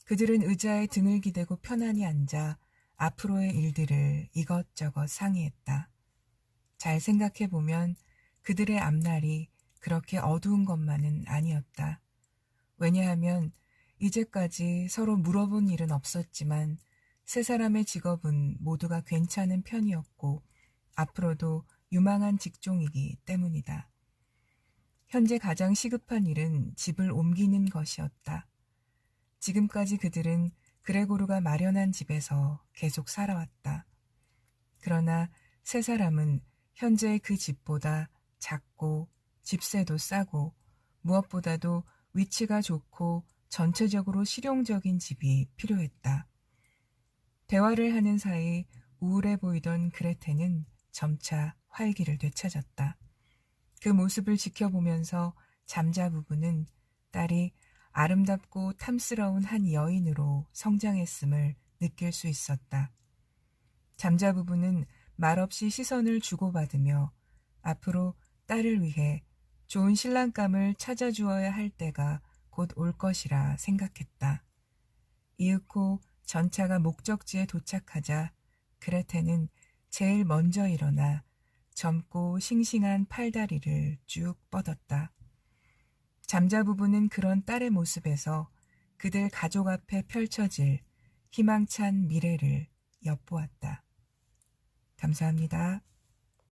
그들은 의자에 등을 기대고 편안히 앉아 앞으로의 일들을 이것저것 상의했다. 잘 생각해보면 그들의 앞날이 그렇게 어두운 것만은 아니었다. 왜냐하면 이제까지 서로 물어본 일은 없었지만 세 사람의 직업은 모두가 괜찮은 편이었고 앞으로도 유망한 직종이기 때문이다. 현재 가장 시급한 일은 집을 옮기는 것이었다. 지금까지 그들은 그레고르가 마련한 집에서 계속 살아왔다. 그러나 세 사람은 현재의 그 집보다 작고 집세도 싸고 무엇보다도 위치가 좋고 전체적으로 실용적인 집이 필요했다. 대화를 하는 사이 우울해 보이던 그레테는 점차 활기를 되찾았다. 그 모습을 지켜보면서 잠자 부부는 딸이 아름답고 탐스러운 한 여인으로 성장했음을 느낄 수 있었다. 잠자 부부는 말없이 시선을 주고받으며 앞으로 딸을 위해 좋은 신랑감을 찾아주어야 할 때가 곧 올 것이라 생각했다. 이윽고 전차가 목적지에 도착하자 그레테는 제일 먼저 일어나 젊고 싱싱한 팔다리를 쭉 뻗었다. 잠자 부부는 그런 딸의 모습에서 그들 가족 앞에 펼쳐질 희망찬 미래를 엿보았다. 감사합니다.